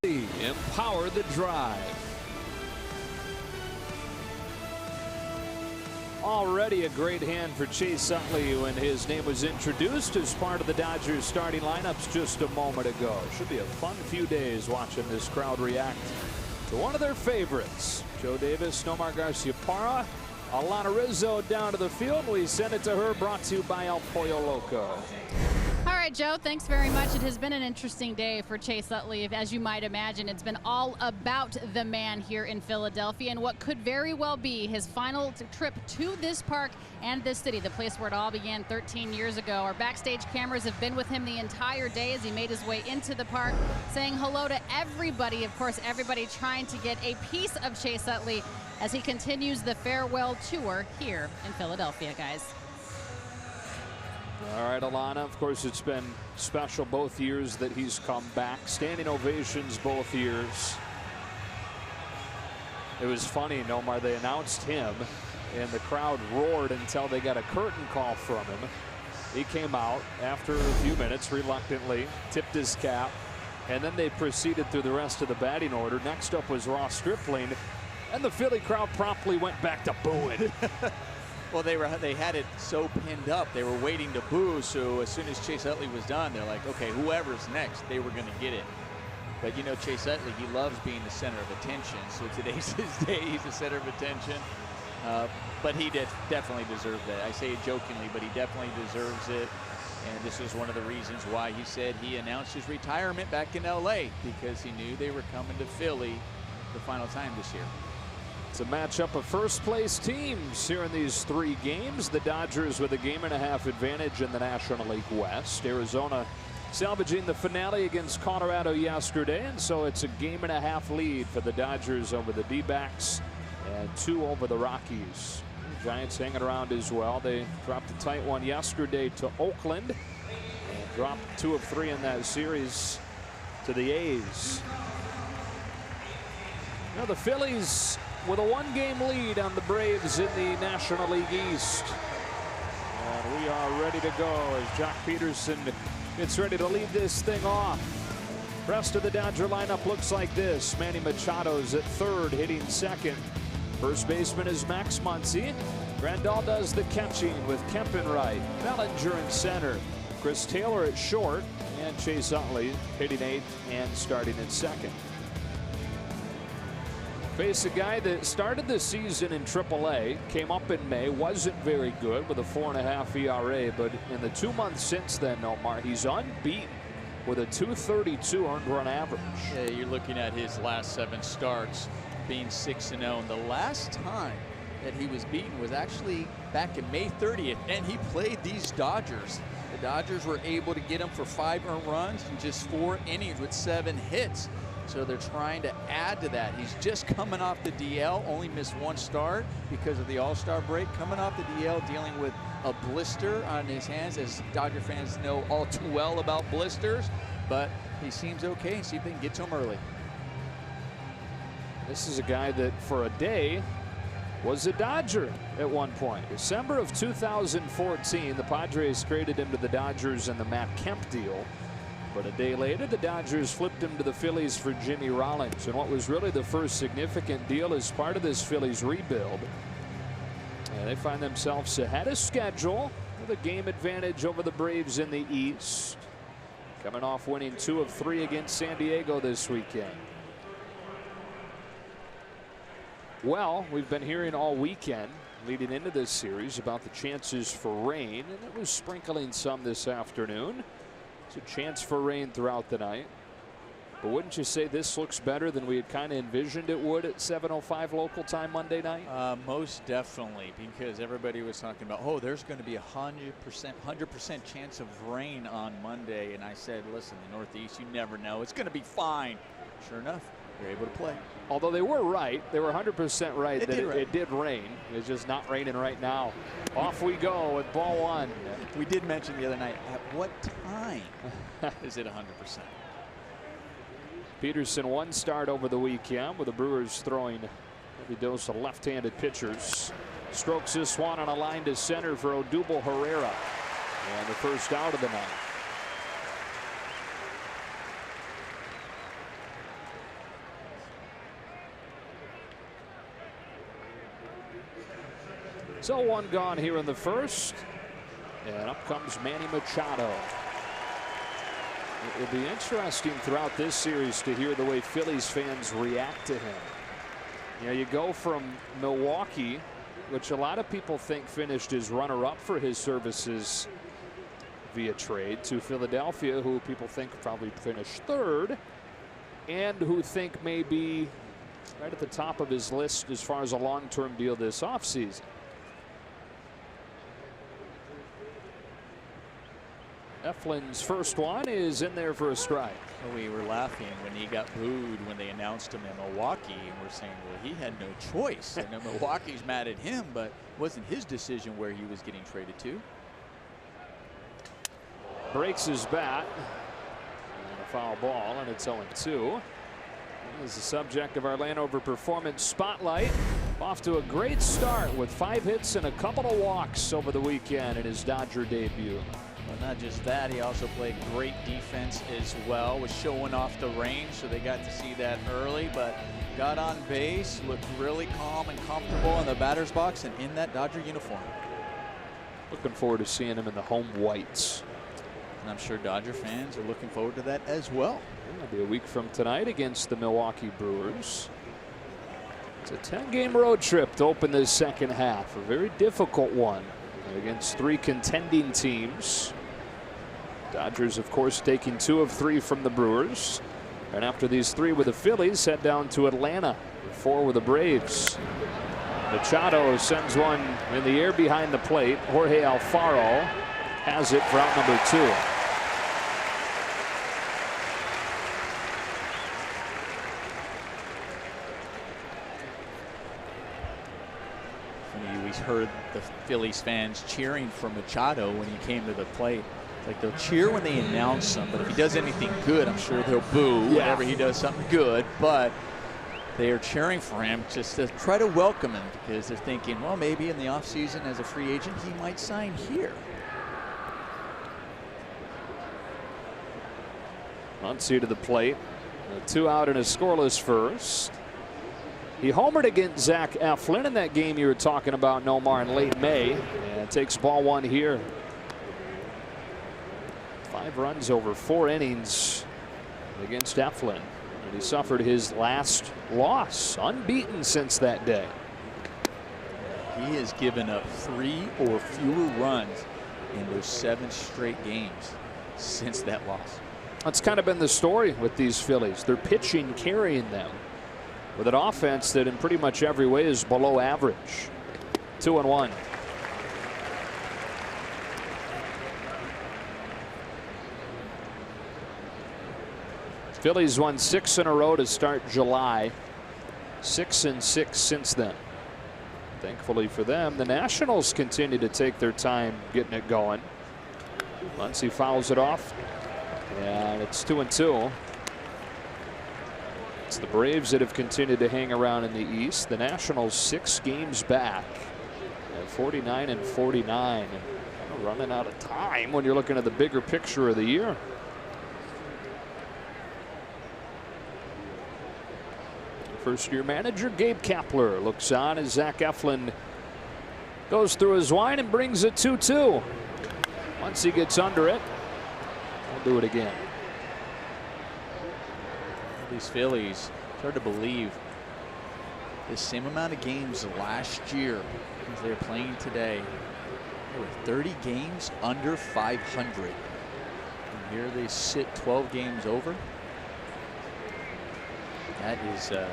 Empower the drive. Already a great hand for Chase Utley when his name was introduced as part of the Dodgers starting lineups just a moment ago. Should be a fun few days watching this crowd react to one of their favorites. Joe Davis, Nomar Garcia-Parra, Alana Rizzo down to the field. We send it to her, brought to you by El Pollo Loco. All right, Joe, thanks very much. It has been an interesting day for Chase Utley. As you might imagine, it's been all about the man here in Philadelphia and what could very well be his final trip to this park and this city, the place where it all began 13 years ago. Our backstage cameras have been with him the entire day as he made his way into the park, saying hello to everybody. Of course, everybody trying to get a piece of Chase Utley as he continues the farewell tour here in Philadelphia, guys. All right, Alana, of course, it's been special both years that he's come back. Standing ovations both years. It was funny, Nomar, they announced him, and the crowd roared until they got a curtain call from him. He came out after a few minutes, reluctantly, tipped his cap, and then they proceeded through the rest of the batting order. Next up was Ross Stripling, and the Philly crowd promptly went back to booing. Well, they had it so pinned up. They were waiting to boo. So as soon as Chase Utley was done, they're like, okay, whoever's next, they were going to get it. But you know, Chase Utley, he loves being the center of attention. So today's his day. He's the center of attention. But he definitely deserved that. I say it jokingly, but he definitely deserves it. And this is one of the reasons why he said he announced his retirement back in LA, because he knew they were coming to Philly the final time this year. It's a matchup of first-place teams here in these three games. The Dodgers with a game-and-a-half advantage in the National League West. Arizona salvaging the finale against Colorado yesterday, and so it's a game-and-a-half lead for the Dodgers over the D-backs and 2 over the Rockies. The Giants hanging around as well. They dropped a tight one yesterday to Oakland and dropped 2 of 3 in that series to the A's. Now the Phillies with a 1-game lead on the Braves in the National League East. And we are ready to go as Jock Peterson gets ready to lead this thing off. Rest of the Dodger lineup looks like this. Manny Machado's at third, hitting second. First baseman is Max Muncy. Grandal does the catching with Kemp in right. Bellinger in center. Chris Taylor at short. And Chase Utley hitting eighth and starting at second. Face a guy that started the season in AAA, came up in May, wasn't very good with a 4.5 ERA, but in the 2 months since then, Nomar, he's unbeaten with a 232 earned run average. Yeah, you're looking at his last 7 starts being 6-0. And the last time that he was beaten was actually back in May 30th, and he played these Dodgers. The Dodgers were able to get him for 5 earned runs in just 4 innings with 7 hits. So they're trying to add to that. He's just coming off the DL, only missed 1 start because of the All-Star break. Coming off the DL, dealing with a blister on his hands, as Dodger fans know all too well about blisters. But he seems okay. See if they can get to him early. This is a guy that for a day was a Dodger at one point. December of 2014, the Padres traded him to the Dodgers in the Matt Kemp deal. But a day later, the Dodgers flipped him to the Phillies for Jimmy Rollins, and what was really the first significant deal as part of this Phillies rebuild. And they find themselves ahead of schedule with a game advantage over the Braves in the East. Coming off winning 2 of 3 against San Diego this weekend. Well, we've been hearing all weekend leading into this series about the chances for rain, and it was sprinkling some this afternoon. A chance for rain throughout the night. But wouldn't you say this looks better than we had kind of envisioned it would at 7:05 local time Monday night? Most definitely, because everybody was talking about, oh, there's going to be a 100% chance of rain on Monday. And I said, listen, the Northeast, you never know. It's going to be fine. Sure enough, you're able to play. Although they were right. They were 100% right that it did rain. It's just not raining right now. Off we go with ball 1. We did mention the other night, at what time is it 100%? Peterson 1 start over the weekend with the Brewers throwing every dose of left-handed pitchers. Strokes this one on a line to center for Odubel Herrera. And the first out of the night. So 1 gone here in the first. And up comes Manny Machado. It will be interesting throughout this series to hear the way Phillies fans react to him. You know, you go from Milwaukee, which a lot of people think finished as runner-up for his services via trade, to Philadelphia, who people think probably finished 3rd, and who think may be right at the top of his list as far as a long-term deal this offseason. Eflin's first one is in there for a strike. We were laughing when he got booed when they announced him in Milwaukee, and we're saying, well, he had no choice. I know Milwaukee's mad at him, but it wasn't his decision where he was getting traded to. Breaks his bat. And a foul ball, and it's 0-2. He is the subject of our Landover Performance Spotlight. Off to a great start with 5 hits and a couple of walks over the weekend in his Dodger debut. Well, not just that, he also played great defense as well, was showing off the range, so they got to see that early, but got on base, looked really calm and comfortable in the batter's box and in that Dodger uniform. Looking forward to seeing him in the home whites. And I'm sure Dodger fans are looking forward to that as well. It'll be a week from tonight against the Milwaukee Brewers. It's a 10-game road trip to open this second half, a very difficult one against 3 contending teams. Dodgers, of course, taking 2 of 3 from the Brewers. And after these 3 with the Phillies, head down to Atlanta, 4 with the Braves. Machado sends one in the air behind the plate. Jorge Alfaro has it for out number 2. We've heard the Phillies fans cheering for Machado when he came to the plate. It's like they'll cheer when they announce him, but if he does anything good, I'm sure they'll boo whenever he does something good. But they are cheering for him just to try to welcome him, because they're thinking, well, maybe in the offseason as a free agent, he might sign here. Muncy to the plate. 2 out and a scoreless first. He homered against Zach Eflin in that game you were talking about, Nomar, in late May, and takes ball 1 here. 5 runs over 4 innings against Eflin, and he suffered his last loss, unbeaten since that day. He has given up 3 or fewer runs in those 7 straight games since that loss. That's kind of been the story with these Phillies. Their pitching carrying them with an offense that in pretty much every way is below average. 2-1. Phillies won 6 in a row to start July. 6-6 since then. Thankfully for them, the Nationals continue to take their time getting it going. Muncy fouls it off, and it's 2-2. It's the Braves that have continued to hang around in the East. The Nationals 6 games back at 49-49, and running out of time when you're looking at the bigger picture of the year. First-year manager Gabe Kapler looks on as Zach Eflin goes through his line and brings it 2-2. Once he gets under it, he'll do it again. These Phillies, it's hard to believe the same amount of games last year as they're playing today. They were 30 games under 500. And here they sit 12 games over. That is a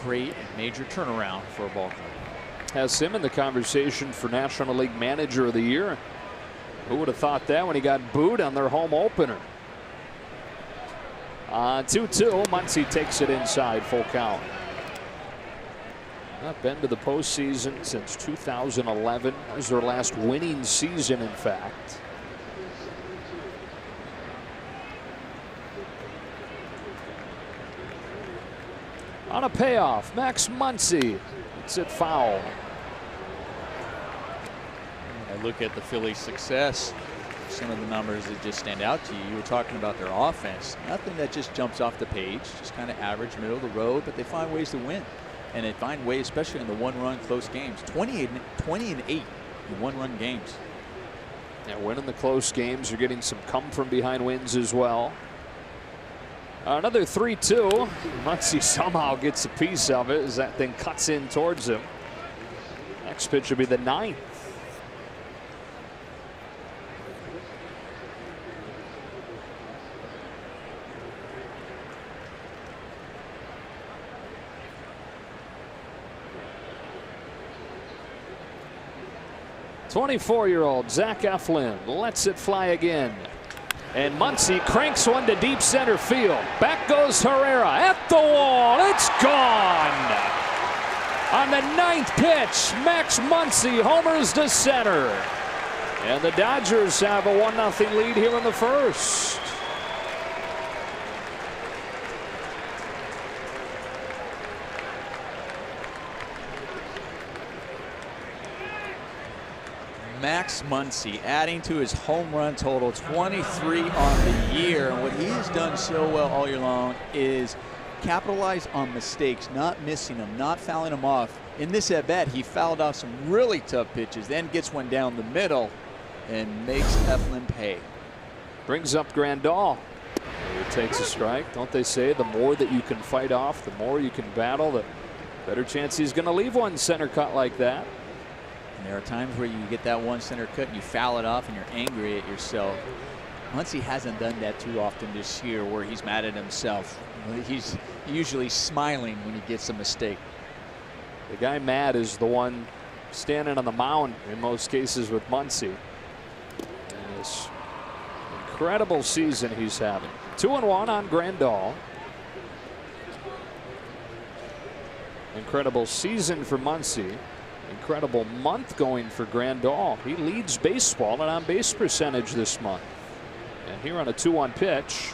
great major turnaround for a ball club. Has him in the conversation for National League Manager of the Year. Who would have thought that when he got booed on their home opener? 2-2. Muncy takes it inside, full count. Not been to the postseason since 2011. That was their last winning season, in fact. On a payoff, Max Muncy. It's it foul. I look at the Phillies' success. Some of the numbers that just stand out to you. You were talking about their offense. Nothing that just jumps off the page. Just kind of average, middle of the road, but they find ways to win. and they find ways, especially in the one-run close games. 20 and 8 in one-run games. Yeah, winning the close games. You're getting some come-from-behind wins as well. Another 3-2. Muncy somehow gets a piece of it as that thing cuts in towards him. Next pitch will be the 9th. '24-year-old Zach Eflin lets it fly again. And Muncy cranks one to deep center field. Back goes Herrera at the wall. It's gone. On the 9th pitch, Max Muncy homers to center. And the Dodgers have a 1-0 lead here in the first. Max Muncy adding to his home run total, 23 on the year. And what he has done so well all year long is capitalize on mistakes, not missing them, not fouling them off. In this at bat, he fouled off some really tough pitches, then gets one down the middle and makes Eflin pay. Brings up Grandal. He takes a strike. Don't they say the more that you can fight off, the more you can battle, the better chance he's going to leave one center cut like that. And there are times where you get that one center cut and you foul it off and you're angry at yourself. Muncy hasn't done that too often this year where he's mad at himself. He's usually smiling when he gets a mistake. The guy mad is the one standing on the mound in most cases with Muncy. And this incredible season he's having. 2-1 on Grandal. Incredible season for Muncy. Incredible month going for Grandal. He leads baseball in on-base percentage this month. And here on a 2-1 pitch,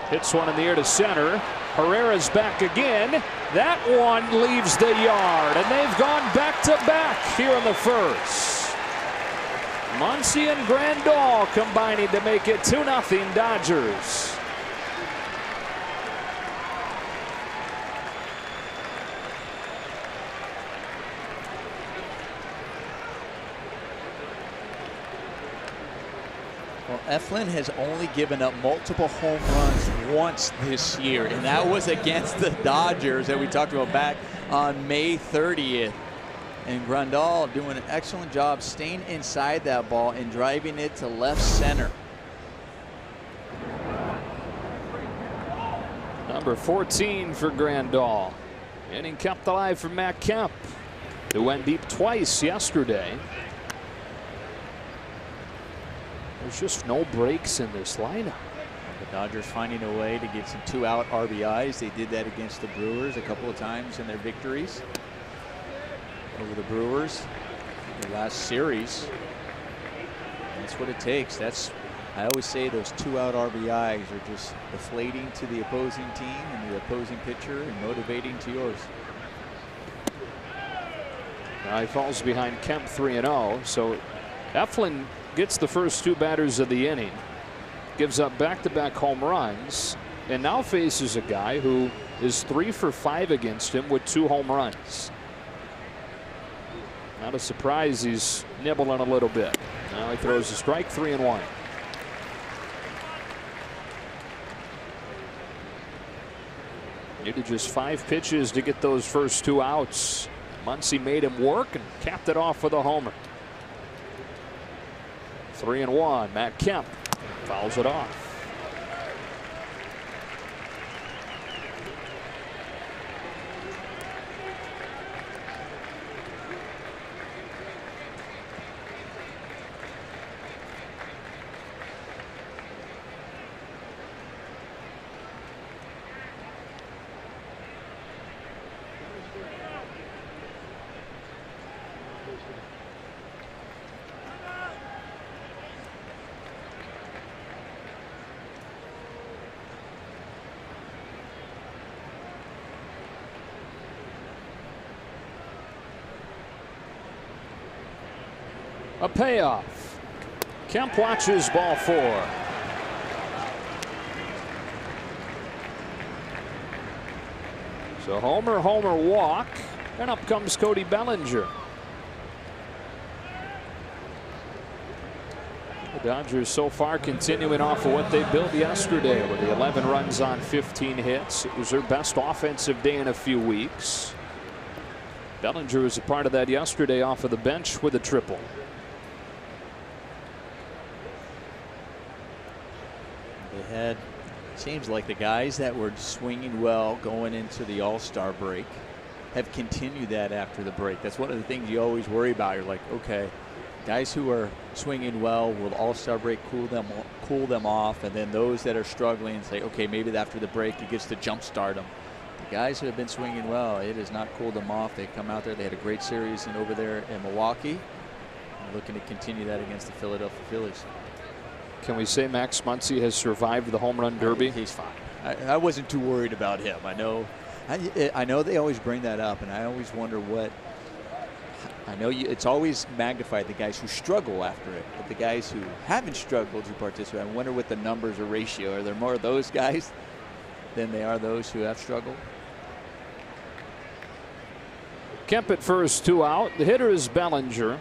hits one in the air to center. Herrera's back again. That one leaves the yard, and they've gone back-to-back here in the first. Muncy and Grandal combining to make it 2-0 Dodgers. Well, Eflin has only given up multiple home runs once this year, and that was against the Dodgers that we talked about back on May 30th. And Grandal doing an excellent job staying inside that ball and driving it to left center. Number 14 for Grandal. Inning kept alive for Matt Kemp, who went deep twice yesterday. There's just no breaks in this lineup. The Dodgers finding a way to get some 2-out RBIs. They did that against the Brewers a couple of times in their victories over the Brewers in the last series. That's what it takes. I always say those 2-out RBIs are just deflating to the opposing team and the opposing pitcher and motivating to yours. Now he falls behind Kemp 3-0. So Eflin gets the first 2 batters of the inning, gives up back-to-back home runs, and now faces a guy who is 3 for 5 against him with 2 home runs. Not a surprise he's nibbling a little bit. Now he throws a strike, 3-1. Needed just 5 pitches to get those first 2 outs. Muncy made him work and capped it off with a homer. 3-1. Matt Kemp fouls it off. A payoff. Kemp watches ball 4. So homer, walk, and up comes Cody Bellinger. The Dodgers so far continuing off of what they built yesterday with the 11 runs on 15 hits. It was their best offensive day in a few weeks. Bellinger was a part of that yesterday off of the bench with a triple. They had, seems like the guys that were swinging well going into the All-Star break have continued that after the break. That's one of the things you always worry about. You're like, okay, guys who are swinging well, will the All-Star break cool them off? And then those that are struggling say, okay, maybe after the break it gets to jumpstart them. The guys who have been swinging well, it has not cooled them off. They come out there, they had a great series over there in Milwaukee. And looking to continue that against the Philadelphia Phillies. Can we say Max Muncy has survived the home run derby? He's fine. I wasn't too worried about him. I know they always bring that up, and I always wonder what. I know it's always magnified the guys who struggle after it, but the guys who haven't struggled to participate, I wonder what the numbers or ratio. Are there more of those guys than they are those who have struggled? Kemp at first, 2 out. The hitter is Bellinger,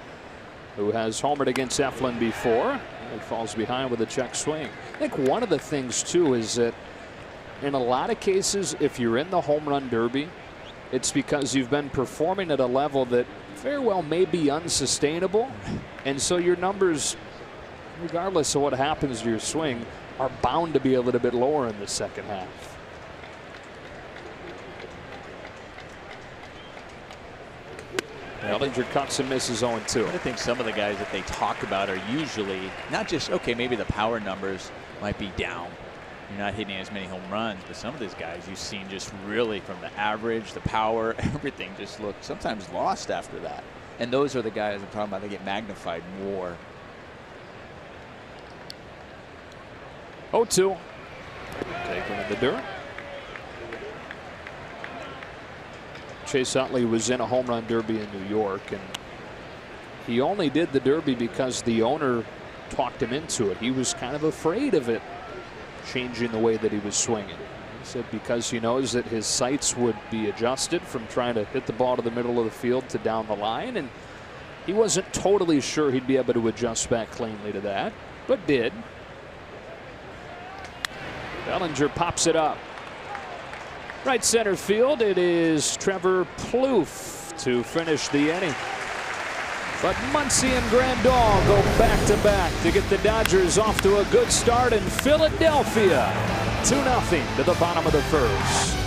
who has homered against Eflin before. He falls behind with a check swing. I think one of the things too is that in a lot of cases, if you're in the home run derby, it's because you've been performing at a level that very well may be unsustainable, and so your numbers, regardless of what happens to your swing, are bound to be a little bit lower in the second half. Bellinger cuts and misses 0-2. I think some of the guys that they talk about are usually not just, okay, maybe the power numbers might be down. You're not hitting as many home runs, but some of these guys you've seen just really from the average, the power, everything just look sometimes lost after that. And those are the guys I'm talking about that get magnified more. 0-2. Taken in the dirt. Chase Utley was in a home run derby in New York, and he only did the derby because the owner talked him into it. He was kind of afraid of it changing the way that he was swinging. He said because he knows that his sights would be adjusted from trying to hit the ball to the middle of the field to down the line, and he wasn't totally sure he'd be able to adjust back cleanly to that, but did. Bellinger pops it up. Right center field, it is Trevor Plouffe to finish the inning. But Muncy and Grandal go back-to-back to get the Dodgers off to a good start in Philadelphia. 2-0 to the bottom of the first.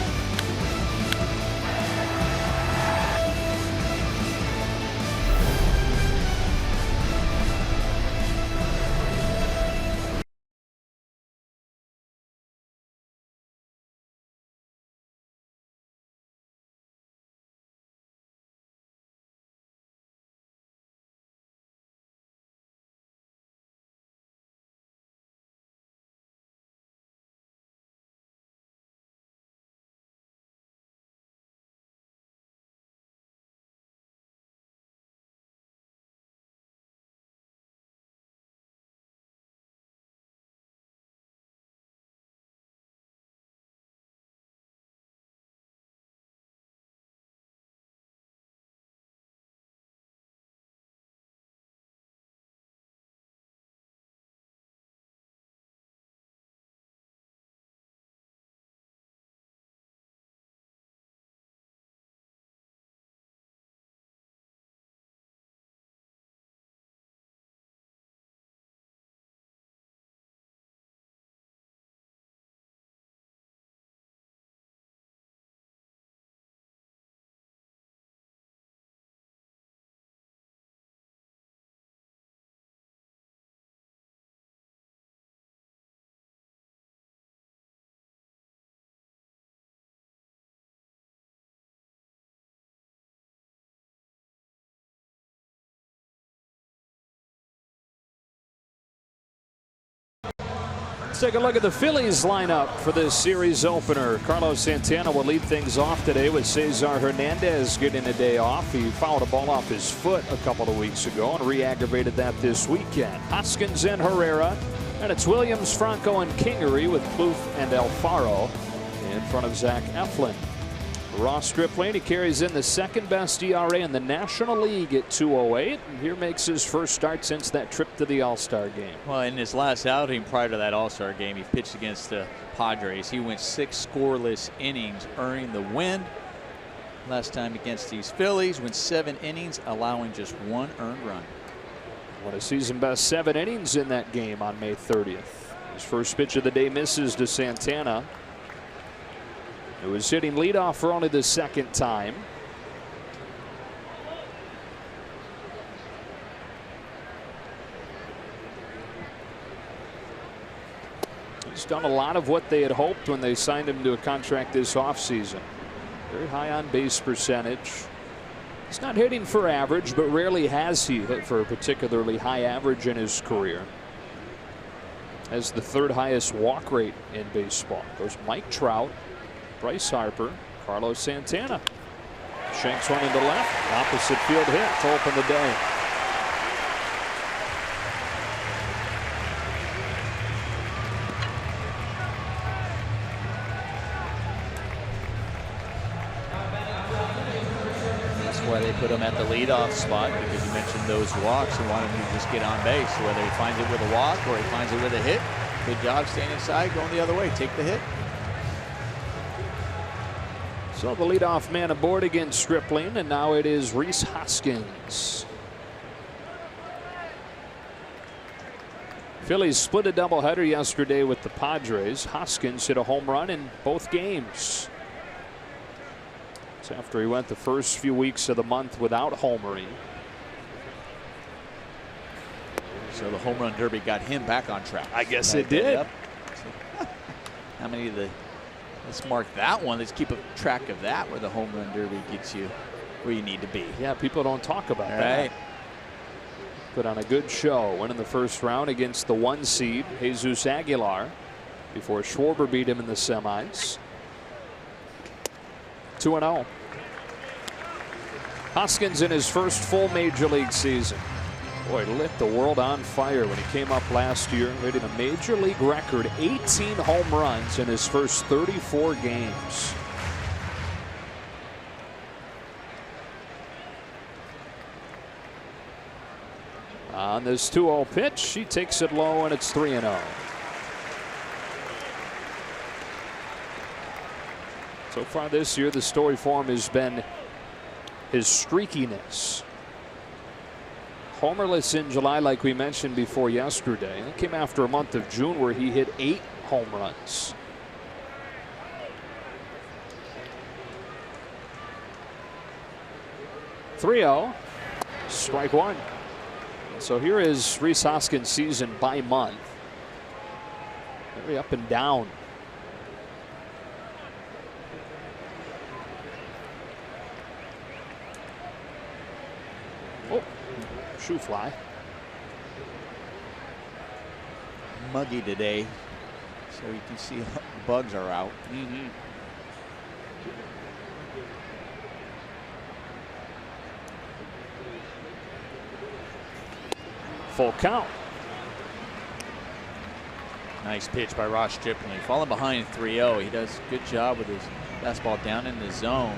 Let's take a look at the Phillies lineup for this series opener. Carlos Santana will lead things off today with Cesar Hernandez getting a day off. He fouled a ball off his foot a couple of weeks ago and re-aggravated that this weekend. Hoskins and Herrera. And it's Williams, Franco, and Kingery with Plouffe and Alfaro in front of Zach Eflin. Ross Stripling, he carries in the second best ERA in the National League at 2.08, and here makes his first start since that trip to the All-Star game. Well, in his last outing prior to that All-Star game, he pitched against the Padres. He went 6 scoreless innings, earning the win. Last time against these Phillies, went 7 innings, allowing just 1 earned run. What a season best 7 innings in that game on May 30th. His first pitch of the day misses to Santana, who was hitting leadoff for only the second time. He's done a lot of what they had hoped when they signed him to a contract this offseason. Very high on base percentage. He's not hitting for average, but rarely has he hit for a particularly high average in his career. Has the 3rd highest walk rate in baseball. Goes Mike Trout, Bryce Harper, Carlos Santana. Shanks one into left, opposite field hit to open the day. That's why they put him at the leadoff spot, because you mentioned those walks and wanted him to just get on base. So whether he finds it with a walk or he finds it with a hit, good job staying inside, going the other way, take the hit. So the leadoff man aboard against Stripling, and now it is Rhys Hoskins. Phillies split a doubleheader yesterday with the Padres. Hoskins hit a home run in both games. It's after he went the first few weeks of the month without homering. So the home run derby got him back on track. I guess it did. Yep. How many of the... Let's mark that one. Let's keep a track of that, where the home run derby gets you where you need to be. Yeah, people don't talk about that. Put on a good show, winning the first round against the 1 seed, Jesus Aguilar, before Schwarber beat him in the semis. 2-0. Hoskins in his first full major league season. Boy, lit the world on fire when he came up last year, hitting a major league record 18 home runs in his first 34 games. On this 2-0 pitch, he takes it low, and it's 3-0. So far this year, the story for him has been his streakiness. Homerless in July, like we mentioned before yesterday. It came after a month of June where he hit 8 home runs. .30, strike 1. So here is Rhys Hoskins' season by month. Very up and down. Oh, shoe fly. Muggy today, so you can see bugs are out. Full count. Nice pitch by Ross Stripling. Falling behind 3-0. He does a good job with his fastball down in the zone,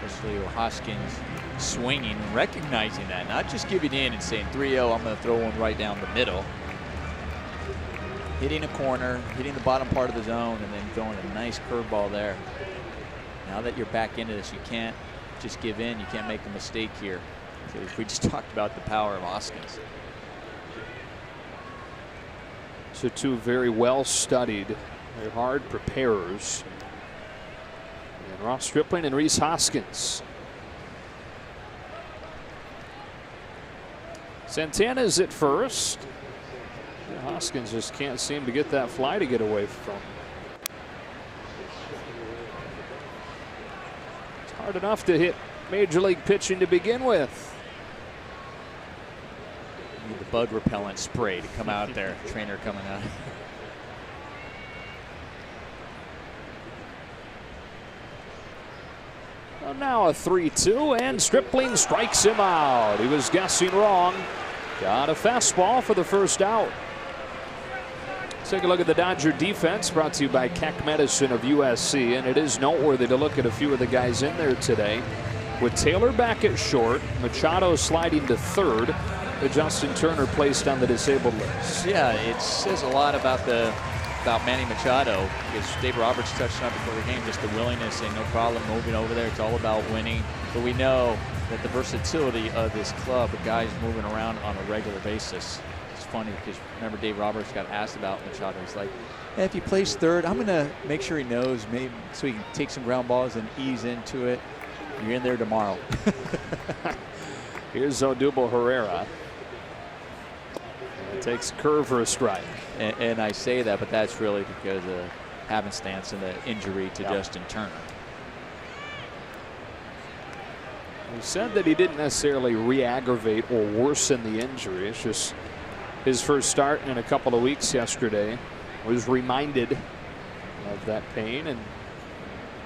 especially with Hoskins swinging and recognizing that, not just giving in and saying 3-0, I'm going to throw one right down the middle. Hitting a corner, hitting the bottom part of the zone, and then throwing a nice curveball there. Now that you're back into this, you can't just give in. You can't make a mistake here. So we just talked about the power of Hoskins. So two very well studied, very hard preparers. And Ross Stripling and Rhys Hoskins. Santana's at first. Hoskins just can't seem to get that fly to get away from. It's hard enough to hit major league pitching to begin with. Need the bug repellent spray to come out there. Trainer coming out. Well, now a 3-2, and Stripling strikes him out. He was guessing wrong. Got a fastball for the first out. Let's take a look at the Dodger defense, brought to you by Keck Medicine of USC. And it is noteworthy to look at a few of the guys in there today. With Taylor back at short, Machado sliding to third, but Justin Turner placed on the disabled list. Yeah, it says a lot about Manny Machado, because Dave Roberts touched on it before the game, just the willingness, saying no problem moving over there. It's all about winning. But we know that the versatility of this club, the guys moving around on a regular basis. It's funny because remember Dave Roberts got asked about Machado. He's like, hey, if he plays third, I'm going to make sure he knows, maybe so he can take some ground balls and ease into it. You're in there tomorrow. Here's Odubel Herrera. Takes curve for a strike. And I say that, but that's really because of happenstance and the injury to Justin Turner. He said that he didn't necessarily re-aggravate or worsen the injury. It's just his first start in a couple of weeks yesterday. Was reminded of that pain, and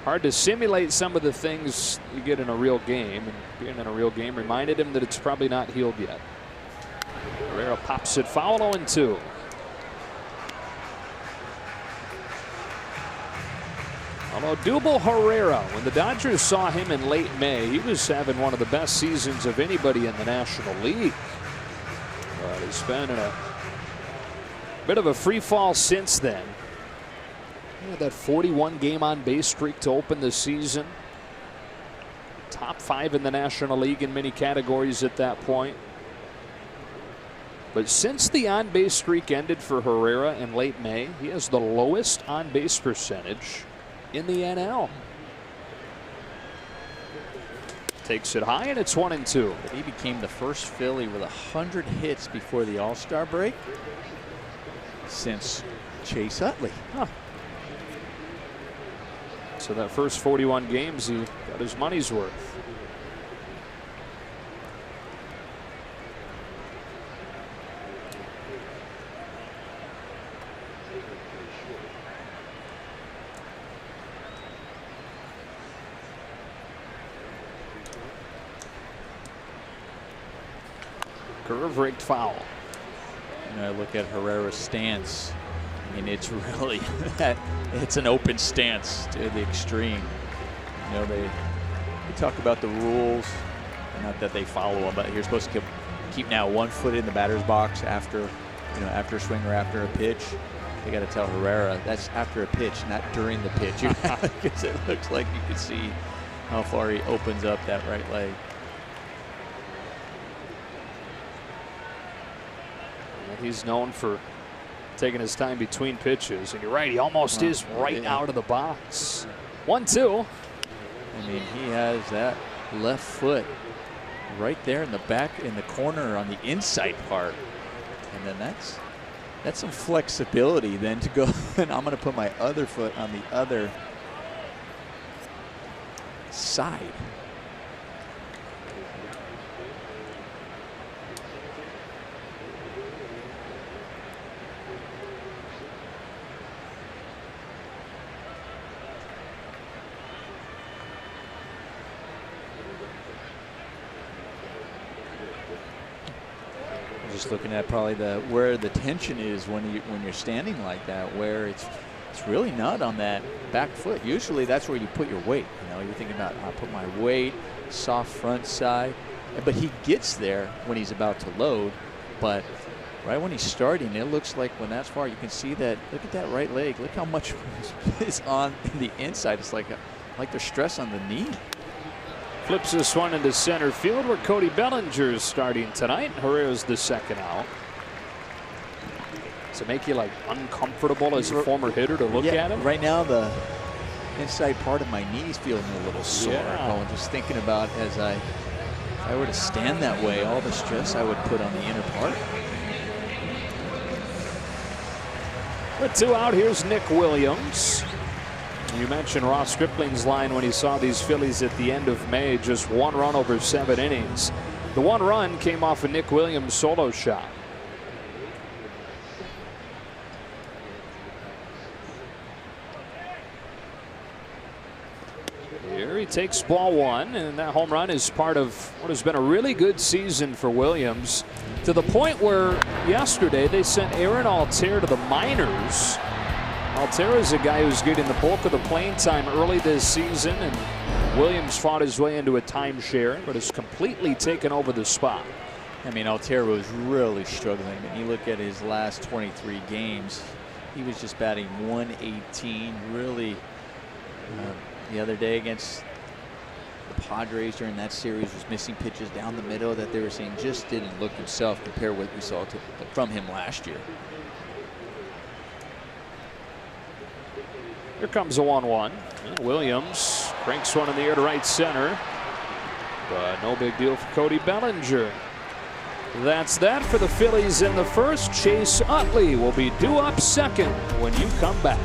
hard to simulate some of the things you get in a real game. And being in a real game reminded him that it's probably not healed yet. Herrera pops it foul, 0-2. Odubel Herrera, when the Dodgers saw him in late May, he was having one of the best seasons of anybody in the National League. But he's been in a bit of a free fall since then. He had that 41 game on base streak to open the season. Top 5 in the National League in many categories at that point. But since the on-base streak ended for Herrera in late May, he has the lowest on-base percentage in the NL. Takes it high, and it's 1-2. He became the first Philly with 100 hits before the All-Star break since Chase Utley. Huh. So that first 41 games, he got his money's worth. Curve rigged foul. And I look at Herrera's stance. I mean, it's really it's an open stance to the extreme. You know, they talk about the rules, not that they follow them, but you're supposed to keep now 1 foot in the batter's box after, after a swing or after a pitch. They got to tell Herrera that's after a pitch, not during the pitch, because it looks like you can see how far he opens up that right leg. He's known for taking his time between pitches, and you're right, he almost is right out of the box. 1-2. I mean, he has that left foot right there in the back, in the corner on the inside part, and then that's some flexibility then to go. And I'm going to put my other foot on the other side. Just looking at probably where the tension is when you're standing like that, where it's really not on that back foot. Usually that's where you put your weight. You're thinking about, I'll put my weight, soft front side, but he gets there when he's about to load. But right when he's starting, it looks like when that's far, you can see that. Look at that right leg. Look how much is on the inside. It's like there's stress on the knee. Flips this one into center field, where Cody Bellinger's starting tonight. Herrera's the second out. Does it make you like uncomfortable as a former hitter to look at him? Right now the inside part of my knees feeling a little sore. I'm just thinking about if I were to stand that way, all the stress I would put on the inner part. With 2 out, here's Nick Williams. You mentioned Ross Stripling's line when he saw these Phillies at the end of May, just 1 run over 7 innings. The 1 run came off a Nick Williams solo shot. Here he takes ball 1, and that home run is part of what has been a really good season for Williams. To the point where yesterday they sent Aaron Altair to the minors. Altair is a guy who's getting the bulk of the playing time early this season, and Williams fought his way into a timeshare, but has completely taken over the spot. I mean, Altair was really struggling. And you look at his last 23 games, he was just batting 118. Really, the other day against the Padres during that series was missing pitches down the middle that they were saying just didn't look himself compared to what we saw from him last year. Here comes a 1-1. Williams cranks one in the air to right center, but no big deal for Cody Bellinger. That's that for the Phillies in the first. Chase Utley will be due up second when you come back.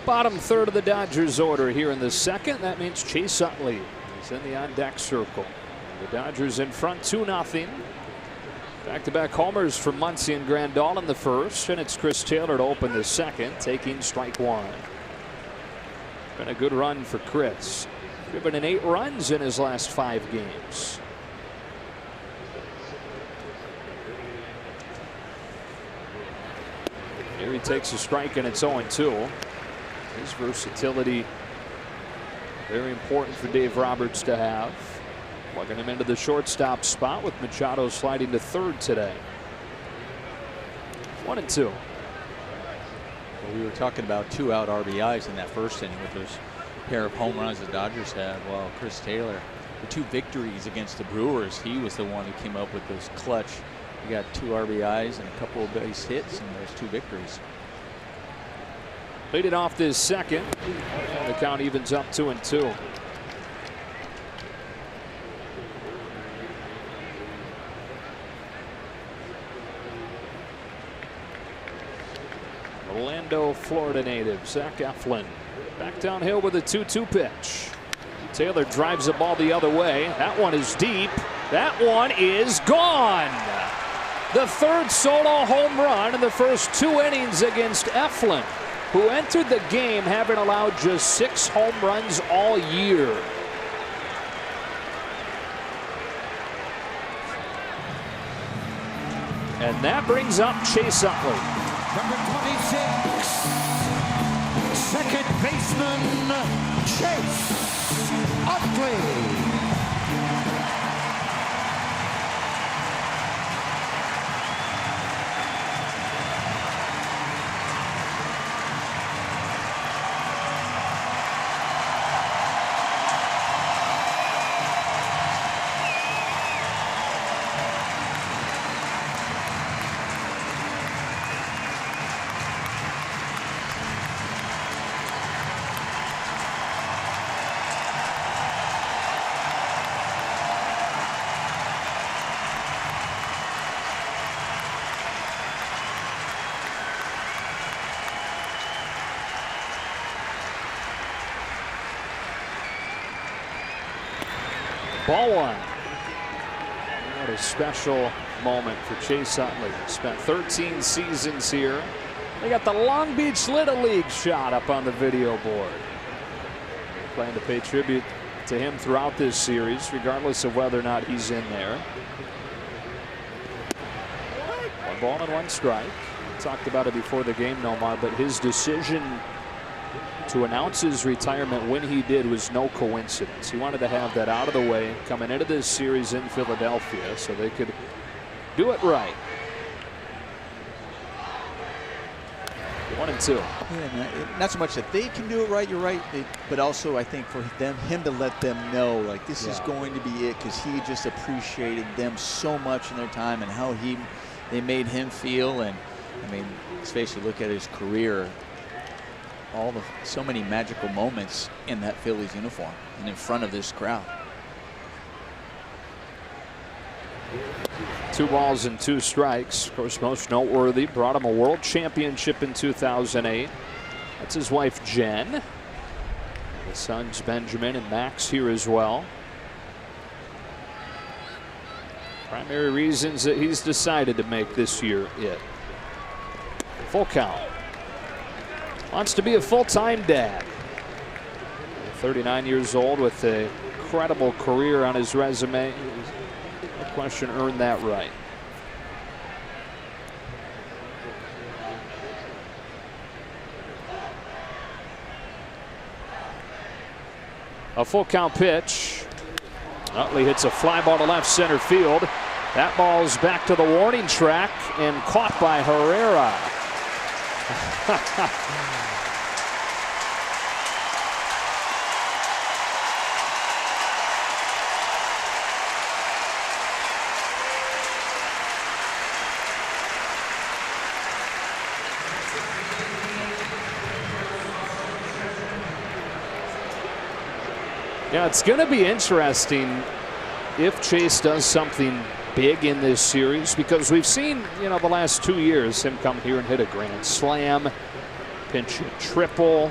Bottom third of the Dodgers order here in the second. That means Chase Utley is in the on-deck circle. The Dodgers in front 2-0. Back-to-back homers for Muncy and Grandal in the first, and it's Chris Taylor to open the second, taking strike one. Been a good run for Chris. Driven in 8 runs in his last 5 games. Here he takes a strike, and it's 0-2. His versatility, very important for Dave Roberts to have. Plugging him into the shortstop spot with Machado sliding to third today. 1-2. Well, we were talking about 2 out RBIs in that first inning with those pair of home runs the Dodgers had. Well, Chris Taylor, the 2 victories against the Brewers, he was the one who came up with those clutch. He got 2 RBIs and a couple of base hits in those 2 victories. Lead it off this second. And the count evens up 2-2. Orlando, Florida native Zach Eflin back downhill with a 2-2 pitch. Taylor drives the ball the other way. That one is deep. That one is gone. The third solo home run in the first 2 innings against Eflin, who entered the game having allowed just 6 home runs all year. And that brings up Chase Utley. Number 26, second baseman, Chase Utley. Ball one. What a special moment for Chase Utley. Spent 13 seasons here. They got the Long Beach Little League shot up on the video board. Plan to pay tribute to him throughout this series, regardless of whether or not he's in there. 1 ball and 1 strike. We talked about it before the game, Nomar, but his decision to announce his retirement when he did was no coincidence. He wanted to have that out of the way coming into this series in Philadelphia so they could do it right. 1 and 2. Yeah, not so much that they can do it right, you're right, but also I think for him to let them know, like, this is going to be it, because he just appreciated them so much in their time and how they made him feel. And I mean, let's face it, look at his career, so many magical moments in that Phillies uniform and in front of this crowd. 2 balls and 2 strikes. Of course, most noteworthy, brought him a world championship in 2008. That's his wife, Jen. His sons, Benjamin and Max, here as well. Primary reasons that he's decided to make this year it. Full count. Wants to be a full-time dad. 39 years old with an incredible career on his resume. No question, earned that right. A full count pitch. Utley hits a fly ball to left center field. That ball's back to the warning track and caught by Herrera. Yeah, it's going to be interesting if Chase does something big in this series, because we've seen, the last 2 years him come here and hit a grand slam, pinch a triple,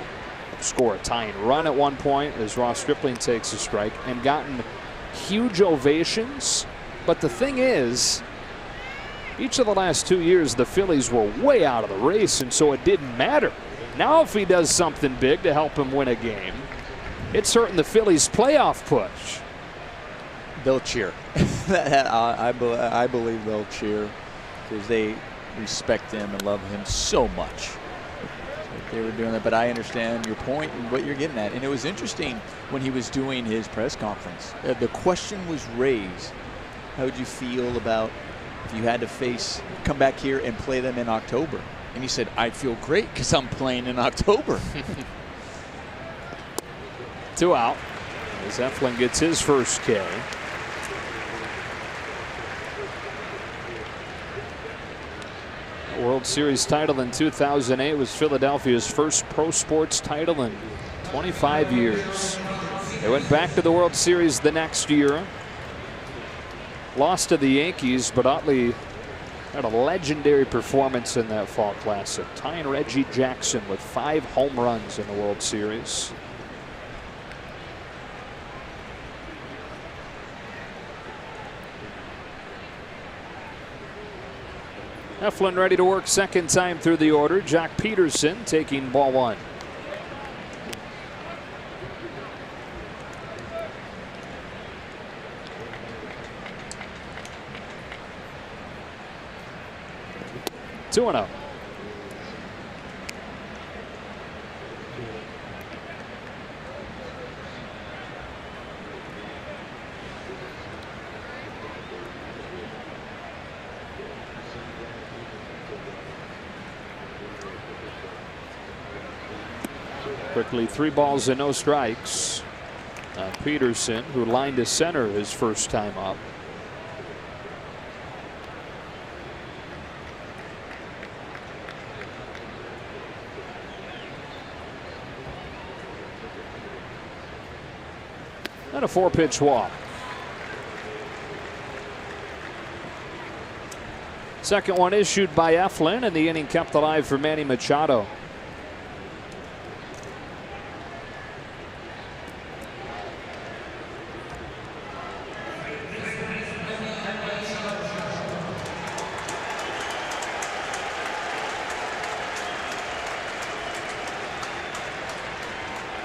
score a tying run at one point as Ross Stripling takes a strike, and gotten huge ovations. But the thing is, each of the last 2 years the Phillies were way out of the race, and so it didn't matter. Now if he does something big to help him win a game, it's hurting the Phillies' playoff push. They'll cheer. I believe they'll cheer because they respect him and love him so much. They were doing that, but I understand your point and what you're getting at. And it was interesting when he was doing his press conference. The question was raised, how would you feel about if you had to come back here and play them in October? And he said, I feel great because I'm playing in October. 2 out as Eflin gets his first K. World Series title in 2008 was Philadelphia's first pro sports title in 25 years. They went back to the World Series the next year. Lost to the Yankees, but Utley had a legendary performance in that Fall Classic, tying Reggie Jackson with 5 home runs in the World Series. Eflin ready to work second time through the order. Jack Peterson taking ball 1. Two and 0. Quickly 3 balls and no strikes. Peterson, who lined to center his first time up. And a 4-pitch walk. Second one issued by Eflin, and the inning kept alive for Manny Machado.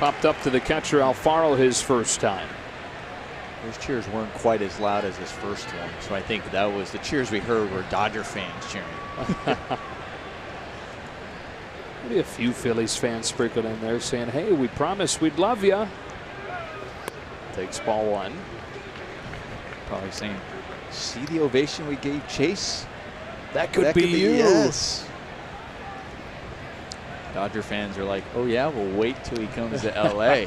popped up to the catcher Alfaro his first time. Those cheers weren't quite as loud as his first one, so I think that was the cheers we heard were Dodger fans cheering. Maybe a few Phillies fans sprinkled in there saying, hey, we promised we'd love you. Takes ball one. Probably saying, see the ovation we gave Chase? That could be you. Yes. Dodger fans are like, oh yeah, we'll wait till he comes to LA.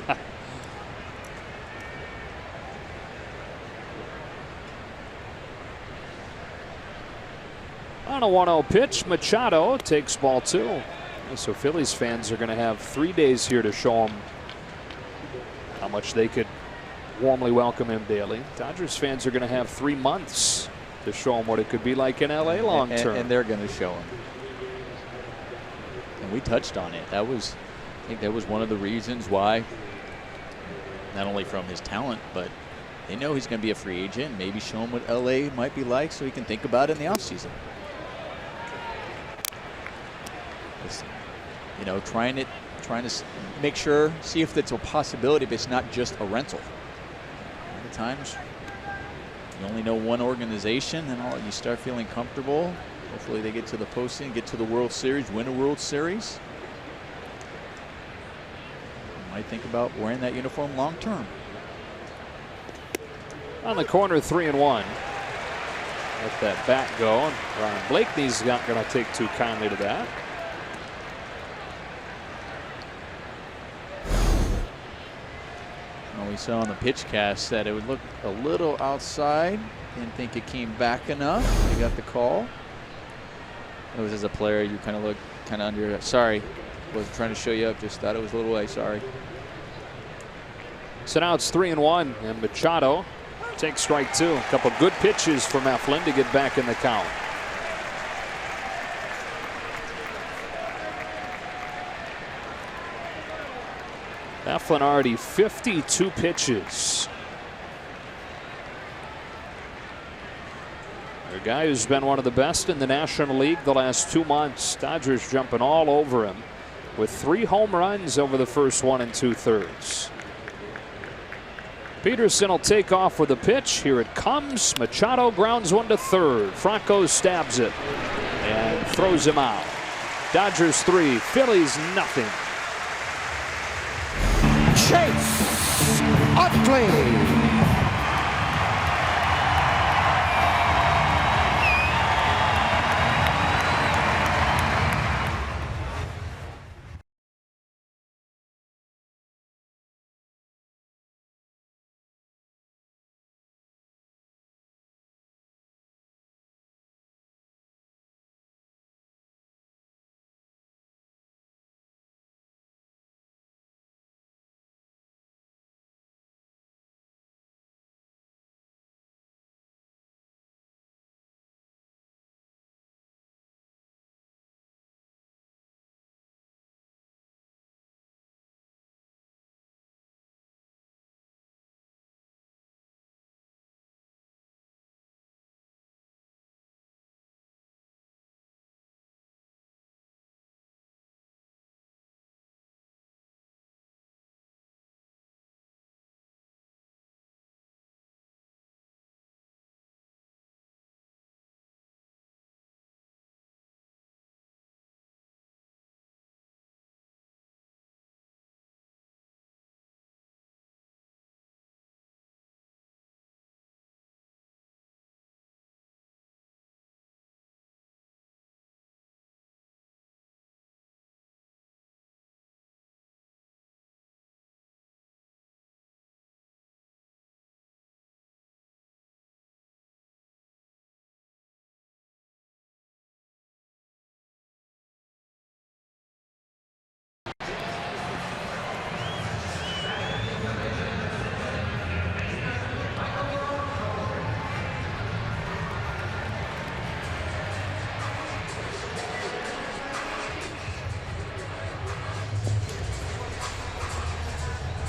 On a 1-0 pitch, Machado takes ball two. So Phillies fans are going to have 3 days here to show him how much they could warmly welcome him daily. Dodgers fans are going to have 3 months to show him what it could be like in LA long term. And they're going to show him. And we touched on it. That was, I think that was one of the reasons why, not only from his talent, but they know he's going to be a free agent. Maybe show him what LA might be like so he can think about it in the offseason. You know, trying to make sure, see if it's a possibility, but it's not just a rental. Many times you only know one organization, and you start feeling comfortable. Hopefully they get to the postseason, get to the World Series, win a World Series. You might think about wearing that uniform long term. On the corner, 3-1. Let that bat go, and Ryan Blakeney's not going to take too kindly to that. We saw on the pitch cast that it would look a little outside. Didn't think it came back enough. They got the call. It was as a player, you kind of look kind of under. Sorry, wasn't trying to show you up. Just thought it was a little way. Sorry. So now it's 3-1, and Machado takes strike two. A couple good pitches from Eflin to get back in the count. Eflin already 52 pitches. A guy who's been one of the best in the National League the last 2 months. Dodgers jumping all over him with 3 home runs over the first 1 2/3. Peterson will take off with a pitch. Here it comes. Machado grounds one to third. Franco stabs it and throws him out. Dodgers 3, Phillies nothing. Chase Utley.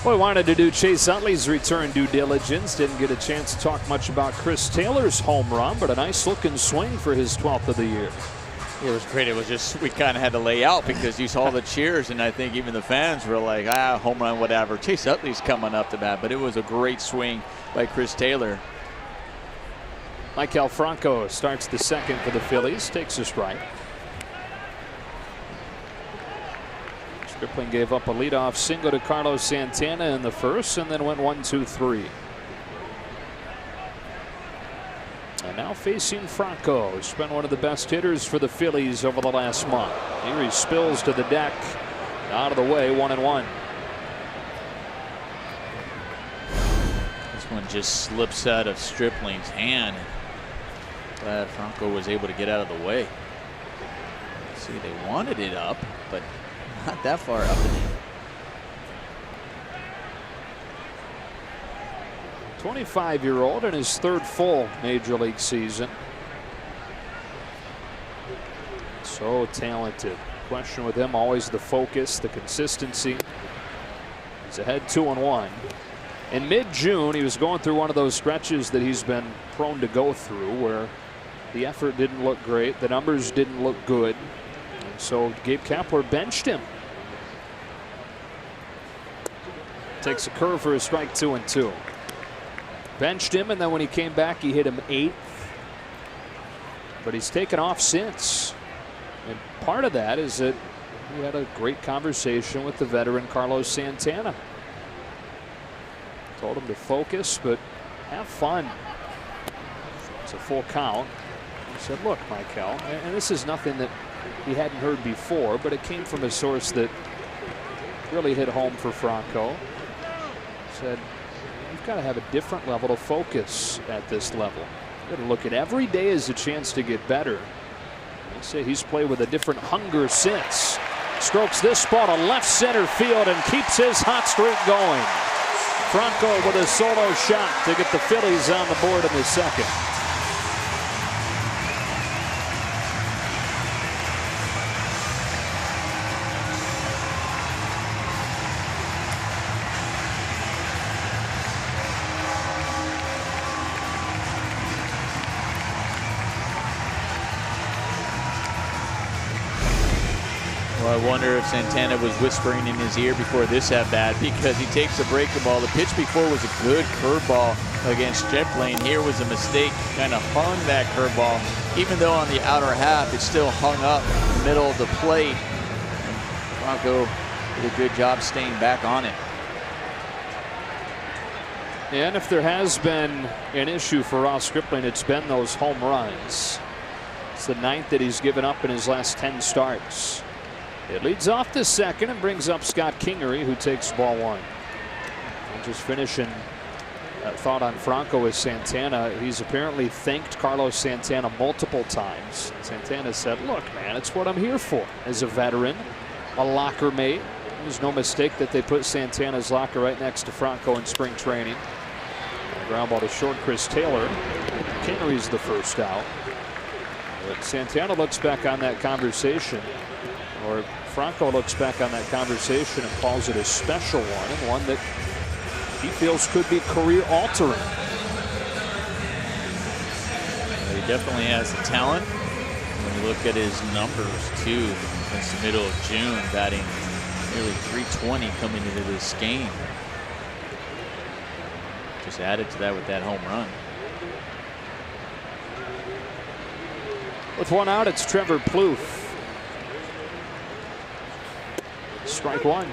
Well, we wanted to do Chase Utley's return due diligence. Didn't get a chance to talk much about Chris Taylor's home run, but a nice looking swing for his 12th of the year. It was great. It was just, we kind of had to lay out because you saw the cheers, and I think even the fans were like, home run, whatever. Chase Utley's coming up to bat, but it was a great swing by Chris Taylor. Michael Franco starts the second for the Phillies, takes a strike. Stripling gave up a leadoff single to Carlos Santana in the first, and then went 1-2-3. And now facing Franco, who's been one of the best hitters for the Phillies over the last month. Here he spills to the deck, out of the way, 1-1. This one just slips out of Stripling's hand. Glad Franco was able to get out of the way. See, they wanted it up, but not that far up. 25-year-old in his third full major league season. So talented. Question with him, always the focus, the consistency. He's ahead 2-1. In mid-June, he was going through one of those stretches that he's been prone to go through where the effort didn't look great, the numbers didn't look good. And so Gabe Kapler benched him. Takes a curve for a strike, 2-2. Benched him, and then when he came back, he hit him 8th. But he's taken off since. And part of that is that he had a great conversation with the veteran Carlos Santana. Told him to focus, but have fun. It's a full count. He said, look, Michael, and this is nothing that he hadn't heard before, but it came from a source that really hit home for Franco. He said, you've got to have a different level of focus at this level. You've got to look at every day as a chance to get better. They say he's played with a different hunger since. Strokes this ball to left center field and keeps his hot streak going. Franco with a solo shot to get the Phillies on the board in the second. Well, I wonder if Santana was whispering in his ear before this at-bat, because he takes a breaking ball. The pitch before was a good curveball against Stripling. Here was a mistake, kind of hung that curveball. Even though on the outer half, it still hung up in the middle of the plate. Franco did a good job staying back on it. And if there has been an issue for Ross Stripling, it's been those home runs. It's the 9th that he's given up in his last 10 starts. It leads off the second and brings up Scott Kingery, who takes ball 1. And just finishing that thought on Franco with Santana. He's apparently thanked Carlos Santana multiple times. Santana said, look, man, it's what I'm here for. As a veteran, a locker mate. It was no mistake that they put Santana's locker right next to Franco in spring training. Ground ball to short, Chris Taylor. Kingery's the first out. But Santana looks back on that conversation, or Franco looks back on that conversation and calls it a special one, and one that he feels could be career altering. He definitely has the talent. When you look at his numbers too, since the middle of June, batting nearly 320 coming into this game. Just added to that with that home run. With one out, it's Trevor Plouffe. Strike 1.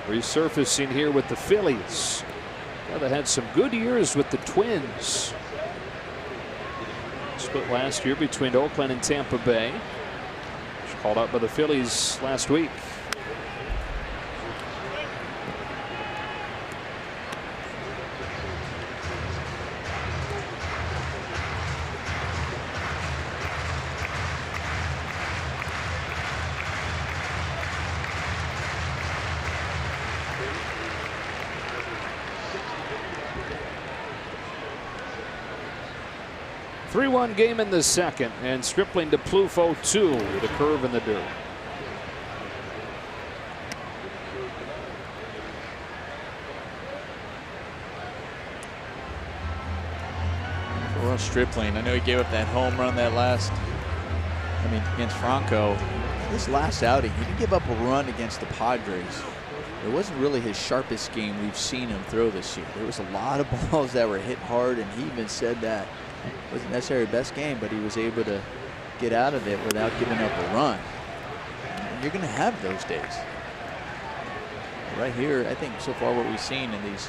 Resurfacing here with the Phillies. Well, they had some good years with the Twins. Split last year between Oakland and Tampa Bay. Called up by the Phillies last week. Three-1 game in the second, and Stripling to Plouffe 0-2 with a curve in the dirt. Well, Stripling, I know he gave up that home run that last I mean, against Franco, this last outing, he didn't give up a run against the Padres. It wasn't really his sharpest game we've seen him throw this year. There was a lot of balls that were hit hard, and he even said that it wasn't necessarily the best game, but he was able to get out of it without giving up a run. And you're going to have those days. Right here, I think so far what we've seen in these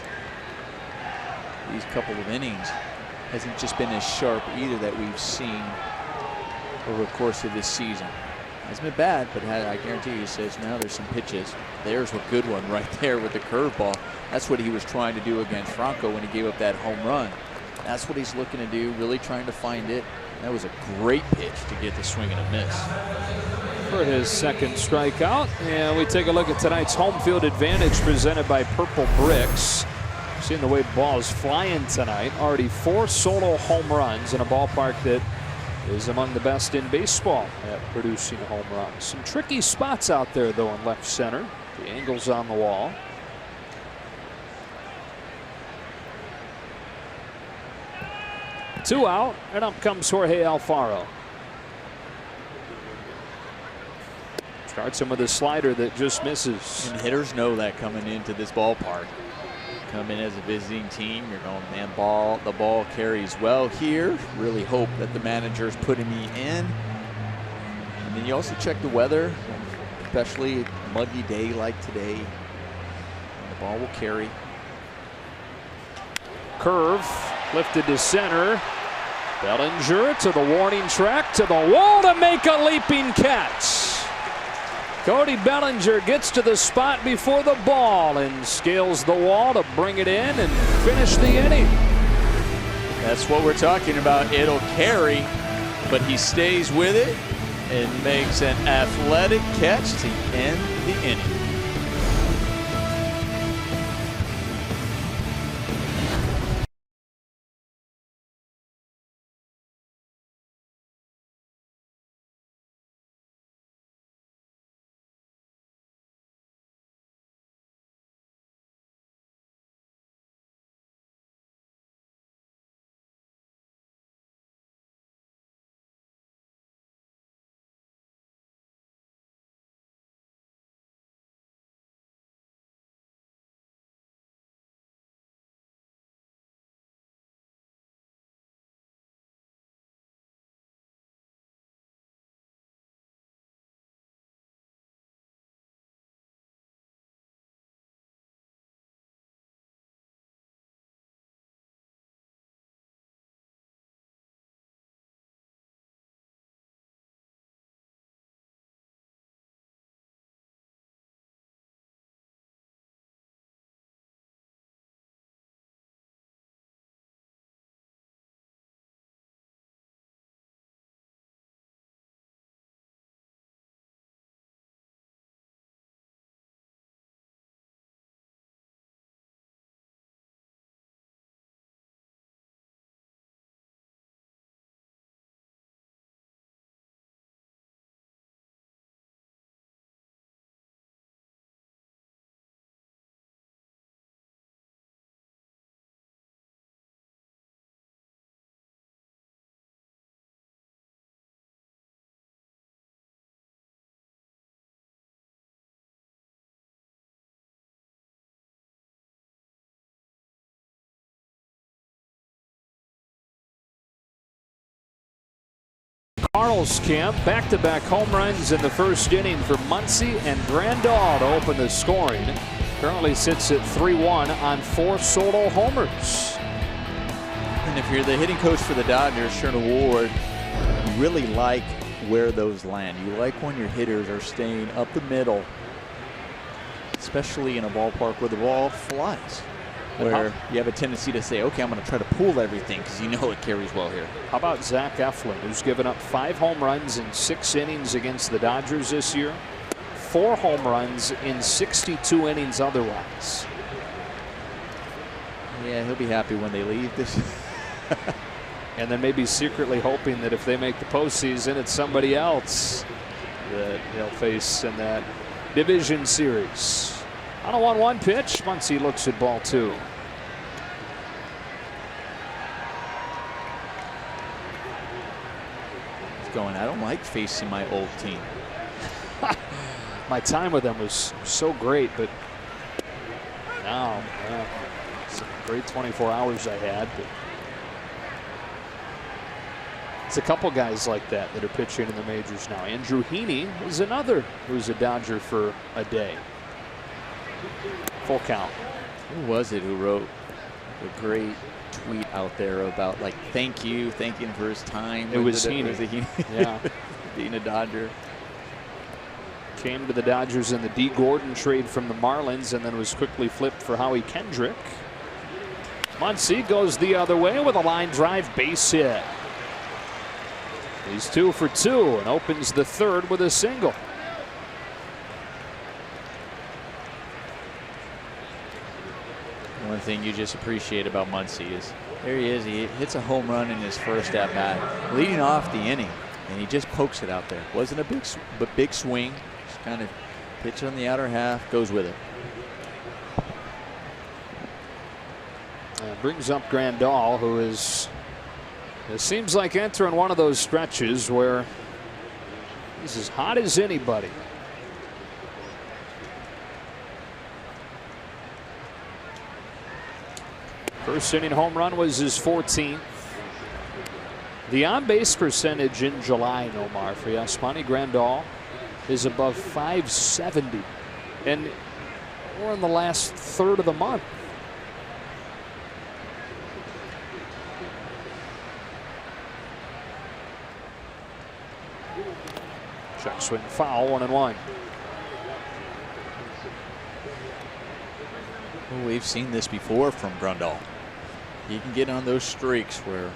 couple of innings hasn't just been as sharp either that we've seen over the course of this season. Hasn't been bad, but I guarantee you, he says now there's some pitches. There's a good one right there with the curveball. That's what he was trying to do against Franco when he gave up that home run. That's what he's looking to do, really trying to find it. That was a great pitch to get the swing and a miss. For his second strikeout, and we take a look at tonight's home field advantage presented by Purple Bricks. Seeing the way the ball is flying tonight. Already 4 solo home runs in a ballpark that is among the best in baseball at producing home runs. Some tricky spots out there though in left center. The angle's on the wall. Two out, and up comes Jorge Alfaro. Starts him with a slider that just misses. And hitters know that coming into this ballpark. Come in as a visiting team, you're going, man, the ball carries well here. Really hope that the manager's putting me in. And then you also check the weather, especially a muggy day like today. And the ball will carry. Curve lifted to center. Bellinger to the warning track, to the wall to make a leaping catch. Cody Bellinger gets to the spot before the ball and scales the wall to bring it in and finish the inning. That's what we're talking about. It'll carry, but he stays with it and makes an athletic catch to end the inning. Cardinals camp, back-to-back home runs in the first inning for Muncy and Grandal to open the scoring. Currently sits at 3-1 on 4 solo homers. And if you're the hitting coach for the Dodgers, Sherman Ward, you really like where those land. You like when your hitters are staying up the middle, especially in a ballpark where the ball flies, where you have a tendency to say, okay, I'm going to try to pull everything because you know it carries well here. How about Zach Eflin, who's given up 5 home runs in 6 innings against the Dodgers this year, 4 home runs in 62 innings otherwise. Yeah, he'll be happy when they leave this. And then maybe secretly hoping that if they make the postseason, it's somebody else that they'll face in that division series. On a 1-1 pitch, Muncy looks at ball 2. going, I don't like facing my old team. My time with them was so great, but now, it's a great 24 hours I had. But it's a couple guys like that are pitching in the majors now. Andrew Heaney is another who's a Dodger for a day. Full count. Who was it who wrote a great tweet out there about, like, thanking him for his time? It was Heaney. Yeah. Being a Dodger. Came to the Dodgers in the D. Gordon trade from the Marlins and then was quickly flipped for Howie Kendrick. Muncy goes the other way with a line drive base hit. He's 2 for 2 and opens the third with a single. One thing you just appreciate about Muncy is there he is. He hits a home run in his first at bat, leading off the inning, and he just pokes it out there. Wasn't a big swing. Just kind of pitch on the outer half, goes with it. Brings up Grandal, who is, it seems like, entering one of those stretches where he's as hot as anybody. First inning home run was his 14th. The on-base percentage in July, Nomar, for Yasmani Grandal is above 570. And we're in the last third of the month. Check swing foul, 1-1. Well, we've seen this before from Grandal. He can get on those streaks where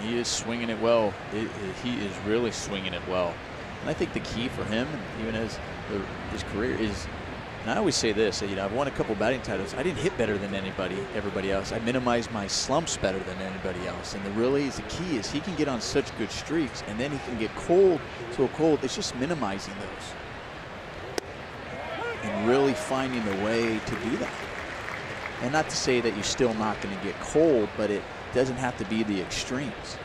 he is swinging it well. He is really swinging it well. And I think the key for him, even as his career, is, and I always say this, you know, I've won a couple batting titles. I didn't hit better than everybody else. I minimized my slumps better than anybody else. And the key is he can get on such good streaks, and then he can get cold, so cold. It's just minimizing those and really finding a way to do that. And not to say that you're still not going to get cold, but it doesn't have to be the extremes.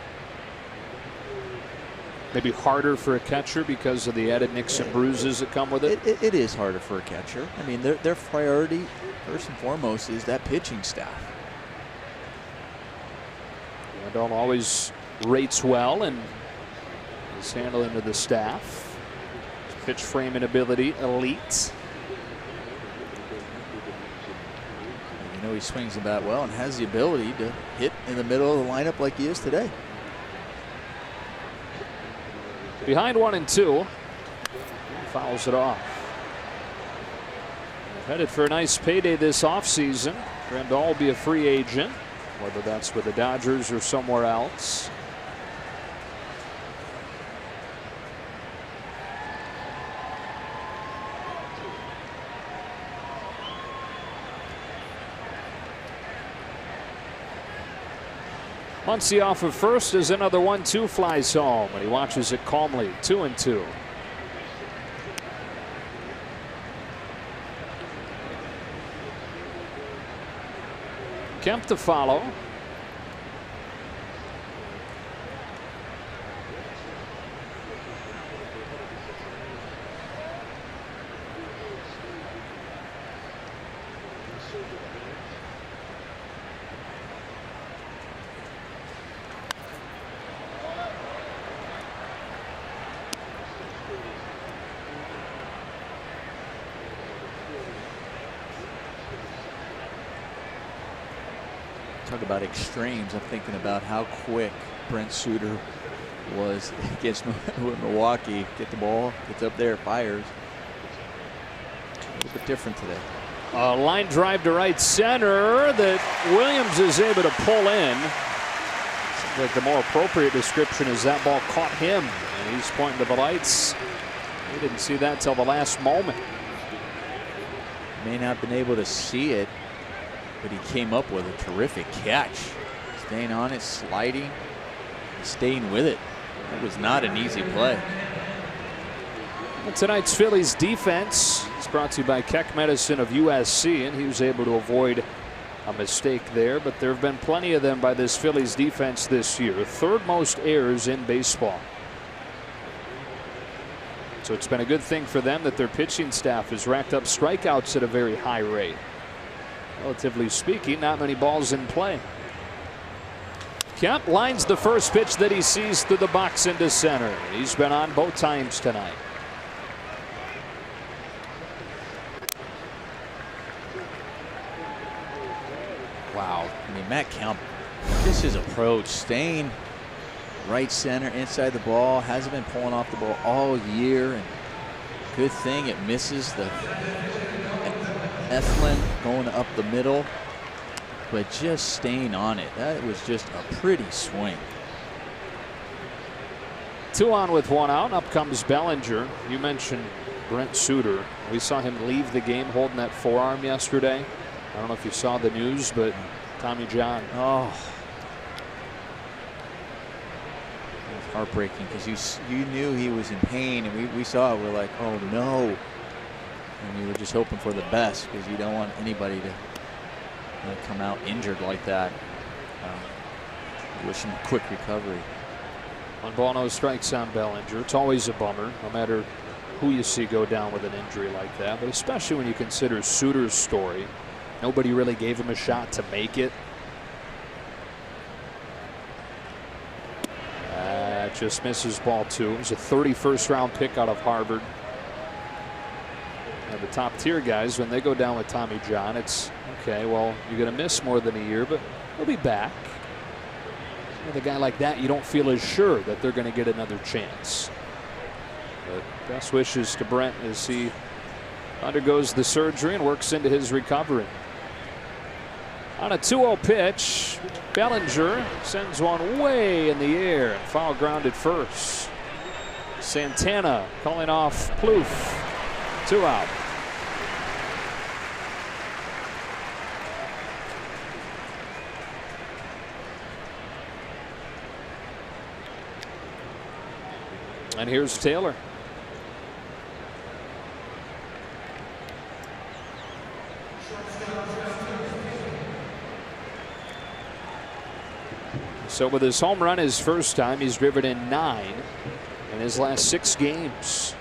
Maybe harder for a catcher because of the added nicks and bruises that come with it? It is harder for a catcher. I mean, their priority, first and foremost, is that pitching staff. Grandal always rates well and is handling to the staff. His pitch framing ability, elite. You know, he swings the bat well and has the ability to hit in the middle of the lineup like he is today. Behind 1-2. Fouls it off. Headed for a nice payday this offseason. Grandal will be a free agent, whether that's with the Dodgers or somewhere else. Muncy off of first as another 1-2 flies home, and he watches it calmly. 2-2. Kemp to follow. Talk about extremes. I'm thinking about how quick Brent Suter was against Milwaukee. Get the ball, gets up there, fires. A little bit different today. A line drive to right center that Williams is able to pull in. Seems like the more appropriate description is that ball caught him, and he's pointing to the lights. He didn't see that till the last moment. May not have been able to see it, but he came up with a terrific catch. Staying on it, sliding, staying with it. That was not an easy play. Well, tonight's Phillies defense is brought to you by Keck Medicine of USC, and he was able to avoid a mistake there, but there have been plenty of them by this Phillies defense this year. Third most errors in baseball. So it's been a good thing for them that their pitching staff has racked up strikeouts at a very high rate. Relatively speaking, not many balls in play. Kemp lines the first pitch that he sees through the box into center. He's been on both times tonight. Wow. I mean, Matt Kemp, just his approach, staying right center inside the ball, hasn't been pulling off the ball all year. And good thing it misses the Eflin going up the middle, but just staying on it. That was just a pretty swing. 2 on with 1 out. Up comes Bellinger. You mentioned Brent Suter. We saw him leave the game holding that forearm yesterday. I don't know if you saw the news, but Tommy John. Oh, it was heartbreaking because you knew he was in pain, and we saw it. We're like, oh no, and we were just hoping for the best because you don't want anybody to come out injured like that. Wish him a quick recovery. 1 ball, no strikes on Bellinger. It's always a bummer, no matter who you see go down with an injury like that, but especially when you consider Suter's story. Nobody really gave him a shot to make it. Just misses ball 2. It was a 31st round pick out of Harvard. And the top tier guys, when they go down with Tommy John, it's okay, well, you're going to miss more than a year, but he'll be back. With a guy like that, you don't feel as sure that they're going to get another chance. But best wishes to Brent as he undergoes the surgery and works into his recovery. On a 2-0 pitch, Bellinger sends one way in the air and foul grounded first. Santana calling off Plouffe. 2 out. And here's Taylor. So with his home run his first time, he's driven in 9 in his last 6 games.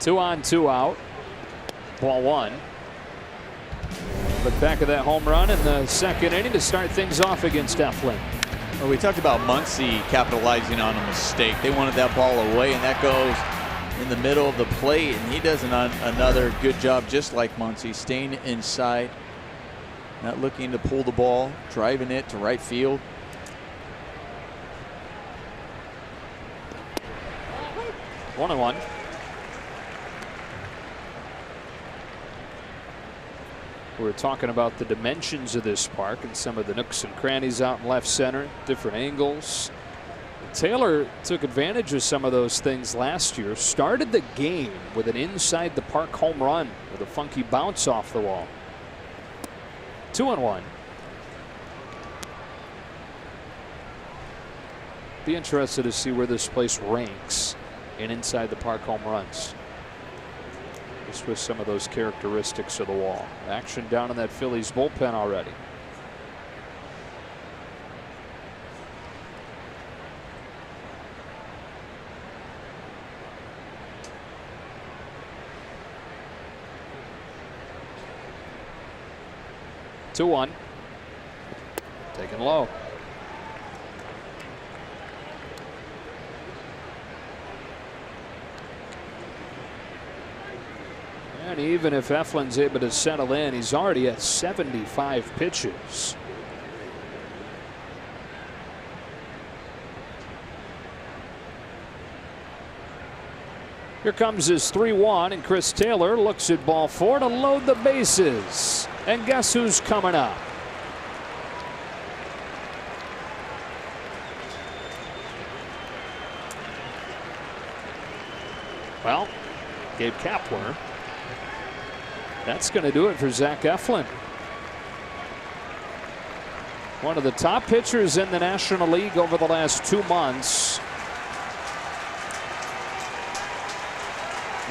Two on, 2 out. Ball 1. But back of that home run in the second inning to start things off against Eflin. Well, we talked about Muncy capitalizing on a mistake. They wanted that ball away, and that goes in the middle of the plate, and he does another good job, just like Muncy, staying inside, not looking to pull the ball, driving it to right field. One and 1. We're talking about the dimensions of this park and some of the nooks and crannies out in left center, different angles. Taylor took advantage of some of those things last year. Started the game with an inside the park home run with a funky bounce off the wall. 2 and 1. Be interested to see where this place ranks in inside the park home runs. Just with some of those characteristics of the wall. Action down in that Phillies bullpen already. Two one. Taken low. And even if Eflin's able to settle in, he's already at 75 pitches. Here comes his 3-1, and Chris Taylor looks at ball 4 to load the bases. And guess who's coming up? Well, Gabe Kapler. That's going to do it for Zach Eflin. One of the top pitchers in the National League over the last 2 months.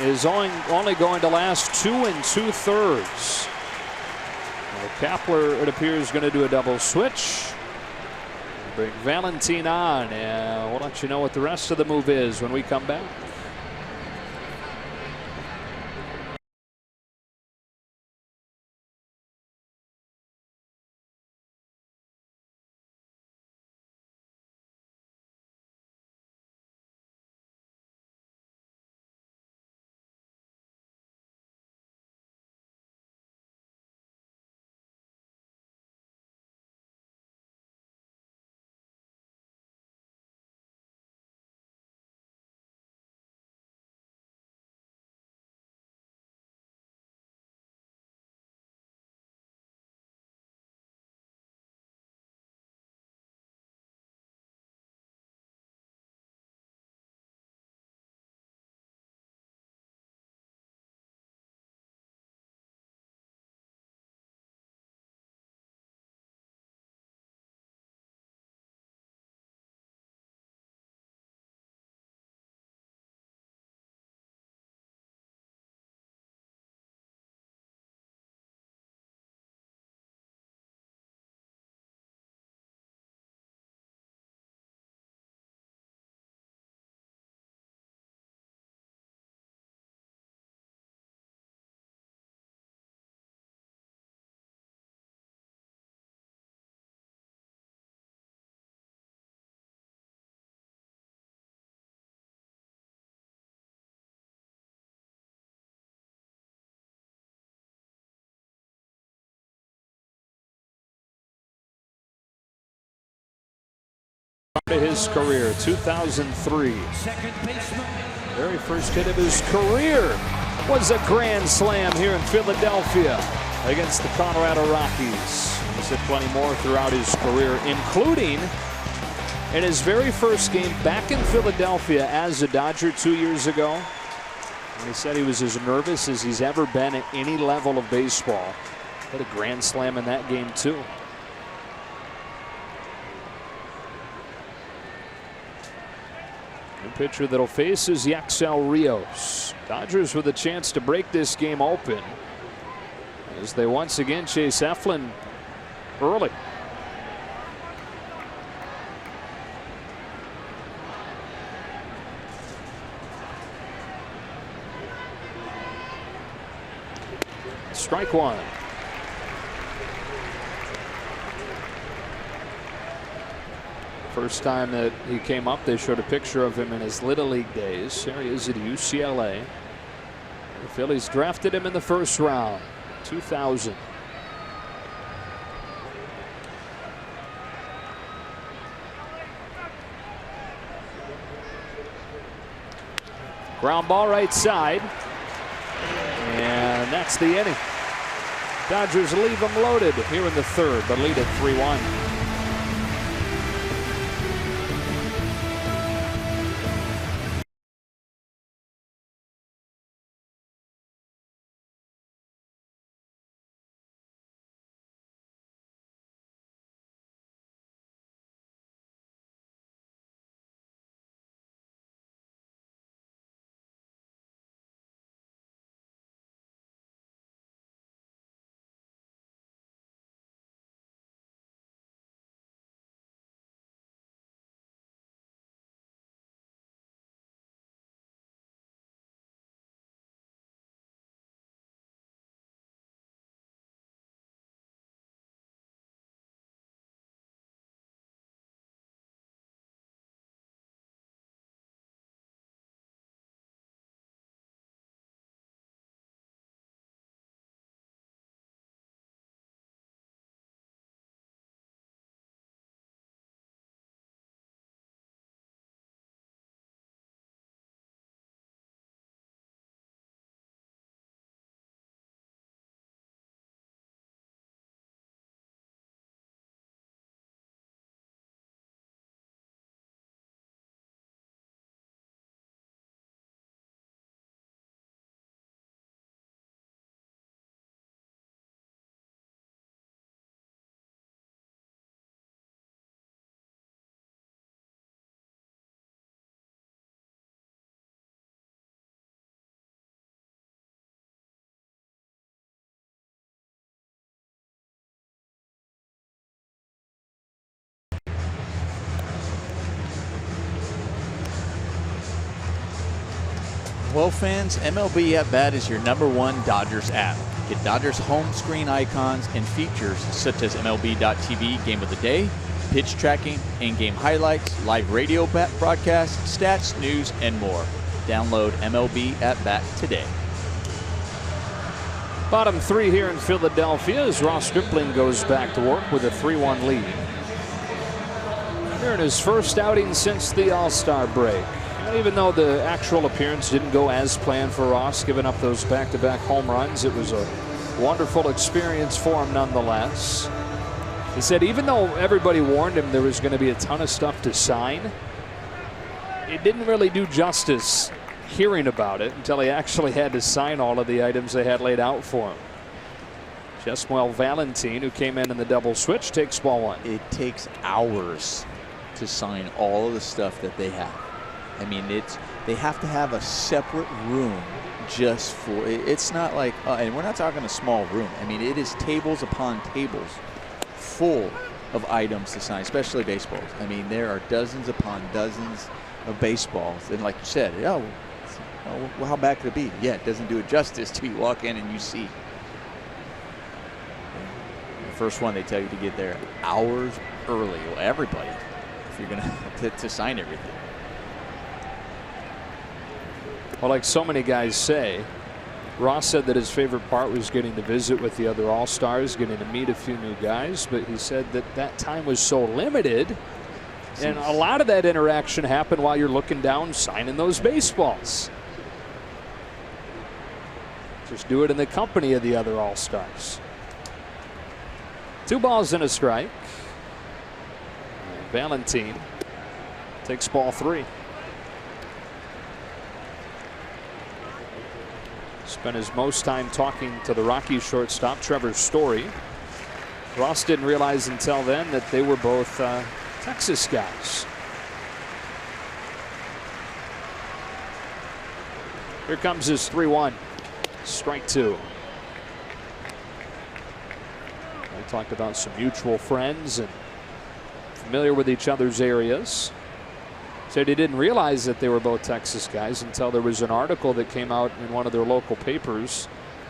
is only going to last 2 2/3. Kapler, it appears, going to do a double switch. Bring Valentin on, and we'll let you know what the rest of the move is when we come back. To his career, 2003. Very first hit of his career was a grand slam here in Philadelphia against the Colorado Rockies. He's hit plenty more throughout his career, including in his very first game back in Philadelphia as a Dodger 2 years ago. And he said he was as nervous as he's ever been at any level of baseball. Hit a grand slam in that game too. The pitcher that'll face is Yaxel Rios. Dodgers with a chance to break this game open as they once again chase Eflin early. Strike one. First time that he came up, they showed a picture of him in his Little League days. There he is at UCLA. The Phillies drafted him in the first round, 2000. Ground ball right side. And that's the inning. Dodgers leave him loaded here in the third, but lead at 3-1. Well, fans, MLB At Bat is your #1 Dodgers app. Get Dodgers home screen icons and features such as MLB.TV Game of the Day, pitch tracking, in-game highlights, live radio broadcasts, stats, news, and more. Download MLB At Bat today. Bottom 3 here in Philadelphia as Ross Stripling goes back to work with a 3-1 lead. Here in his first outing since the All-Star break. Even though the actual appearance didn't go as planned for Ross, giving up those back-to-back home runs, it was a wonderful experience for him nonetheless. He said even though everybody warned him there was going to be a ton of stuff to sign, it didn't really do justice hearing about it until he actually had to sign all of the items they had laid out for him. Jesmuel Valentin, who came in the double switch, takes ball 1. It takes hours to sign all of the stuff that they have. I mean, they have to have a separate room just for it. It's not like, and we're not talking a small room. I mean, it is tables upon tables full of items to sign, especially baseballs. I mean, there are dozens upon dozens of baseballs. And like you said, well, how bad could it be? Yeah, it doesn't do it justice till you walk in and you see. The first one, they tell you to get there hours early. Well, everybody, if you're going to sign everything. Well, like so many guys say, Ross said that his favorite part was getting to visit with the other All-Stars, getting to meet a few new guys, but he said that that time was so limited, and a lot of that interaction happened while you're looking down, signing those baseballs. Just do it in the company of the other All-Stars. 2 balls and a strike. Valentin takes ball 3. Spent his most time talking to the Rockies shortstop, Trevor Story. Ross didn't realize until then that they were both Texas guys. Here comes his 3-1. Strike 2. We talked about some mutual friends and familiar with each other's areas. Said he didn't realize that they were both Texas guys until there was an article that came out in one of their local papers.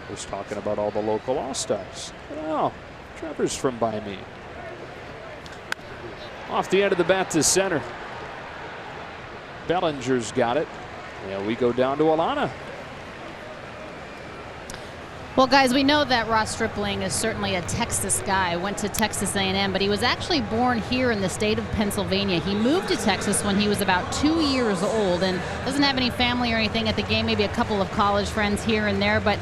It was talking about all the local All-Stars. Oh, Trevor's from by me. Off the end of the bat to center. Bellinger's got it. And we go down to Alana. Well, guys, we know that Ross Stripling is certainly a Texas guy. Went to Texas A&M, but he was actually born here in the state of Pennsylvania. He moved to Texas when he was about 2 years old and doesn't have any family or anything at the game, maybe a couple of college friends here and there. But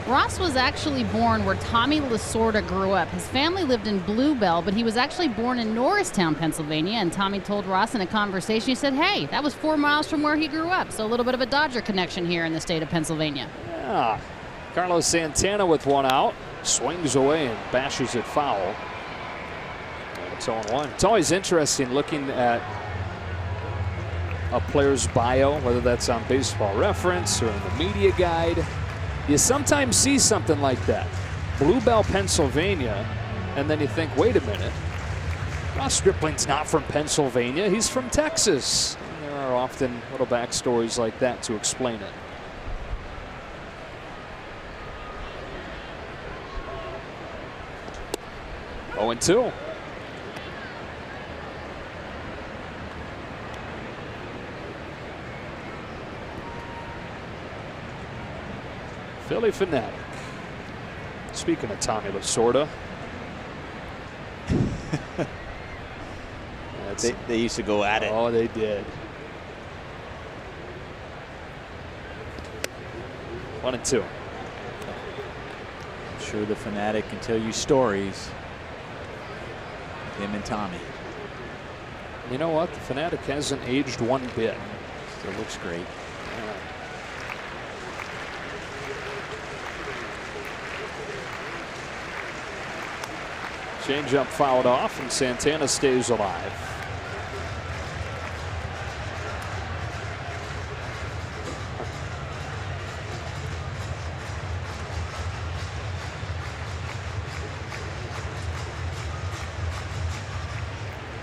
Ross was actually born where Tommy Lasorda grew up. His family lived in Bluebell, but he was actually born in Norristown, Pennsylvania. And Tommy told Ross in a conversation, he said, hey, that was 4 miles from where he grew up. So a little bit of a Dodger connection here in the state of Pennsylvania. Yeah. Carlos Santana with 1 out, swings away and bashes it foul. And it's 0-1. It's always interesting looking at a player's bio, whether that's on Baseball Reference or in the media guide. You sometimes see something like that. Bluebell, Pennsylvania, and then you think, wait a minute, Ross Stripling's not from Pennsylvania, he's from Texas. And there are often little backstories like that to explain it. Oh, and 2. Philly Fanatic. Speaking of Tommy Lasorda. They used to go at it. Oh, they did. 1 and 2. I'm sure the Fanatic can tell you stories. Him and Tommy. You know what? The Fanatic hasn't aged one bit. Still looks great. Changeup fouled off, and Santana stays alive.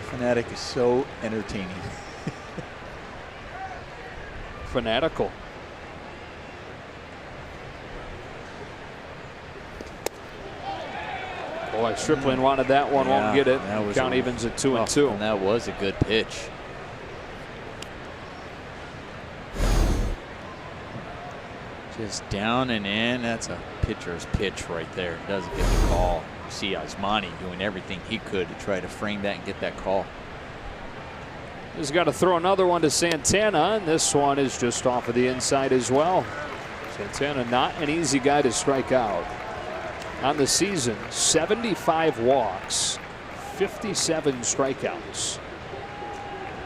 Fanatic is so entertaining. Fanatical. Boy, Stripling wanted that one, won't get it. Count evens at 2-2. And that was a good pitch. Just down and in. That's a pitcher's pitch right there. Doesn't get the call. You see Osmani doing everything he could to try to frame that and get that call. He's got to throw another one to Santana, and this one is just off of the inside as well. Santana, not an easy guy to strike out. On the season, 75 walks, 57 strikeouts.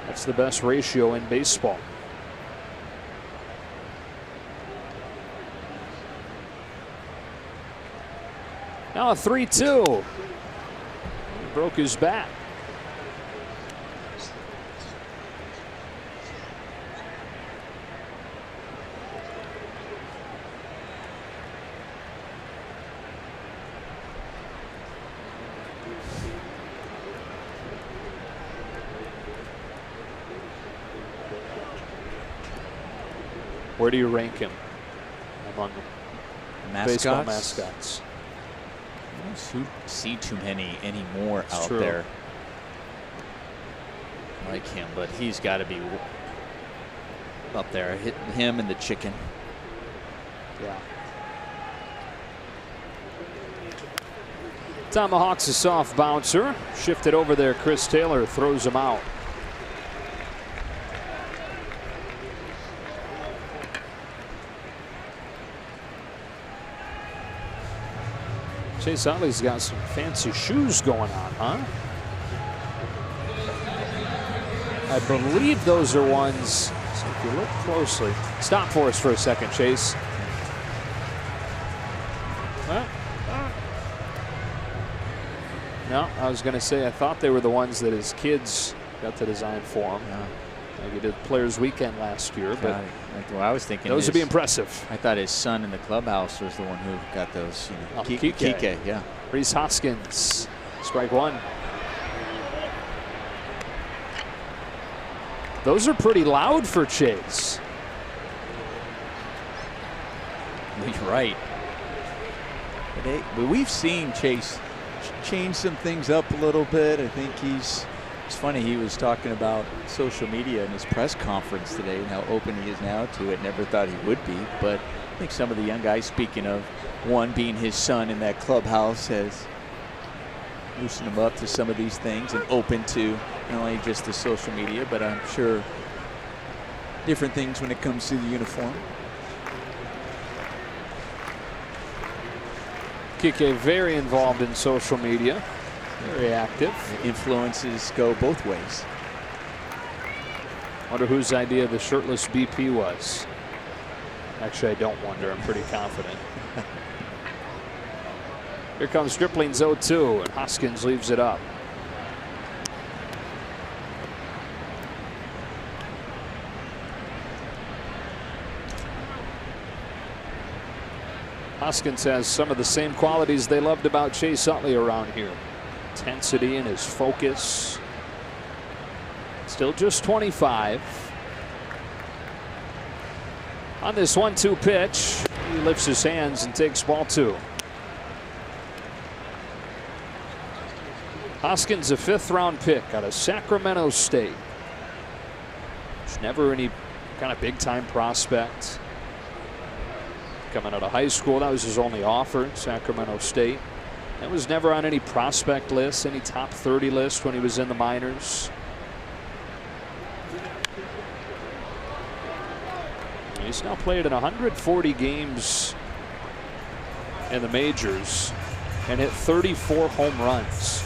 That's the best ratio in baseball. Now a 3-2. He broke his bat. Where do you rank him among baseball mascots? I don't see too many anymore out there like him, but he's got to be up there. Hitting him and the chicken. Yeah. Tomahawk's a soft bouncer. Shifted over there. Chris Taylor throws him out. Chase Utley's got some fancy shoes going on, huh? I believe those are ones, so if you look closely. Stop for us for a second, Chase. No, I was going to say I thought they were the ones that his kids got to design for him. Like he did Players Weekend last year, but well, I was thinking those would be impressive. I thought his son in the clubhouse was the one who got those. You know, Kike, yeah. Rhys Hoskins, strike one. Those are pretty loud for Chase. You're right. But we've seen Chase change some things up a little bit. I think it's funny, he was talking about social media in his press conference today and how open he is now to it. Never thought he would be, but I think some of the young guys, speaking of one being his son in that clubhouse, has loosened him up to some of these things and open to not only just the social media, but I'm sure different things when it comes to the uniform. Kike very involved in social media, very active. Influences go both ways. Wonder whose idea the shirtless BP was. Actually, I don't wonder. I'm pretty confident. Here comes Stripling's 0-2, and Hoskins leaves it up. Hoskins has some of the same qualities they loved about Chase Utley around here. Intensity and his focus. Still just 25. On this 1-2 pitch, he lifts his hands and takes ball 2. Hoskins, a 5th round pick out of Sacramento State. There's never any kind of big time prospect. Coming out of high school, that was his only offer at Sacramento State. That was never on any prospect list, any top 30 list when he was in the minors. He's now played in 140 games in the majors and hit 34 home runs.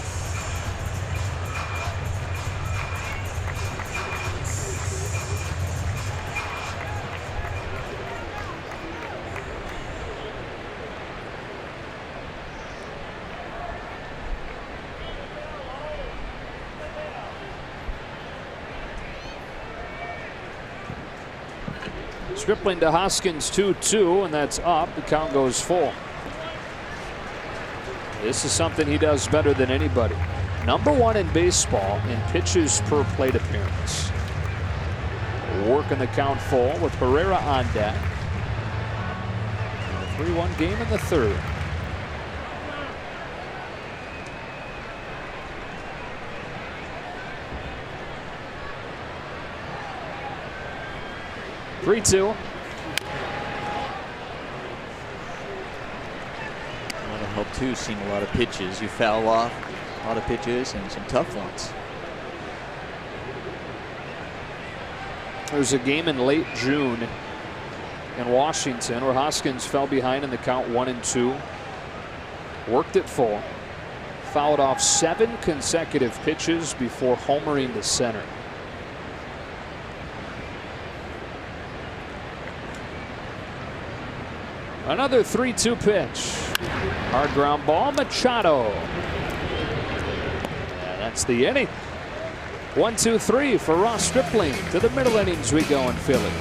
Stripling to Hoskins 2-2, and that's up. The count goes full. This is something he does better than anybody. #1 in baseball in pitches per plate appearance. Working the count full with Herrera on deck. A 3-1 game in the 3rd. 3-2. That'll help too, seeing a lot of pitches. You foul off a lot of pitches and some tough ones. There's a game in late June in Washington where Hoskins fell behind in the count 1-2. Worked it full. Fouled off 7 consecutive pitches before homering to center. Another 3-2 pitch. Hard ground ball, Machado. Yeah, that's the inning. 1-2-3 for Ross Stripling. To the middle innings we go in Philly.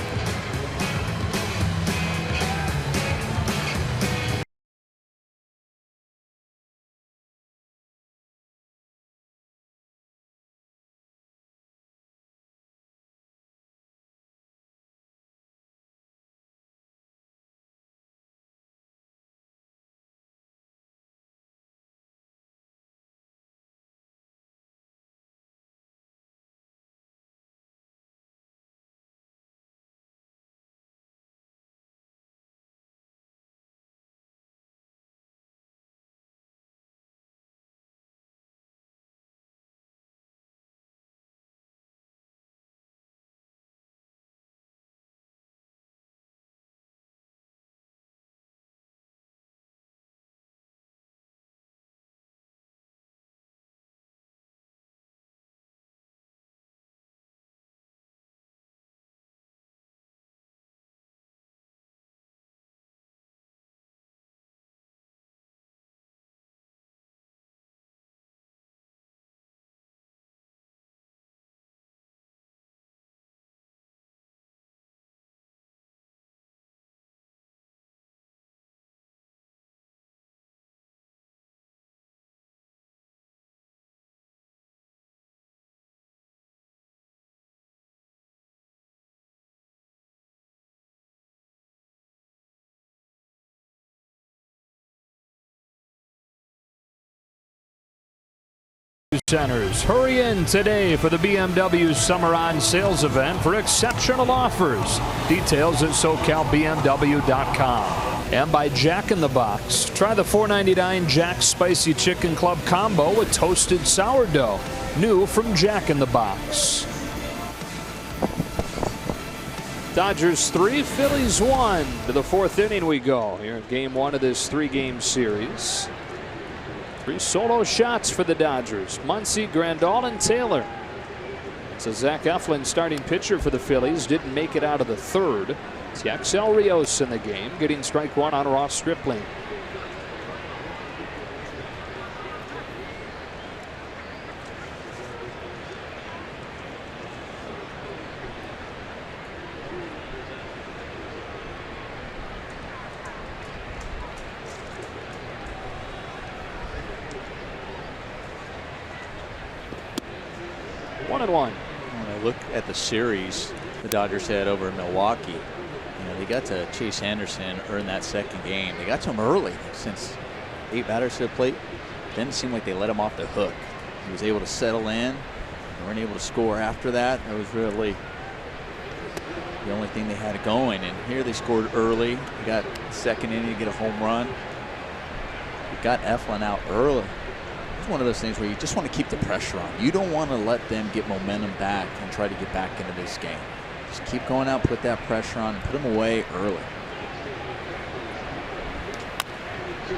Centers, hurry in today for the BMW Summer On Sales event for exceptional offers. Details at SoCalBMW.com. And by Jack in the Box. Try the $4.99 Jack's Spicy Chicken Club combo with toasted sourdough. New from Jack in the Box. Dodgers 3, Phillies 1. To the 4th inning we go here in game 1 of this 3-game series. 3 solo shots for the Dodgers. Muncy, Grandal, and Taylor. So Zach Eflin, starting pitcher for the Phillies, didn't make it out of the 3rd. It's Yaxel Rios in the game, getting strike 1 on Ross Stripling. One and one. When I look at the series the Dodgers had over in Milwaukee, they got to Chase Anderson earn that 2nd game. They got to him early, since 8 batters to the plate. Didn't seem like they let him off the hook. He was able to settle in. They weren't able to score after that. That was really the only thing they had going. And here they scored early. They got 2nd inning to get a home run. They got Eflin out early. It's one of those things where you just want to keep the pressure on. You don't want to let them get momentum back and try to get back into this game. Just keep going out, put that pressure on, and put them away early.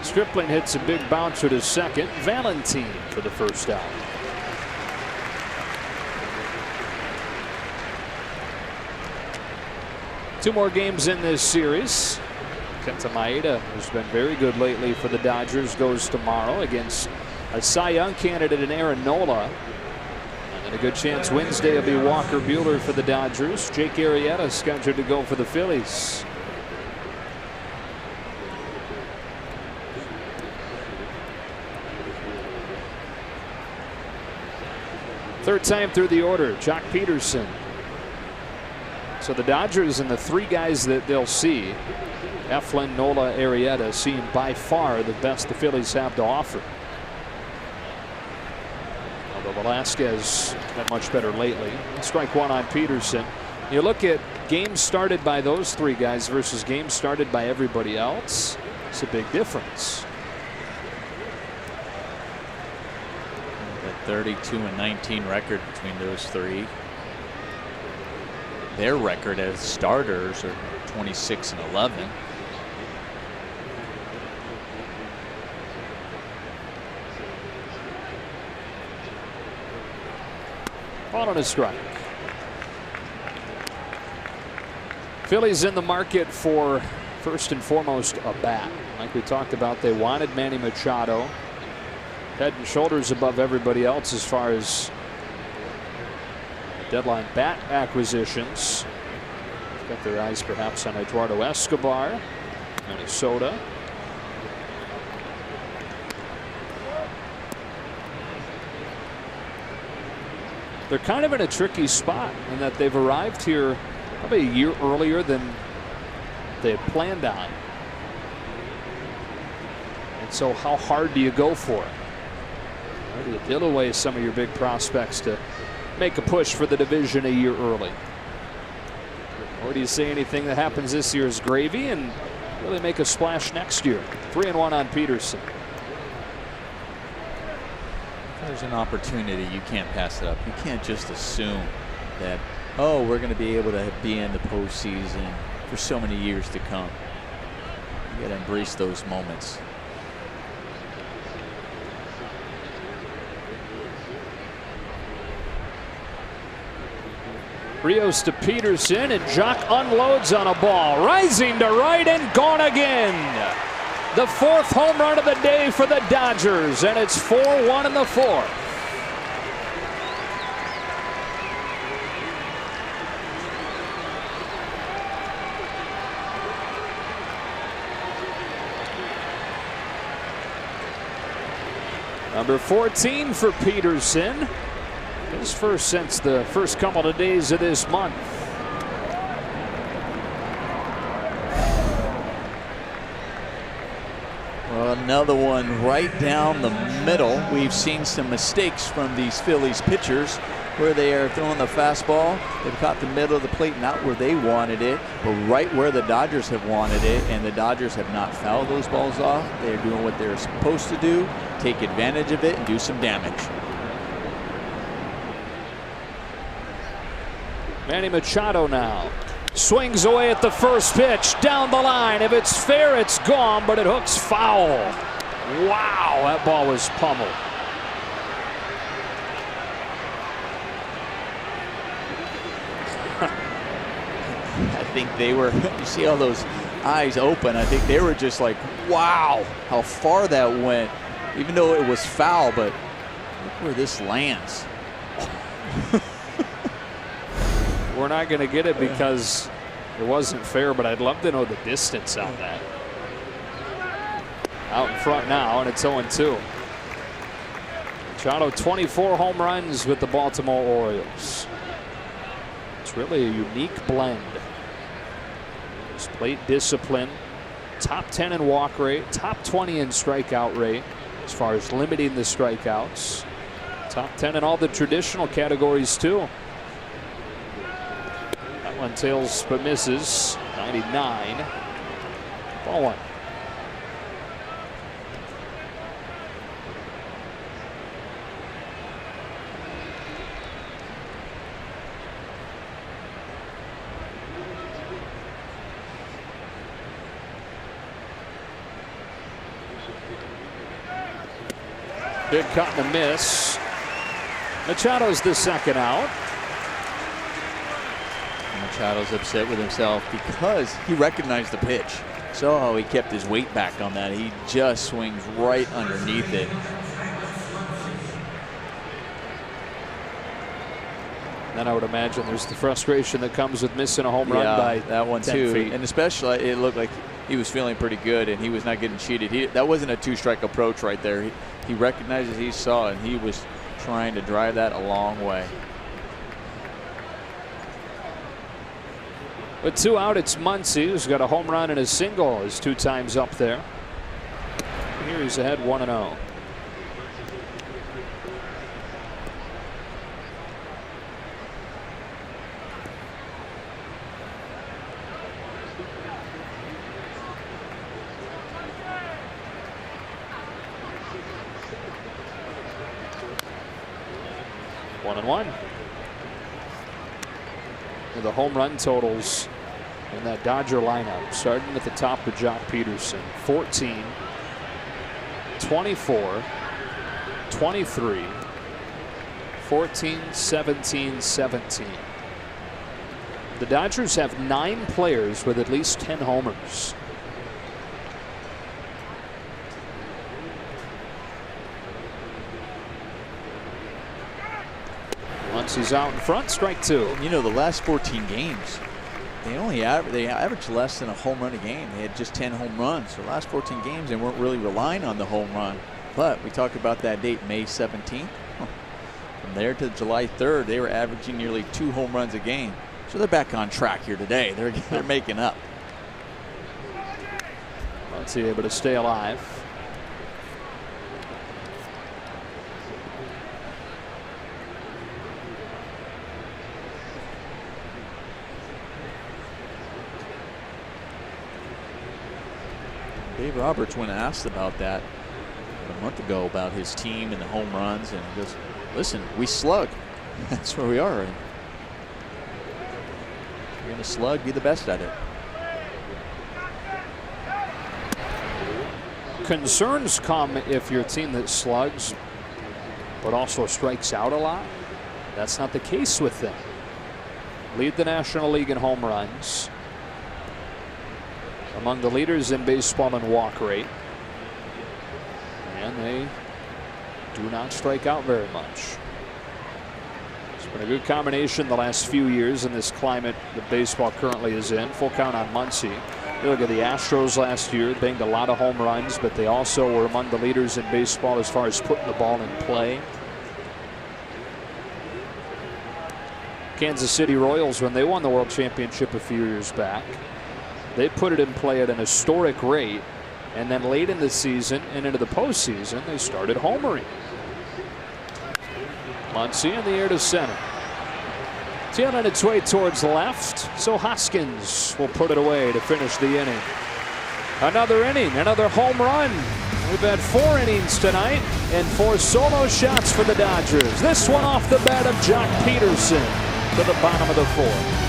Stripling hits a big bouncer to second. Valentine for the first out. Two more games in this series. Kenta Maeda has been very good lately for the Dodgers. Goes tomorrow against a Cy Young candidate in Aaron Nola. And then a good chance Wednesday will be Walker Buehler for the Dodgers. Jake Arrieta scheduled to go for the Phillies. Third time through the order, Jock Peterson. So the Dodgers and the 3 guys that they'll see, Eflin, Nola, Arrieta, seem by far the best the Phillies have to offer. Although Velasquez been much better lately. Strike 1 on Peterson. You look at games started by those three guys versus games started by everybody else. It's a big difference. The 32-19 record between those three. Their record as starters are 26-11. Ball on a strike. Phillies in the market for, first and foremost, a bat. Like we talked about, they wanted Manny Machado. Head and shoulders above everybody else as far as deadline bat acquisitions. Got their eyes perhaps on Eduardo Escobar, Minnesota. They're kind of in a tricky spot in that they've arrived here probably a year earlier than they had planned on. And so how hard do you go for it? Or do you deal away some of your big prospects to make a push for the division a year early? Or do you say anything that happens this year is gravy and really make a splash next year? 3-1 on Peterson. There's an opportunity, you can't pass it up. You can't just assume that, oh, we're going to be able to be in the postseason for so many years to come. You got to embrace those moments. Rios to Peterson, and Jock unloads on a ball. Rising to right and gone again. The fourth home run of the day for the Dodgers, and it's 4-1 in the fourth. Number 14 for Peterson. His first since the first couple of days of this month. Well, another one right down the middle. We've seen some mistakes from these Phillies pitchers where they are throwing the fastball. They've caught the middle of the plate, not where they wanted it, but right where the Dodgers have wanted it, and the Dodgers have not fouled those balls off. They're doing what they're supposed to do, take advantage of it, and do some damage. Manny Machado now swings away at the first pitch down the line. If it's fair, it's gone, but it hooks foul. Wow, that ball was pummeled. I think they were, you see all those eyes open. I think they were just like, wow, how far that went, even though it was foul, but look where this lands. We're not going to get it because it wasn't fair, but I'd love to know the distance on that. Out in front now, and it's 0-2. Machado 24 home runs with the Baltimore Orioles. It's really a unique blend. There's plate discipline, top 10 in walk rate, top 20 in strikeout rate as far as limiting the strikeouts. Top 10 in all the traditional categories too. That one tails but misses. 99. Ball one. Big cut and a miss. Machado's the second out. Machado's upset with himself because he recognized the pitch. So how he kept his weight back on that. He just swings right underneath it. Then I would imagine there's the frustration that comes with missing a home run by that one 10 too. feet. And especially it looked like he was feeling pretty good and he was not getting cheated. That wasn't a two-strike approach right there. He recognizes he saw it and he was trying to drive that a long way. With two out, it's Muncy, who's got a home run and a single his 2 times up there. Here he's ahead 1-0. 1-1. The home run totals in that Dodger lineup, starting at the top with Jock Peterson: 14, 24, 23, 14, 17, 17. The Dodgers have 9 players with at least 10 homers. Once he's out in front, strike 2. You know, the last 14 games, they averaged less than a home run a game. They had just 10 home runs. The last 14 games, they weren't really relying on the home run. But we talk about that date, May 17th. From there to July 3rd, they were averaging nearly 2 home runs a game. So they're back on track here today. They're making up. Let's see, able to stay alive. Dave Roberts, when asked about that a month ago, about his team and the home runs, and he goes, listen, we slug. That's where we are. And you're going to slug, be the best at it. Concerns come if you're a team that slugs but also strikes out a lot. That's not the case with them. Lead the National League in home runs, among the leaders in baseball in walk rate, and they do not strike out very much. It's been a good combination the last few years in this climate that baseball currently is in. Full count on Muncy. You look at the Astros last year, banged a lot of home runs, but they also were among the leaders in baseball as far as putting the ball in play. Kansas City Royals, when they won the World Championship a few years back, they put it in play at an historic rate, and then late in the season and into the postseason, they started homering. Muncy in the air to center. Tailing its way towards left, so Hoskins will put it away to finish the inning. Another inning, another home run. We've had 4 innings tonight and 4 solo shots for the Dodgers. This one off the bat of Jock Peterson to the bottom of the 4th.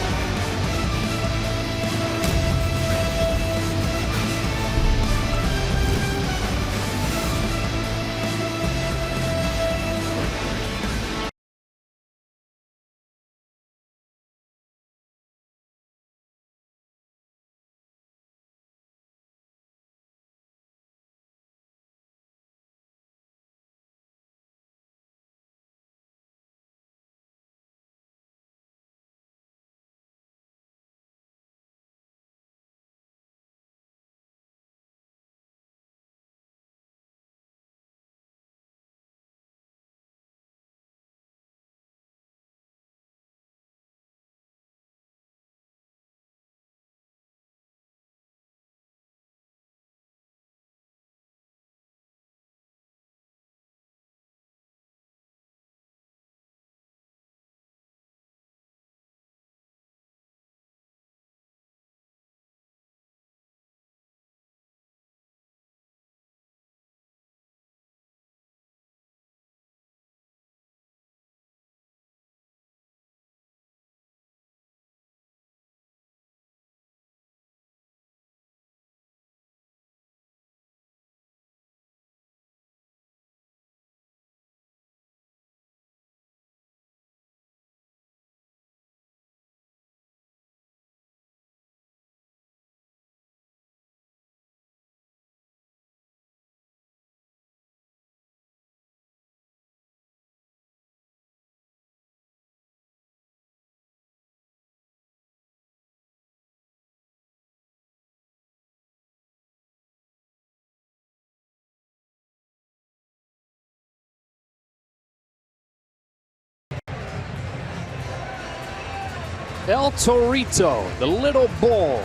El Torito, the little bull.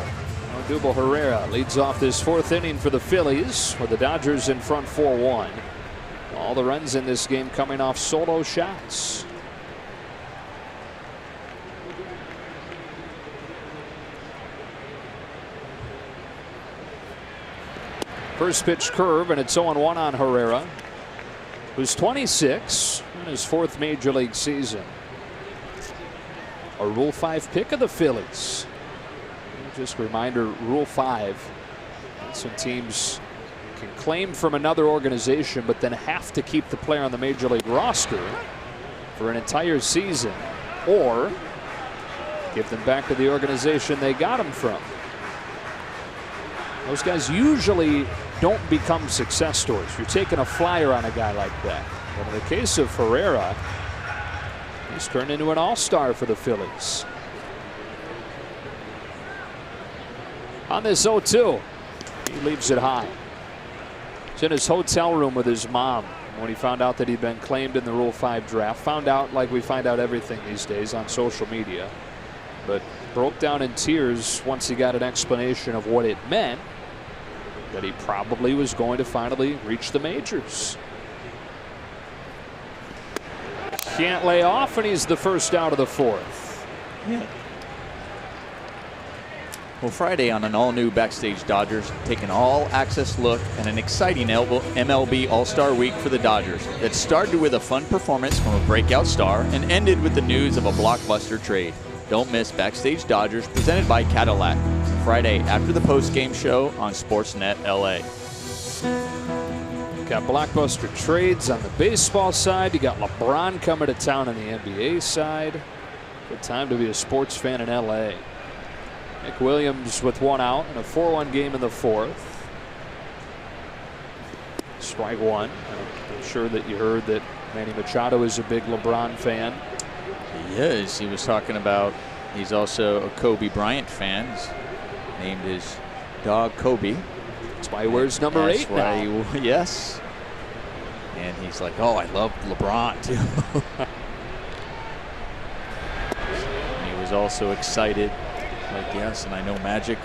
Odubel Herrera leads off this 4th inning for the Phillies, with the Dodgers in front 4-1. All the runs in this game coming off solo shots. First pitch curve, and it's 0-1 on Herrera. who's 26 in his 4th major league season. A Rule 5 pick of the Phillies. Just a reminder, Rule 5, some teams can claim from another organization but then have to keep the player on the major league roster for an entire season, or give them back to the organization they got him from. Those guys usually don't become success stories. You're taking a flyer on a guy like that. But in the case of Herrera, he's turned into an all-star for the Phillies. On this 0-2, he leaves it high. He's in his hotel room with his mom when he found out that he'd been claimed in the Rule 5 draft. Found out like we find out everything these days on social media. But broke down in tears once he got an explanation of what it meant, that he probably was going to finally reach the majors. Can't lay off, and he's the first out of the 4th. Yeah. Well, Friday on an all-new Backstage Dodgers, take an all-access look at an exciting MLB All-Star Week for the Dodgers that started with a fun performance from a breakout star and ended with the news of a blockbuster trade. Don't miss Backstage Dodgers, presented by Cadillac, Friday after the post-game show on Sportsnet LA. Got blockbuster trades on the baseball side. You got LeBron coming to town on the NBA side. Good time to be a sports fan in LA. Nick Williams with 1 out in a 4-1 game in the 4th. Strike 1. I'm sure that you heard that Manny Machado is a big LeBron fan. He is. He was talking about he's also a Kobe Bryant fan. He's named his dog Kobe. That's why he wears number 8 now. Yes. And he's like, oh, I love LeBron too. He was also excited. Like, yes, and I know Magic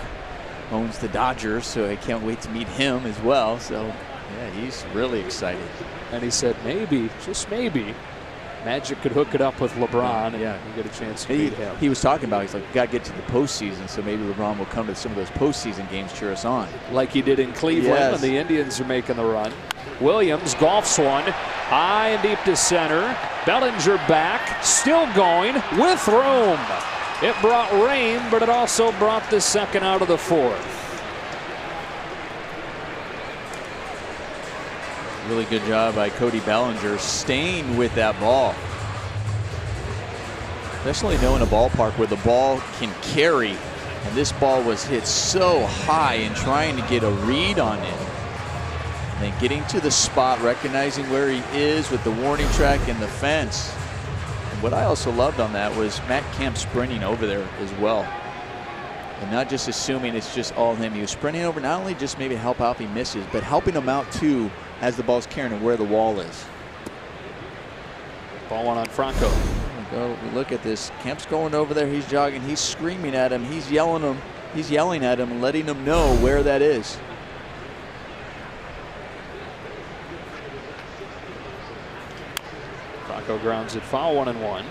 owns the Dodgers, so I can't wait to meet him as well. So, yeah, he's really excited. And he said maybe, just maybe, Magic could hook it up with LeBron and yeah, you get a chance to meet him. He was talking about, he's like, got to get to the postseason, so maybe LeBron will come to some of those postseason games, cheer us on. Like he did in Cleveland yes, when the Indians are making the run. Williams golfs one, high and deep to center. Bellinger back, still going with room. It brought rain, but it also brought the second out of the 4th. Really good job by Cody Bellinger staying with that ball. Especially knowing a ballpark where the ball can carry, and this ball was hit so high and trying to get a read on it. And then getting to the spot, recognizing where he is with the warning track and the fence. And what I also loved on that was Matt Kemp sprinting over there as well. And not just assuming it's just all him. He was sprinting over, not only just maybe help out if he misses, but helping him out too as the ball's carrying and where the wall is. Ball one on Franco. Look at this. Kemp's going over there. He's jogging. He's screaming at him. He's yelling at him and letting him know where that is. Franco grounds it foul, 1-1.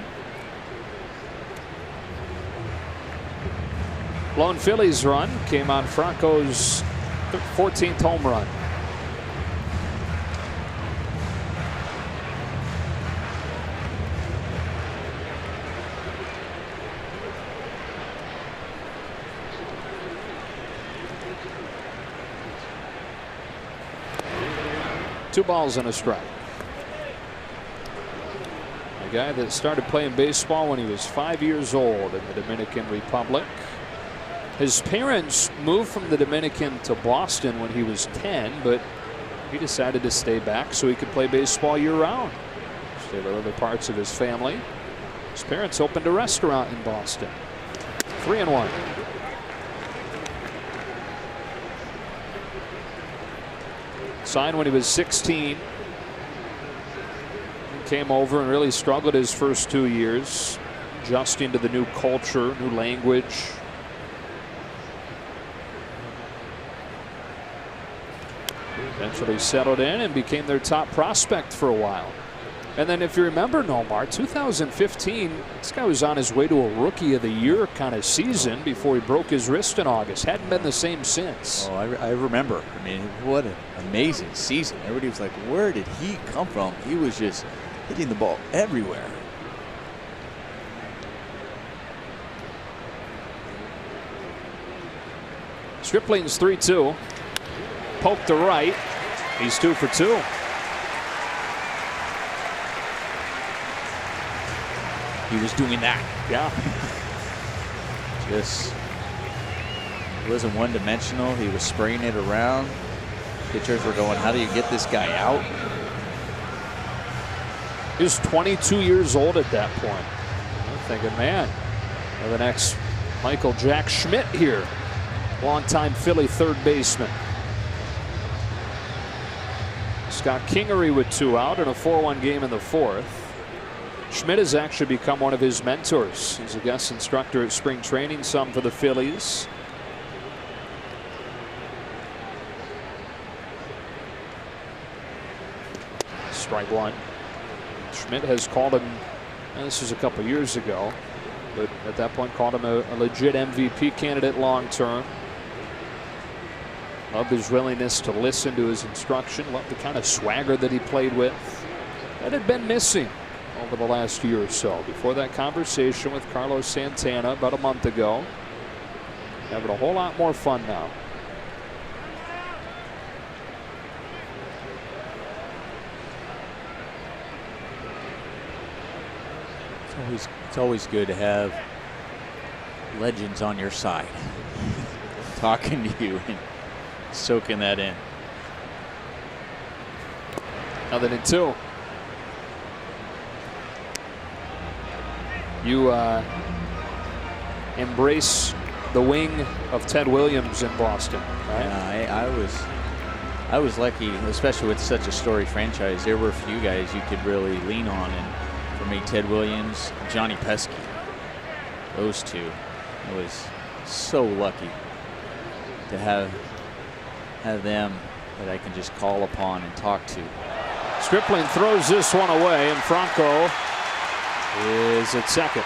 Lone Phillies run came on Franco's 14th home run. Two balls and a strike. A guy that started playing baseball when he was 5 years old in the Dominican Republic. His parents moved from the Dominican to Boston when he was 10, but he decided to stay back so he could play baseball year-round. Stay with other parts of his family. His parents opened a restaurant in Boston. 3-1. Signed when he was 16. Came over and really struggled his first 2 years, adjusting to the new culture, new language. Eventually settled in and became their top prospect for a while. And then if you remember, Nomar, 2015, this guy was on his way to a Rookie of the Year kind of season before he broke his wrist in August. Hadn't been the same since. Oh, I remember. I mean, what an amazing season. Everybody was like, where did he come from? He was just hitting the ball everywhere. Stripling's 3-2. Poke to right. He's 2 for 2. He was doing that. Yeah. Just, he wasn't one-dimensional. He was spraying it around. Pitchers were going, how do you get this guy out? He was 22 years old at that point. I'm thinking, man, the next Michael Jack Schmidt here. Longtime Philly third baseman. Scott Kingery with 2 out in a 4-1 game in the 4th. Schmidt has actually become one of his mentors. He's a guest instructor at spring training, some for the Phillies. Strike 1. Schmidt has called him, and this was a couple years ago, but at that point called him a legit MVP candidate long term. Loved his willingness to listen to his instruction. Loved the kind of swagger that he played with. That had been missing over the last year or so. Before that conversation with Carlos Santana about a month ago. Having a whole lot more fun now. It's always good to have legends on your side talking to you and soaking that in. Other than 2. You embrace the wing of Ted Williams in Boston, right? Yeah, I was lucky, especially with such a storied franchise. There were a few guys you could really lean on, and for me, Ted Williams, Johnny Pesky, those two. I was so lucky to have them that I can just call upon and talk to. Stripling throws this one away, and Franco is at second.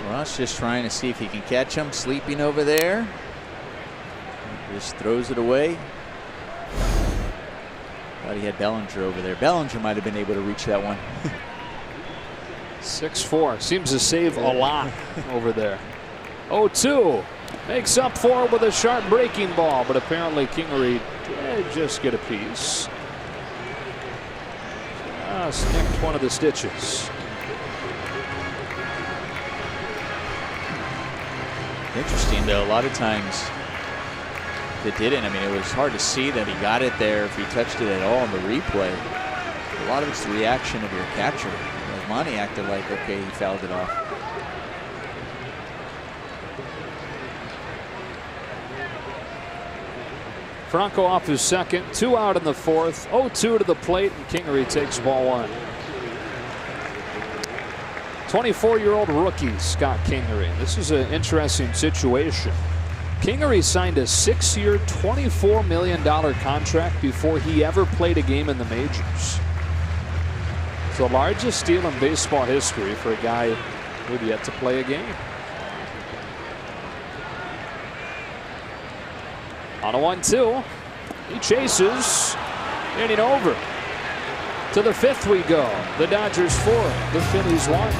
Ross just trying to see if he can catch him sleeping over there. Just throws it away. Thought he had Bellinger over there. Bellinger might have been able to reach that one. 6-4. Seems to save a lot over there. 0-2. Makes up for it with a sharp breaking ball, but apparently Kingery did just get a piece. Nicked one of the stitches. Interesting, though. A lot of times it didn't. I mean, it was hard to see that he got it there if he touched it at all in the replay. A lot of it's the reaction of your catcher. Like Monty acted like, okay, he fouled it off. Franco off his second, 2 out in the 4th, 0-2 to the plate, and Kingery takes ball 1. 24-year-old rookie Scott Kingery. This is an interesting situation. Kingery signed a 6-year, $24 million contract before he ever played a game in the majors. It's the largest deal in baseball history for a guy who had yet to play a game. On a 1-2, he chases, inning over. To the 5th we go. The Dodgers 4, the Phillies 1.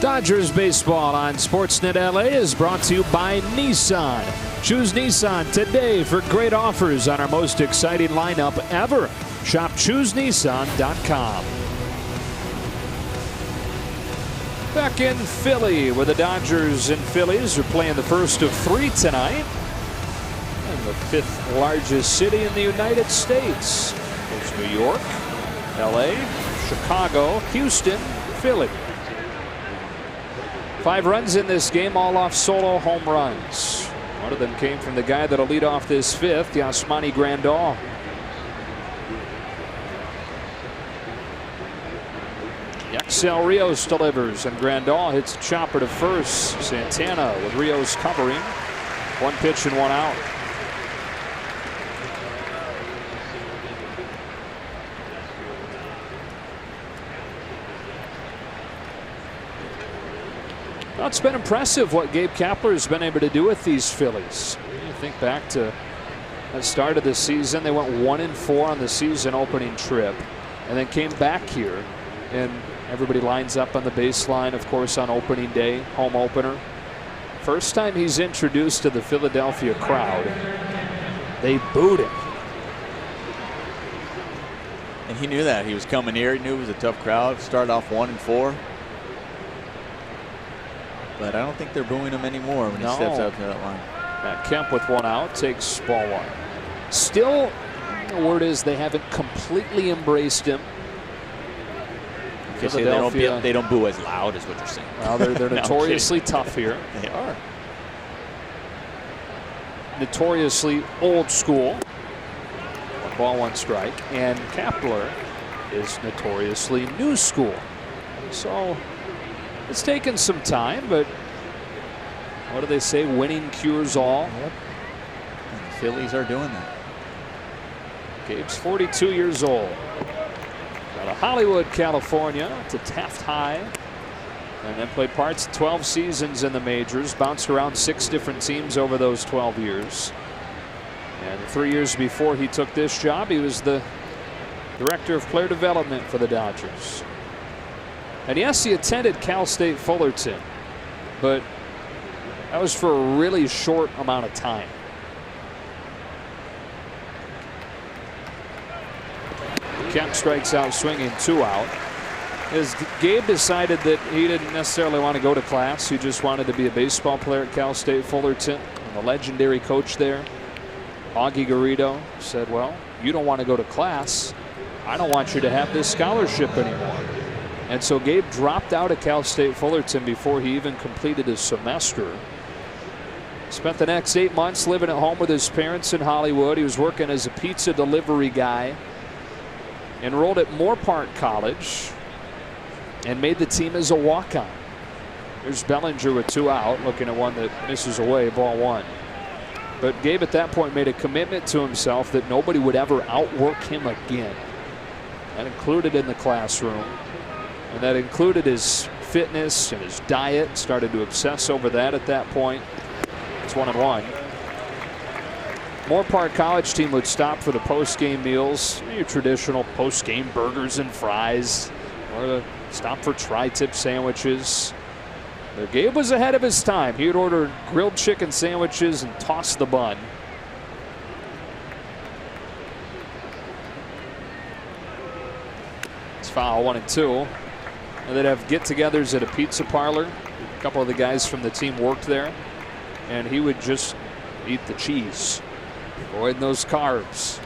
Dodgers baseball on Sportsnet LA is brought to you by Nissan. Choose Nissan today for great offers on our most exciting lineup ever. Shop ChooseNissan.com. Back in Philly, where the Dodgers and Phillies are playing the first of 3 tonight. In the 5th largest city in the United States. There's New York, LA, Chicago, Houston, Philly. 5 runs in this game, all off solo home runs. One of them came from the guy that'll lead off this 5th, Yasmani Grandal. Yaxel Rios delivers, and Grandal hits a chopper to first. Santana with Rios covering. 1 pitch and 1 out. Well, it's been impressive what Gabe Kapler has been able to do with these Phillies. You think back to the start of the season, they went 1-4 on the season opening trip, and then came back here, and everybody lines up on the baseline, of course, on opening day, home opener. First time he's introduced to the Philadelphia crowd, they booed him. And he knew that. He was coming here. He knew it was a tough crowd. Started off 1-4. But I don't think they're booing him anymore when he steps out to that line. Matt Kemp with 1 out, takes ball 1. Still, the word is they haven't completely embraced him. Okay, so they don't boo as loud, is what you're saying. Well, they're notoriously tough here. They are. Notoriously old school. 1 ball, 1 strike. And Kapler is notoriously new school. So it's taken some time, but what do they say? Winning cures all. Yep. And the Phillies are doing that. Gabe's 42 years old. Out of Hollywood, California, to Taft High. And then played parts of 12 seasons in the majors. Bounced around 6 different teams over those 12 years. And 3 years before he took this job, he was the director of player development for the Dodgers. And yes, he attended Cal State Fullerton, but that was for a really short amount of time. Kemp strikes out swinging, 2 out. As Gabe decided that he didn't necessarily want to go to class, he just wanted to be a baseball player at Cal State Fullerton. And the legendary coach there, Augie Garrido, said, well, you don't want to go to class. I don't want you to have this scholarship anymore. And so Gabe dropped out of Cal State Fullerton before he even completed his semester. Spent the next 8 months living at home with his parents in Hollywood. He was working as a pizza delivery guy. Enrolled at Moorpark College and made the team as a walk-on. There's Bellinger with 2 out, looking at one that misses away, ball 1. But Gabe at that point made a commitment to himself that nobody would ever outwork him again. That included in the classroom. And that included his fitness and his diet. Started to obsess over that at that point. It's 1-1. Moorpark College team would stop for the post-game meals. Your traditional post-game burgers and fries. Or the stop for tri-tip sandwiches. But Gabe was ahead of his time. He would order grilled chicken sandwiches and toss the bun. It's foul, 1-2. And they'd have get-togethers at a pizza parlor. A couple of the guys from the team worked there. And he would just eat the cheese, avoiding those carbs.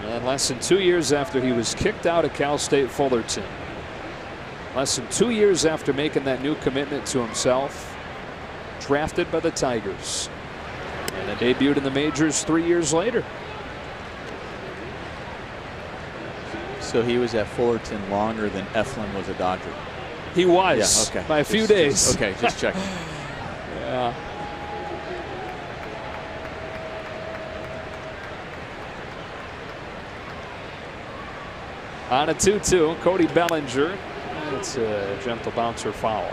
And less than 2 years after he was kicked out of Cal State Fullerton, less than 2 years after making that new commitment to himself, drafted by the Tigers. And then debuted in the majors 3 years later. So he was at Fullerton longer than Eflin was a Dodger. He was, yeah, okay. By a few days. Okay, just checking. Yeah. On a 2-2, Cody Bellinger. It's a gentle bouncer foul.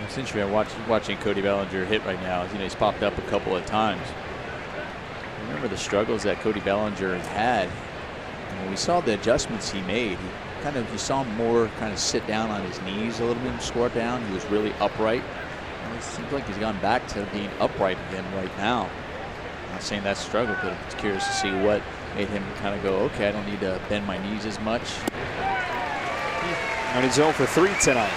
It's interesting watching Cody Bellinger hit right now. You know, he's popped up a couple of times. Remember the struggles that Cody Bellinger has had. When we saw the adjustments he made, you saw him more kind of sit down on his knees a little bit and squat down. He was really upright. And it seems like he's gone back to being upright again right now. I'm not saying that's struggle, but I'm curious to see what made him kind of go, okay, I don't need to bend my knees as much. And he's 0 for 3 tonight.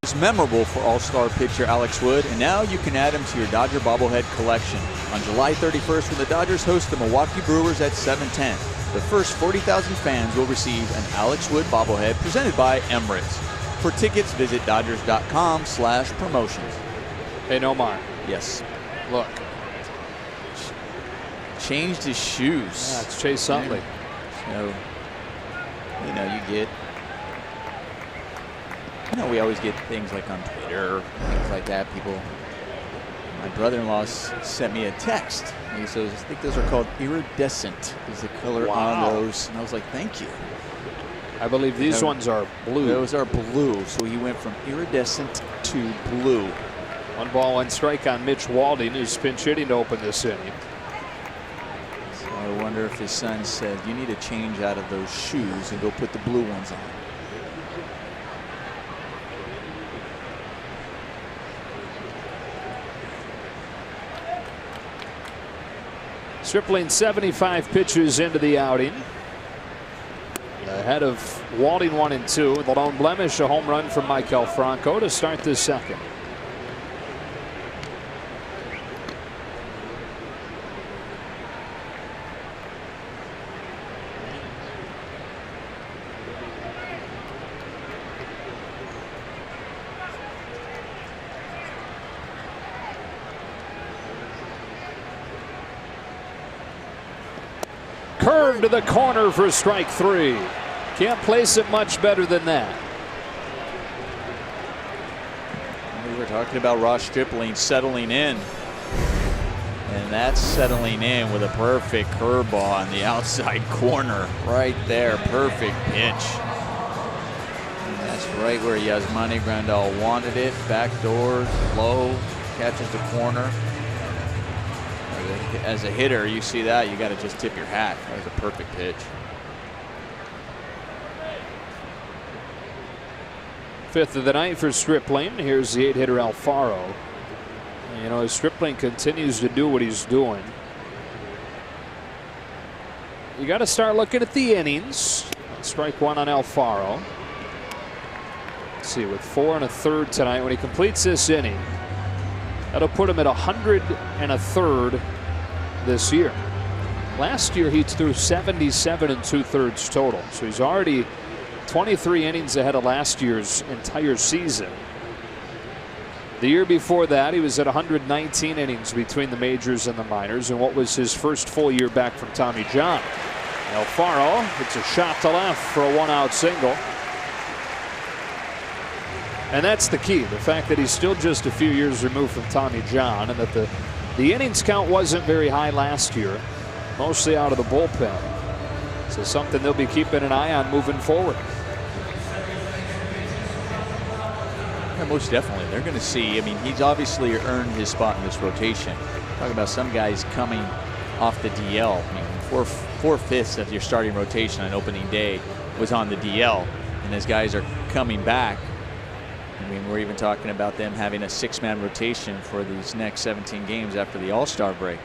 Was memorable for All-Star pitcher Alex Wood, and now you can add him to your Dodger bobblehead collection. On July 31st, when the Dodgers host the Milwaukee Brewers at 7:10, the first 40,000 fans will receive an Alex Wood bobblehead presented by Emirates. For tickets, visit Dodgers.com/promotions. Hey, Nomar. Yes. Look. Changed his shoes. Yeah, it's Chase Utley. So, we always get things like on Twitter, things like that. My brother-in-law sent me a text. He says, I think those are called iridescent, is the color on those. And I was like, thank you. I believe these ones are blue. Those are blue. So he went from iridescent to blue. 1 ball, 1 strike on Mitch Walding, who's pinch hitting to open this inning. So I wonder if his son said, you need to change out of those shoes and go put the blue ones on. Stripling 75 pitches into the outing. Ahead of Walding 1 and 2. The lone blemish, a home run from Maikel Franco to start this second. Curve to the corner for strike 3. Can't place it much better than that. We were talking about Ross Stripling settling in. And that's settling in with a perfect curveball on the outside corner. Right there. Perfect pitch. And that's right where Yasmani Grandal wanted it. Backdoors, low, catches the corner. As a hitter, you see that, you got to just tip your hat. That was a perfect pitch. Fifth of the night for Stripling. Here's the 8-hitter Alfaro. As Stripling continues to do what he's doing, you got to start looking at the innings. Strike 1 on Alfaro. Let's see, with 4 1/3 tonight, when he completes this inning, that'll put him at 100 1/3 this year. Last year he threw 77 2/3 total, so he's already 23 innings ahead of last year's entire season. The year before that, he was at 119 innings between the majors and the minors, and what was his first full year back from Tommy John. Alfaro hits a shot to left for a 1-out single. And that's the key, the fact that he's still just a few years removed from Tommy John, and that the innings count wasn't very high last year, mostly out of the bullpen. So something they'll be keeping an eye on moving forward. Yeah, most definitely. They're going to see. I mean, he's obviously earned his spot in this rotation. Talking about some guys coming off the DL. I mean, four-fifths of your starting rotation on opening day was on the DL. And as guys are coming back, I mean, we're even talking about them having a 6-man rotation for these next 17 games after the All-Star break.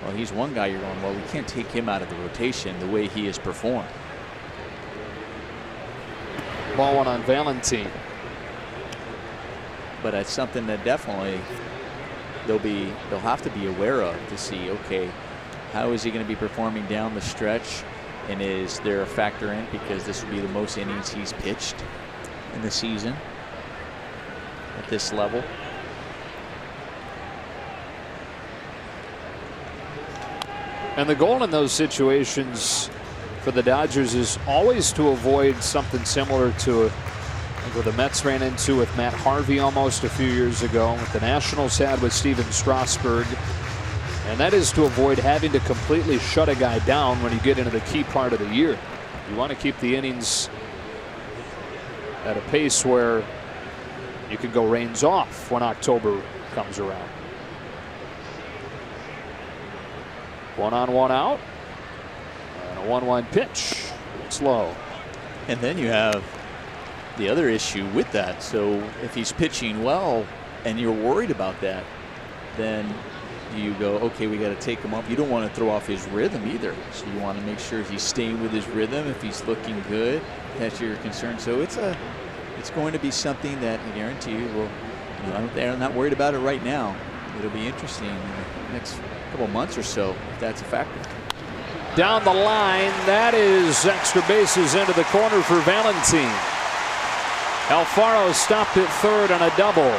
Well, he's one guy you're going, well, we can't take him out of the rotation the way he has performed. Ball one on Valentine. But it's something that definitely they'll have to be aware of to see, okay, how is he going to be performing down the stretch, and is there a factor in, because this will be the most innings he's pitched in the season at this level. And the goal in those situations for the Dodgers is always to avoid something similar to what the Mets ran into with Matt Harvey almost a few years ago, what the Nationals had with Steven Strasburg, and that is to avoid having to completely shut a guy down when you get into the key part of the year. You want to keep the innings at a pace where you can go reins off when October comes around. 1 on 1 out, and a 1-1 pitch. It's low. And then you have the other issue with that. So if he's pitching well and you're worried about that, then you go, okay, we got to take him up. You don't want to throw off his rhythm either. So you want to make sure he's staying with his rhythm. If he's looking good, that's your concern. So it's going to be something that I guarantee you will. They're not worried about it right now. It'll be interesting in the next couple months or so if that's a factor. Down the line, that is extra bases into the corner for Valentine. Alfaro stopped at third on a double.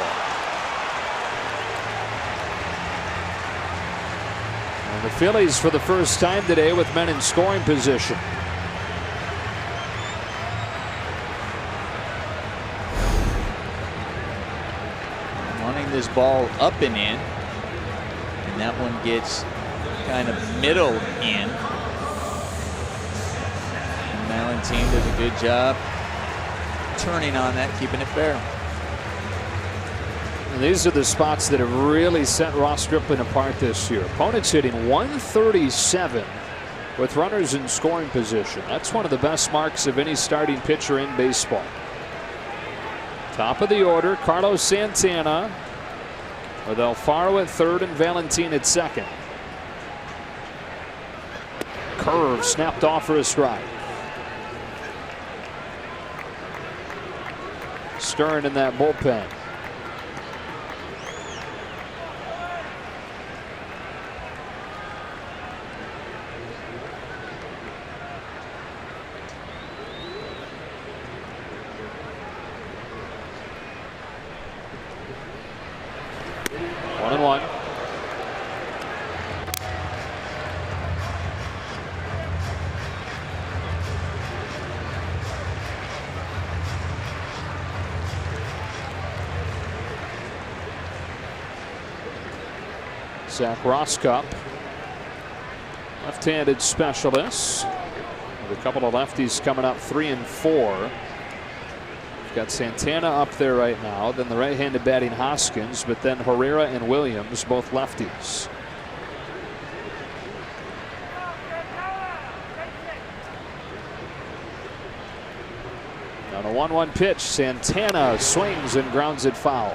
And the Phillies for the first time today with men in scoring position. Wanting this ball up and in, and that one gets kind of middle in. And Valentine does a good job turning on that, keeping it fair. And these are the spots that have really set Ross Stripling apart this year. Opponents hitting 137 with runners in scoring position. That's one of the best marks of any starting pitcher in baseball. Top of the order, Carlos Santana with Alfaro at third and Valentine at second. Curve snapped off for a strike. Stern in that bullpen. One and one. Zach Roskup, left-handed specialist, with a couple of lefties coming up 3 and 4. We've got Santana up there right now, then the right-handed batting Hoskins, but then Herrera and Williams, both lefties. On a 1-1 pitch, Santana swings and grounds it foul.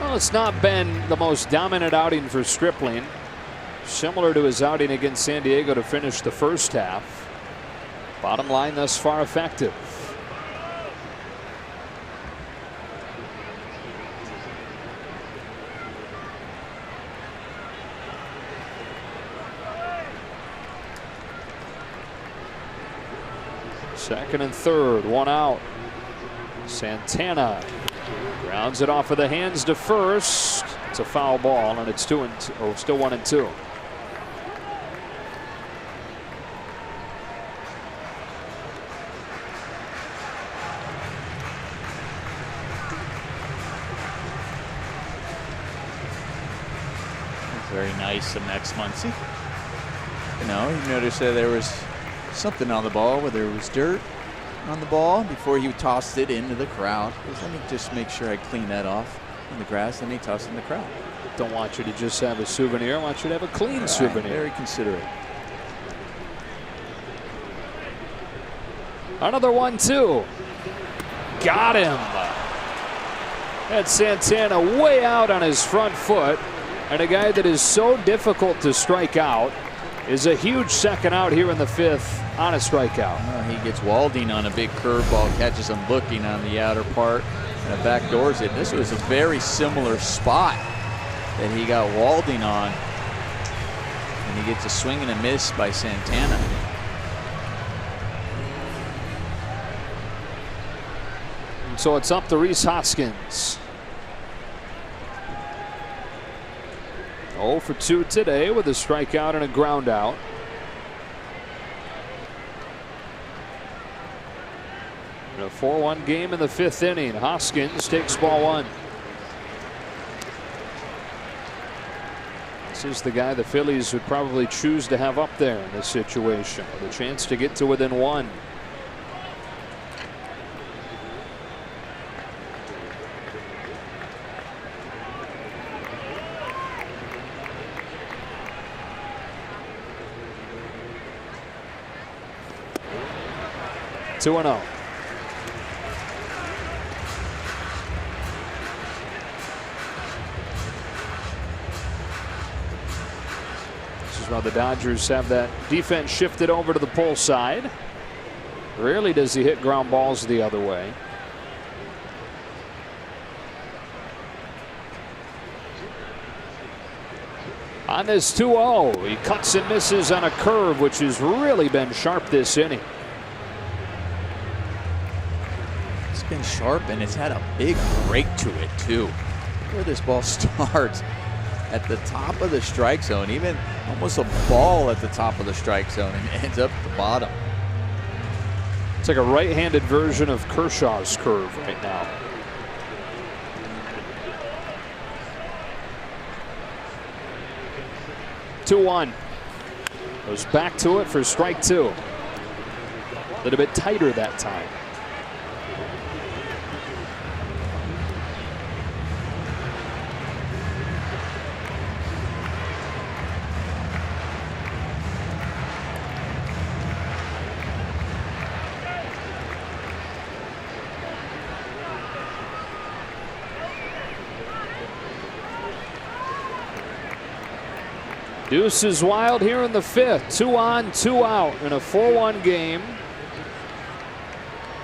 Well, it's not been the most dominant outing for Stripling. Similar to his outing against San Diego to finish the first half. Bottom line thus far effective. Second and third, one out. Santana grounds it off of the hands to first. It's a foul ball, and it's still 1-2. Very nice of Max Muncy. You know, you noticed that there was something on the ball, whether it was dirt on the ball before he tossed it into the crowd. Let me just make sure I clean that off in the grass, and he tossed it in the crowd. Don't want you to just have a souvenir. I want you to have a clean souvenir. Very considerate. Another 1-2. Got him. That's Santana way out on his front foot. And a guy that is so difficult to strike out is a huge second out here in the fifth on a strikeout. He gets Walding on a big curveball, catches him looking on the outer part, and backdoors it. This was a very similar spot that he got Walding on. And he gets a swing and a miss by Santana. And so it's up to Rhys Hoskins. 0 for 2 today with a strikeout and a ground out. And a 4-1 game in the fifth inning. Hoskins takes ball one. This is the guy the Phillies would probably choose to have up there in this situation, with a chance to get to within one. Two and 0. This is why the Dodgers have that defense shifted over to the pull side. Rarely does he hit ground balls the other way. On this 2-0, he cuts and misses on a curve, which has really been sharp this inning. Been sharp, and it's had a big break to it too. Where this ball starts at the top of the strike zone, even almost a ball at the top of the strike zone, and ends up at the bottom. It's like a right-handed version of Kershaw's curve right now. Two 1. Goes back to it for strike two. A little bit tighter that time. Deuce is wild here in the fifth. 2 on, 2 out in a 4-1 game.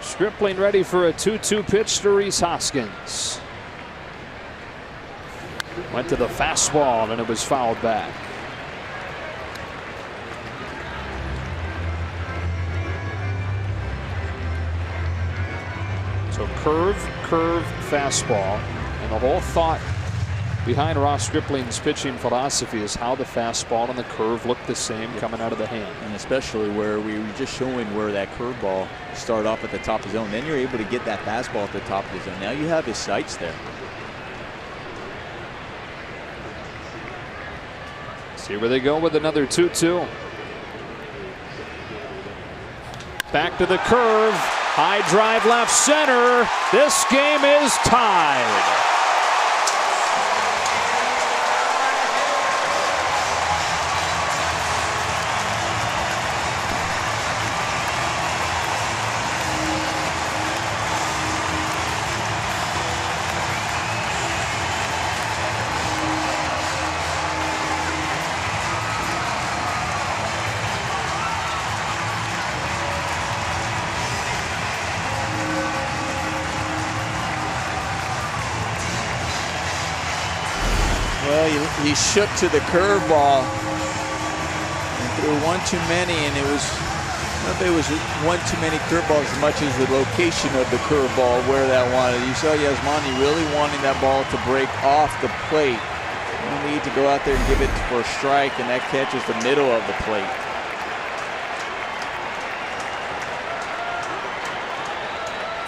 Stripling ready for a 2-2 pitch to Rhys Hoskins. Went to the fastball and it was fouled back. So curve, fastball, and the whole thought behind Ross Stripling's pitching philosophy is how the fastball and the curve look the same coming out of the hand. And especially where we were just showing where that curveball start off at the top of the zone. Then you're able to get that fastball at the top of the zone. Now you have his sights there. See where they go with another 2-2. Back to the curve. High drive left center. This game is tied. Well, he shook to the curveball and threw one too many, and it was know if it was one too many curveballs as much as the location of the curveball where that wanted. You saw Yasmani really wanting that ball to break off the plate. You need to go out there and give it for a strike, and that catches the middle of the plate.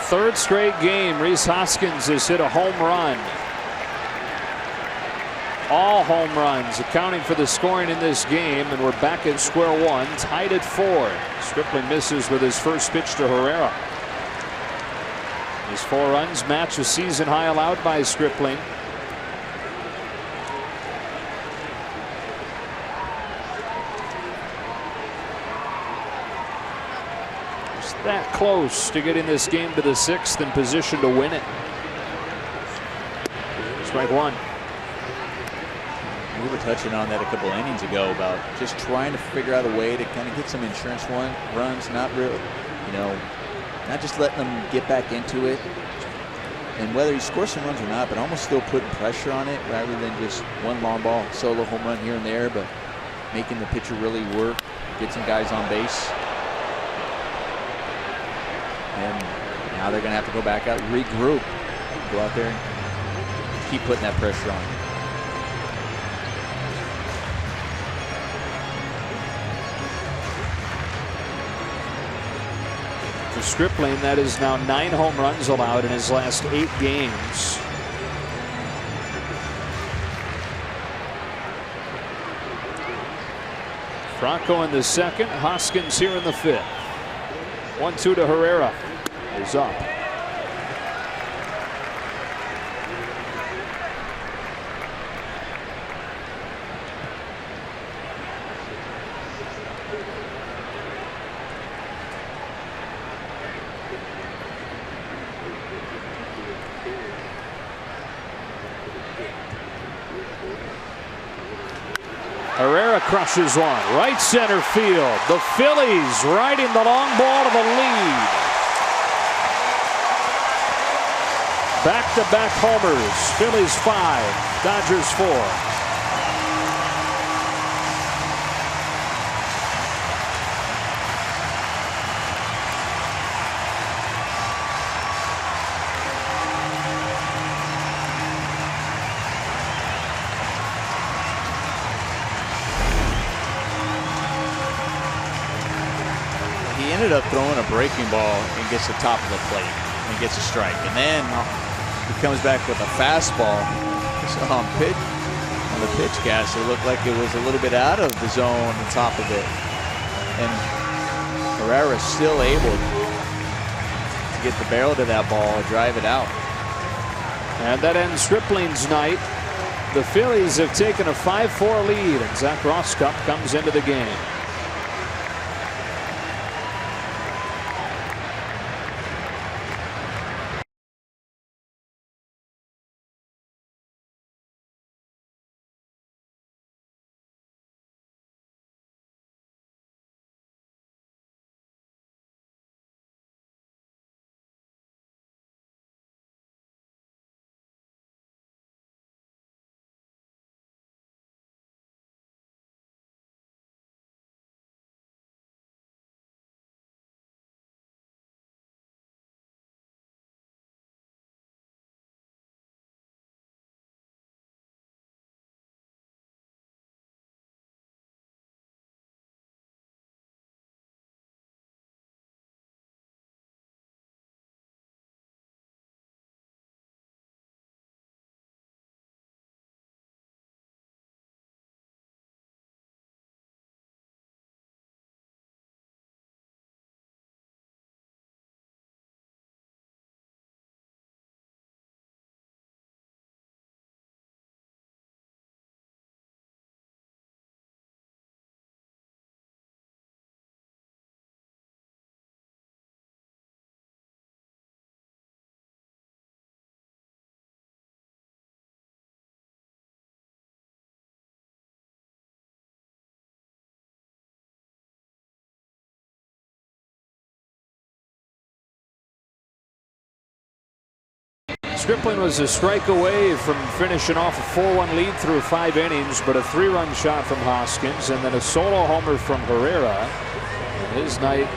Third straight game, Rhys Hoskins has hit a home run. All home runs accounting for the scoring in this game, and we're back at square one, tied at 4. Stripling misses with his first pitch to Herrera. His 4 runs match a season high allowed by Stripling. Just that close to getting this game to the 6th in position to win it. Strike 1. We were touching on that a couple innings ago about just trying to figure out a way to kind of get some insurance runs, not real, you know, not just letting them get back into it. And whether he scores some runs or not, but almost still putting pressure on it rather than just one long ball, solo home run here and there, but making the pitcher really work, get some guys on base. And now they're going to have to go back out, regroup, go out there and keep putting that pressure on. For Stripling, that is now 9 home runs allowed in his last 8 games. Franco in the 2nd, Hoskins here in the 5th. 1-2 to Herrera is up. Herrera crushes one, right center field. The Phillies riding the long ball to the lead. Back-to-back homers. Phillies 5, Dodgers 4. He ended up throwing a breaking ball and gets the top of the plate and gets a strike. And then he comes back with a fastball. So on the pitch cast, it looked like it was a little bit out of the zone on the top of it. And Herrera is still able to get the barrel to that ball and drive it out. And that ends Stripling's night. The Phillies have taken a 5-4 lead, and Zach Rosscup comes into the game. Stripling was a strike away from finishing off a 4-1 lead through 5 innings, but a 3-run shot from Hoskins and then a solo homer from Herrera. And his night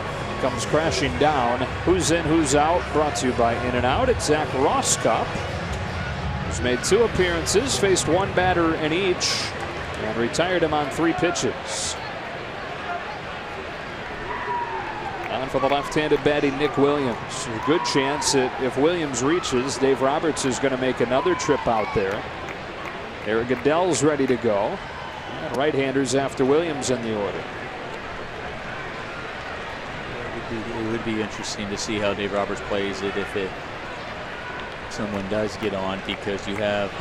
comes crashing down. Who's in, who's out? Brought to you by In and Out. It's Zach Rosscup, who's made 2 appearances, faced 1 batter in each, and retired him on 3 pitches. On for the left-handed batting Nick Williams. A good chance that if Williams reaches, Dave Roberts is going to make another trip out there. Eric Goodell's ready to go. And right-handers after Williams in the order. It would be interesting to see how Dave Roberts plays it if someone does get on, because you have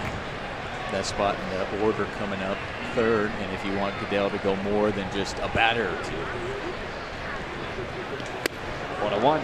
that spot in the order coming up third, and if you want Goodell to go more than just a batter or 2. 1-1.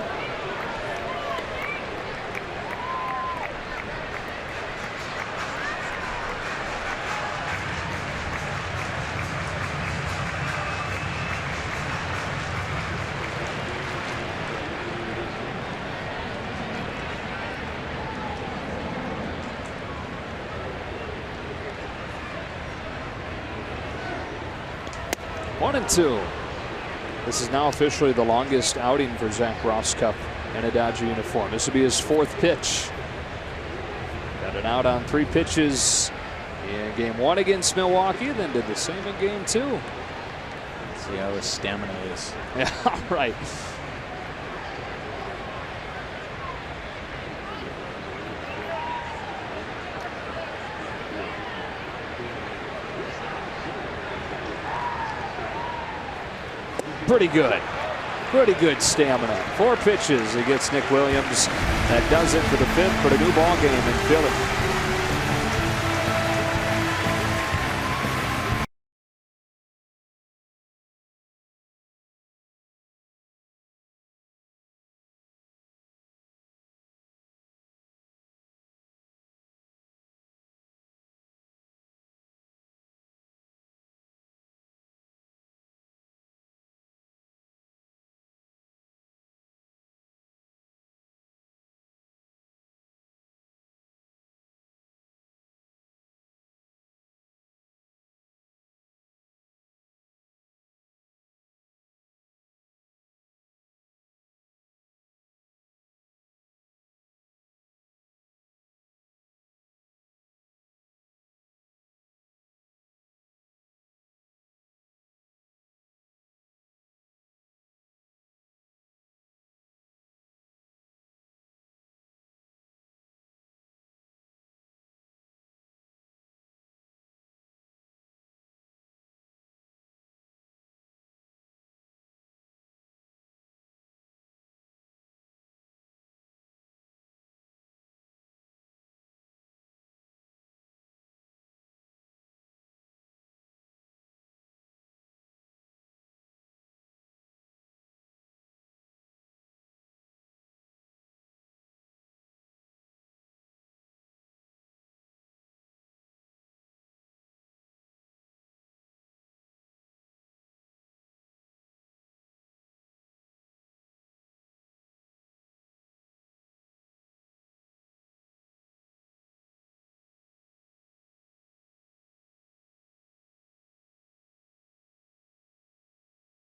One and 2. This is now officially the longest outing for Zach Rosscup in a Dodger uniform. This will be his 4th pitch. Got an out on 3 pitches in game 1 against Milwaukee, then did the same in game 2. Let's see how his stamina is. Yeah, right. Pretty good. Pretty good stamina. 4 pitches against Nick Williams. That does it for the 5th, but a new ball game in Philly.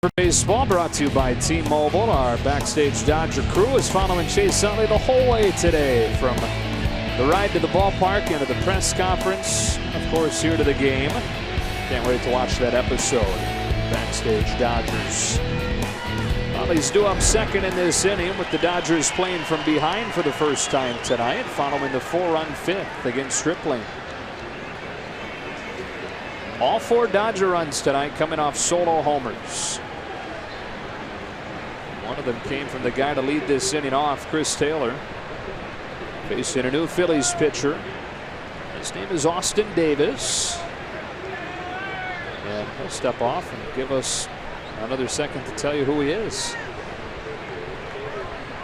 For baseball, brought to you by T-Mobile. Our backstage Dodger crew is following Chase Utley the whole way today, from the ride to the ballpark into the press conference, of course, here to the game. Can't wait to watch that episode. Backstage Dodgers. Utley's due up 2nd in this inning, with the Dodgers playing from behind for the first time tonight, following the 4-run 5th against Stripling. All 4 Dodger runs tonight coming off solo homers. One of them came from the guy to lead this inning off, Chris Taylor, facing a new Phillies pitcher. His name is Austin Davis. And he'll step off and give us another second to tell you who he is.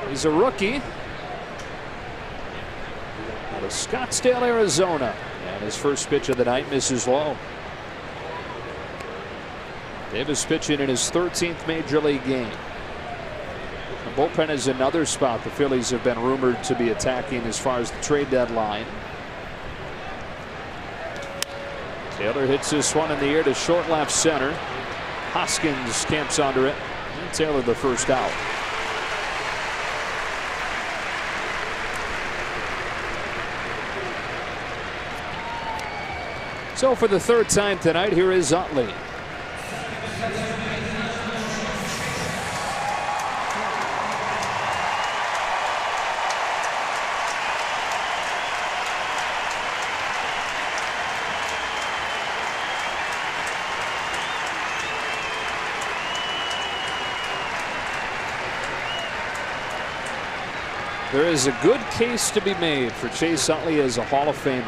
He's a rookie out of Scottsdale, Arizona. And his first pitch of the night misses low. Davis pitching in his 13th major league game. The bullpen is another spot the Phillies have been rumored to be attacking as far as the trade deadline. Taylor hits this one in the air to short left center. Hoskins camps under it, and Taylor the first out. So for the third time tonight, here is Utley. There is a good case to be made for Chase Utley as a Hall of Famer.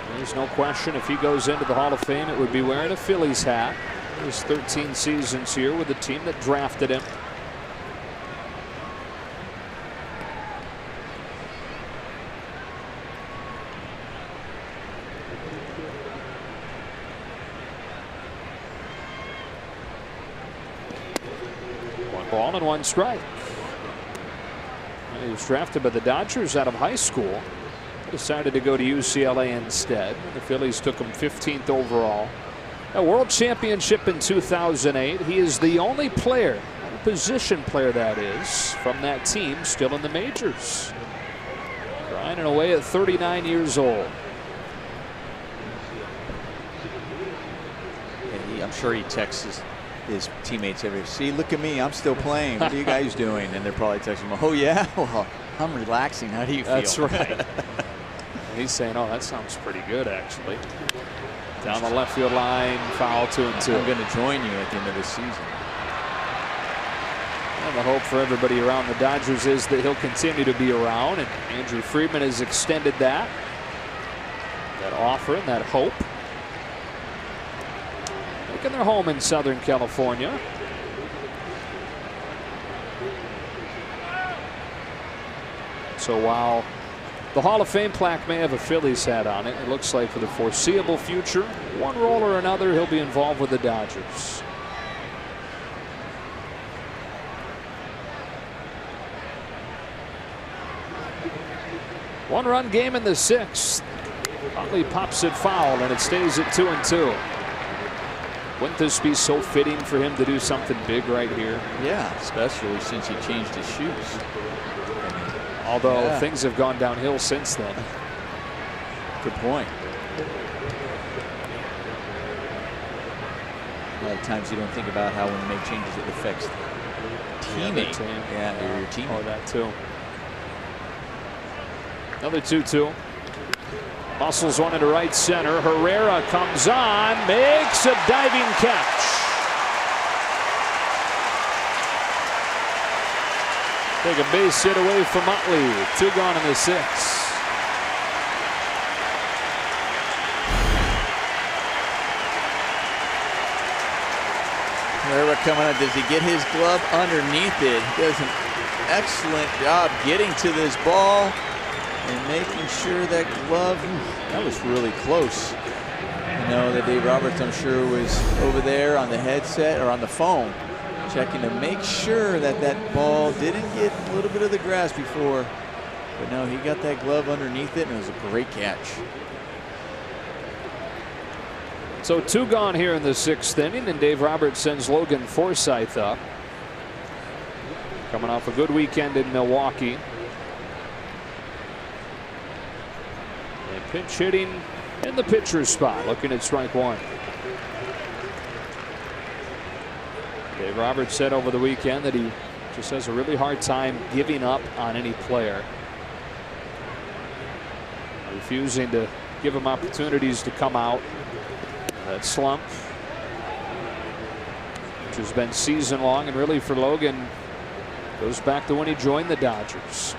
And there's no question if he goes into the Hall of Fame, it would be wearing a Phillies hat. There's 13 seasons here with the team that drafted him. One ball and one strike. He was drafted by the Dodgers out of high school. Decided to go to UCLA instead. The Phillies took him 15th overall. A world championship in 2008. He is the only player, position player that is, from that team still in the majors. Grinding away at 39 years old. And I'm sure he texts his teammates every, see, look at me, I'm still playing. What are you guys doing? And they're probably texting him, oh yeah, well, I'm relaxing. How do you feel? That's right. He's saying, oh, that sounds pretty good, actually. Down the left field line, foul, 2-2. I'm going to join you at the end of the season. And the hope for everybody around the Dodgers is that he'll continue to be around, and Andrew Friedman has extended that offer and that hope. Making their home in Southern California. So while the Hall of Fame plaque may have a Phillies hat on it, it looks like for the foreseeable future, one role or another, he'll be involved with the Dodgers. One-run game in the 6th. Utley pops it foul, and it stays at 2-2. Wouldn't this be so fitting for him to do something big right here? Yeah, especially since he changed his shoes. Although things have gone downhill since then. Good point. A lot of times you don't think about how when you make changes it affects teammate. Yeah, your team. Oh, that too. Another 2-2. Muscles one into right center. Herrera comes on, makes a diving catch. Take a base hit away from Utley. 2 gone in the 6th. Herrera coming up. Does he get his glove underneath it? He does an excellent job getting to this ball and making sure that glove, that was really close. You know, that Dave Roberts, I'm sure, was over there on the headset or on the phone, checking to make sure that that ball didn't get a little bit of the grass before. But no, he got that glove underneath it, and it was a great catch. So 2 gone here in the 6th inning, and Dave Roberts sends Logan Forsythe up. Coming off a good weekend in Milwaukee. And pinch hitting in the pitcher's spot, looking at strike 1. Dave Roberts said over the weekend that he just has a really hard time giving up on any player. Refusing to give him opportunities to come out. That slump, which has been season long, and really for Logan goes back to when he joined the Dodgers.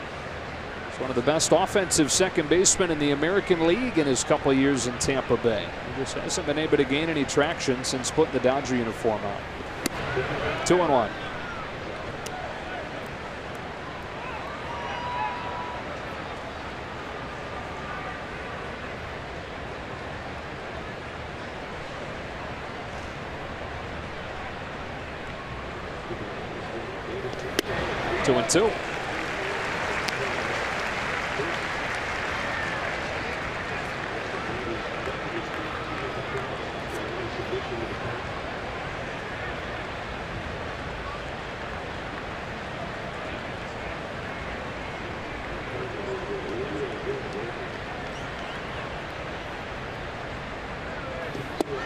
He's one of the best offensive second basemen in the American League in his couple of years in Tampa Bay. He just hasn't been able to gain any traction since putting the Dodger uniform on. 2-1. 2-2.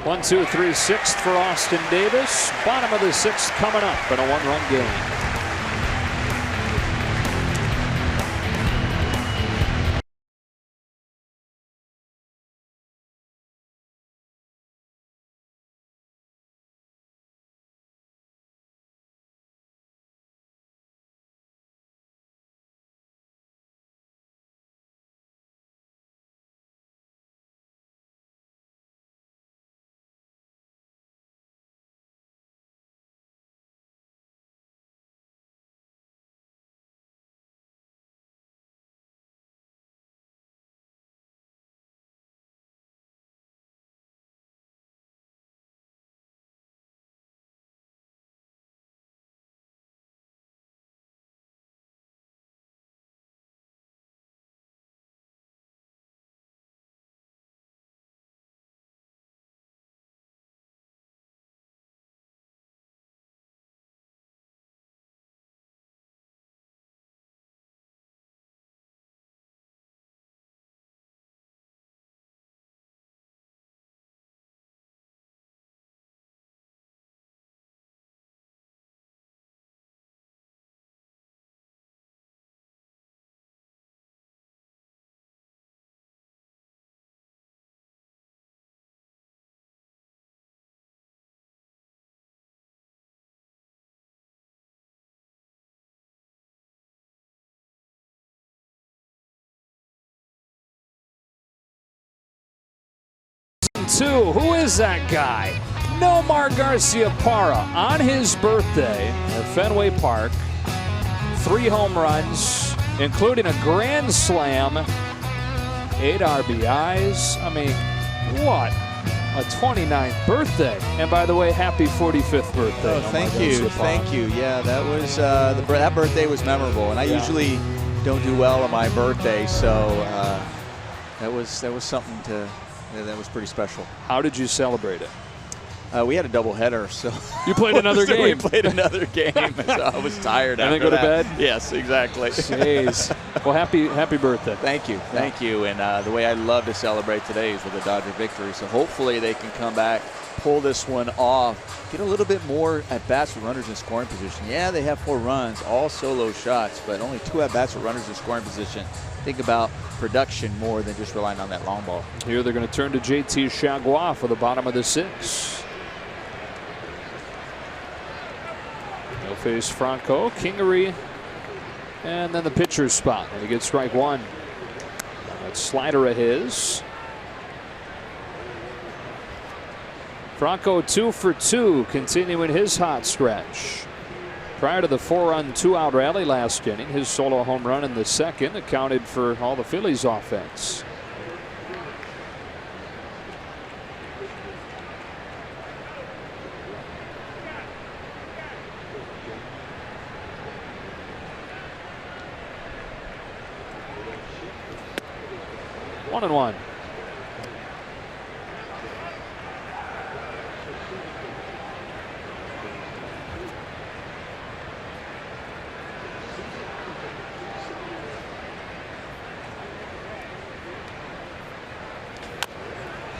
1, 2, 3, sixth for Austin Davis. Bottom of the sixth coming up in a one-run game. Two. Who is that guy? Nomar Garcia-Parra on his birthday at Fenway Park. 3 home runs, including a grand slam, 8 RBIs. I mean, what a 29th birthday. And by the way, happy 45th birthday. Oh, thank you. Thank you. Yeah, that was that birthday was memorable. And I usually don't do well on my birthday, so that was something to. That was pretty special. How did you celebrate it? We had a doubleheader, so you played another game. We played another game, so I was tired. And then go to bed. Yes, exactly. Jeez. Well, happy birthday. Thank you, thank you. And the way I love to celebrate today is with a Dodger victory. So hopefully they can come back, pull this one off, get a little bit more at bats with runners in scoring position. Yeah, they have 4 runs, all solo shots, but only 2 at bats with runners in scoring position. Think about production more than just relying on that long ball. Here they're going to turn to JT Chagua for the bottom of the 6th. He'll face Franco, Kingery, and then the pitcher's spot. And he gets strike 1. That slider of his. Franco 2 for 2, continuing his hot stretch. Prior to the 4-run 2-out rally last inning, his solo home run in the 2nd accounted for all the Phillies' offense. One and one.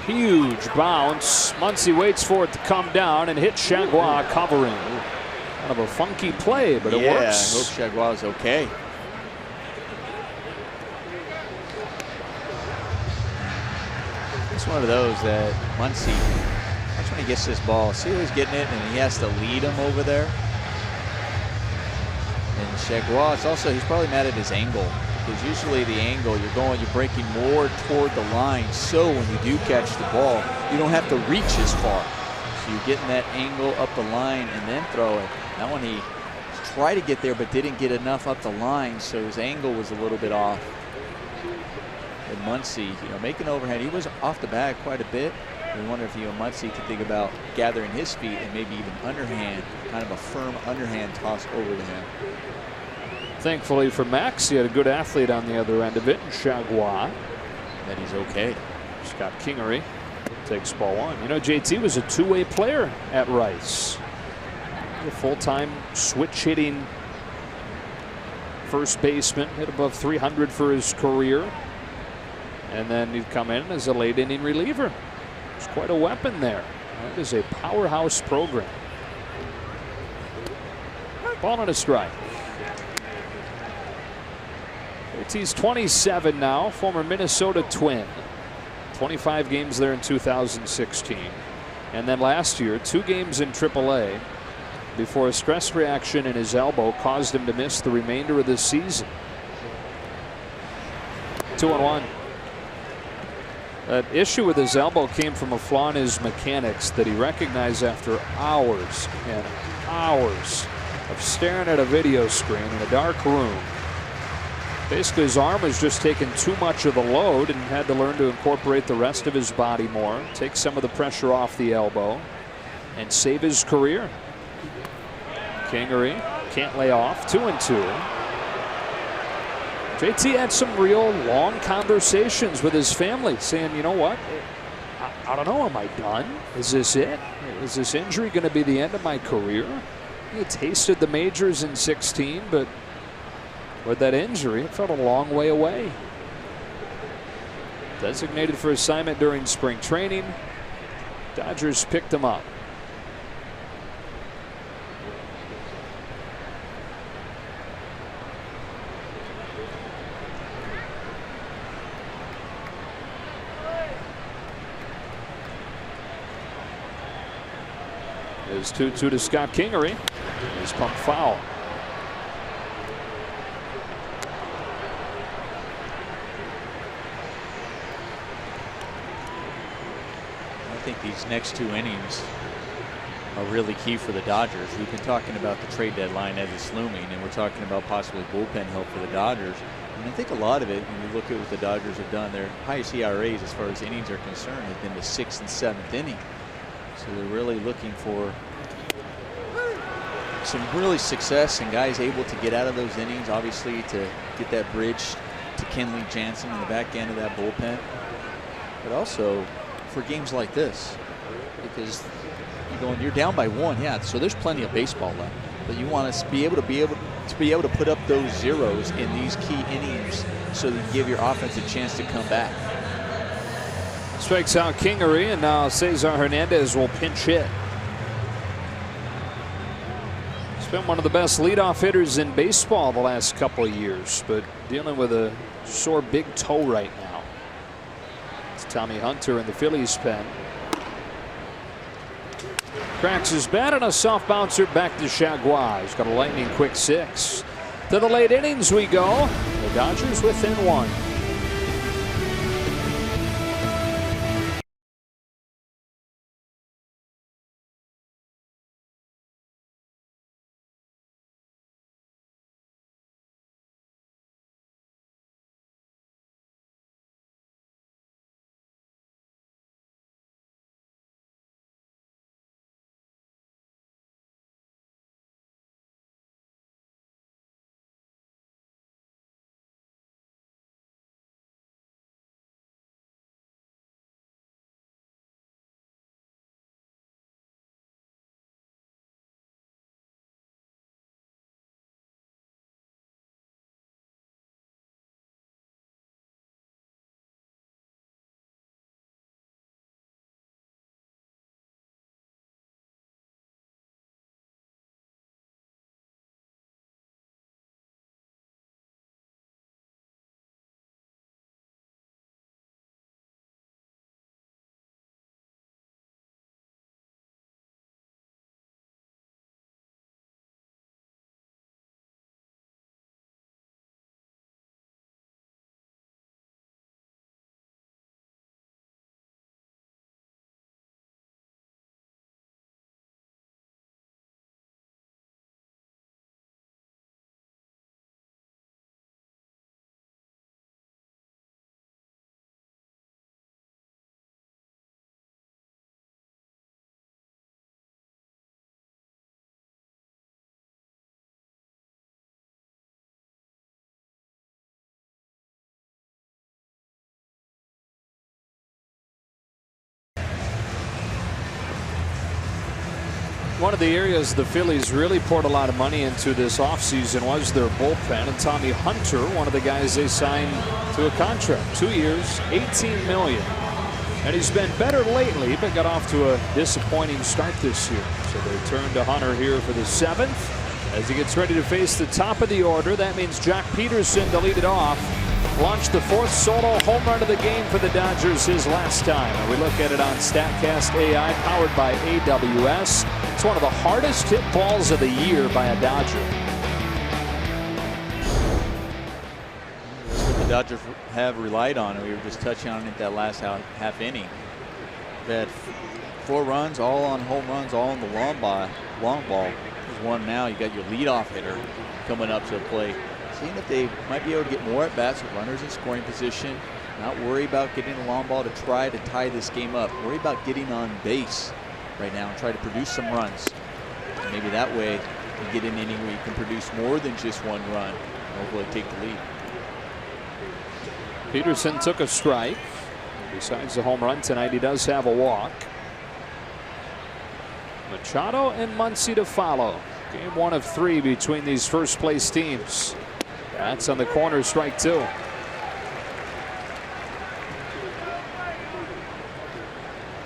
Huge bounce. Muncy waits for it to come down and hit Chagua covering. Kind of a funky play, but it works. I hope Chagua is okay. It's one of those that Muncy, that's when he gets this ball. See how he's getting it, and he has to lead him over there. And Chagua, it's also, he's probably mad at his angle. Because usually the angle, you're breaking more toward the line. So when you do catch the ball, you don't have to reach as far. So you're getting that angle up the line and then throw it. That one he tried to get there but didn't get enough up the line, so his angle was a little bit off. And Muncy, making overhand, he was off the bag quite a bit. We wonder if Muncy could think about gathering his feet and maybe even underhand, kind of a firm underhand toss over to him. Thankfully for Max, he had a good athlete on the other end of it, Chagua. That he's okay. Scott Kingery takes ball 1. JT was a 2-way player at Rice. A full-time switch hitting first baseman, hit above 300 for his career. And then he'd come in as a late inning reliever. There's quite a weapon there. That is a powerhouse program. Ball on a strike. He's 27 now, former Minnesota Twin. 25 games there in 2016. And then last year, 2 games in AAA before a stress reaction in his elbow caused him to miss the remainder of the season. 2-1. That issue with his elbow came from a flaw in his mechanics that he recognized after hours and hours of staring at a video screen in a dark room. Basically, his arm was just taking too much of the load and had to learn to incorporate the rest of his body more, take some of the pressure off the elbow, and save his career. Kingery can't lay off. 2-2. JT had some real long conversations with his family saying, you know what, I don't know, am I done? Is this it? Is this injury going to be the end of my career? He tasted the majors in 16, but with that injury, it felt a long way away. Designated for assignment during spring training. Dodgers picked him up. It's 2-2 to Scott Kingery. He's pumped foul. I think these next 2 innings are really key for the Dodgers. We've been talking about the trade deadline as it's looming, and we're talking about possibly bullpen help for the Dodgers. And I think a lot of it, when you look at what the Dodgers have done, their highest ERAs as far as innings are concerned have been the 6th and 7th inning. So they're really looking for some really success and guys able to get out of those innings, obviously to get that bridge to Kenley Jansen in the back end of that bullpen, but also for games like this, because you're down by 1, yeah, so there's plenty of baseball left, but you want to be able to put up those zeros in these key innings so that you give your offense a chance to come back. Strikes out Kingery, and now Cesar Hernandez will pinch hit. He's been one of the best leadoff hitters in baseball the last couple of years, but dealing with a sore big toe right now. It's Tommy Hunter in the Phillies pen. Cracks his bat and a soft bouncer back to Chagua. He's got a lightning quick 6. To the late innings we go. The Dodgers within 1. One of the areas the Phillies really poured a lot of money into this offseason was their bullpen, and Tommy Hunter, one of the guys they signed to a contract, 2 years, $18 million. And he's been better lately, but got off to a disappointing start this year. So they turn to Hunter here for the 7th. As he gets ready to face the top of the order, that means Jack Peterson to lead it off. Launched the 4th solo home run of the game for the Dodgers his last time. And we look at it on StatCast AI, powered by AWS. It's one of the hardest hit balls of the year by a Dodger. That's what the Dodgers have relied on, and we were just touching on it that last half inning. They had 4 runs, all on home runs, all on the long ball. There's one now. You got your leadoff hitter coming up to the plate. Seeing if they might be able to get more at bats with runners in scoring position. Not worry about getting a long ball to try to tie this game up. Worry about getting on base right now and try to produce some runs. And maybe that way you get an inning where you can produce more than just 1 run and hopefully take the lead. Peterson took a strike. Besides the home run tonight, he does have a walk. Machado and Muncy to follow. Game 1 of 3 between these first place teams. That's on the corner, strike 2.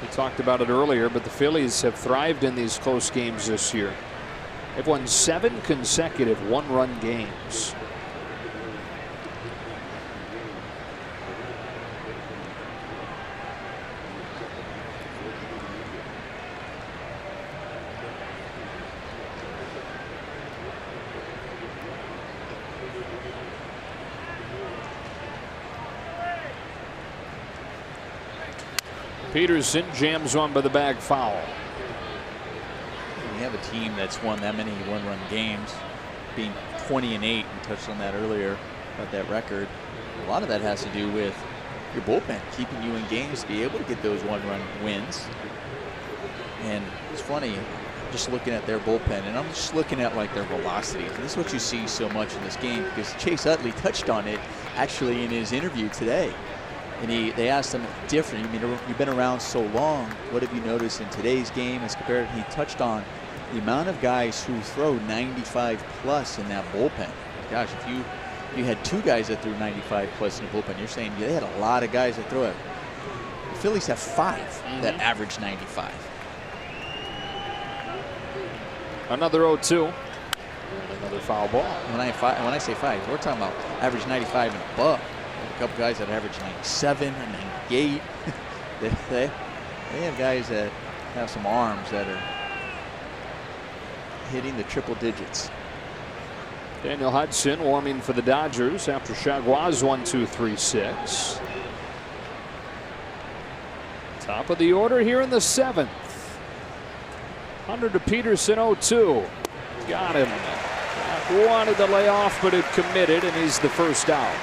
We talked about it earlier, but the Phillies have thrived in these close games this year. They've won 7 consecutive 1-run games. Peterson jams one by the bag, foul. When you have a team that's won that many 1-run games, being 20-8, and touched on that earlier about that record. A lot of that has to do with your bullpen keeping you in games to be able to get those 1-run wins. And it's funny, just looking at their bullpen, and I'm just looking at like their velocity. And this is what you see so much in this game, because Chase Utley touched on it actually in his interview today. And they asked him different. I mean, you've been around so long. What have you noticed in today's game as compared? He touched on the amount of guys who throw 95 plus in that bullpen. Gosh, if you had 2 guys that threw 95 plus in the bullpen, you're saying they had a lot of guys that throw it. The Phillies have 5 that average 95. Another 0-2. And another foul ball. When I say 5, we're talking about average 95 and above. A couple guys that average 97 and 98. they have guys that have some arms that are hitting the triple digits. Daniel Hudson warming for the Dodgers after Chagua's 1-2-3-6. Top of the order here in the 7th. Hunter to Peterson, 0-2. Got him. Wanted to lay off, but it committed, and he's the first out.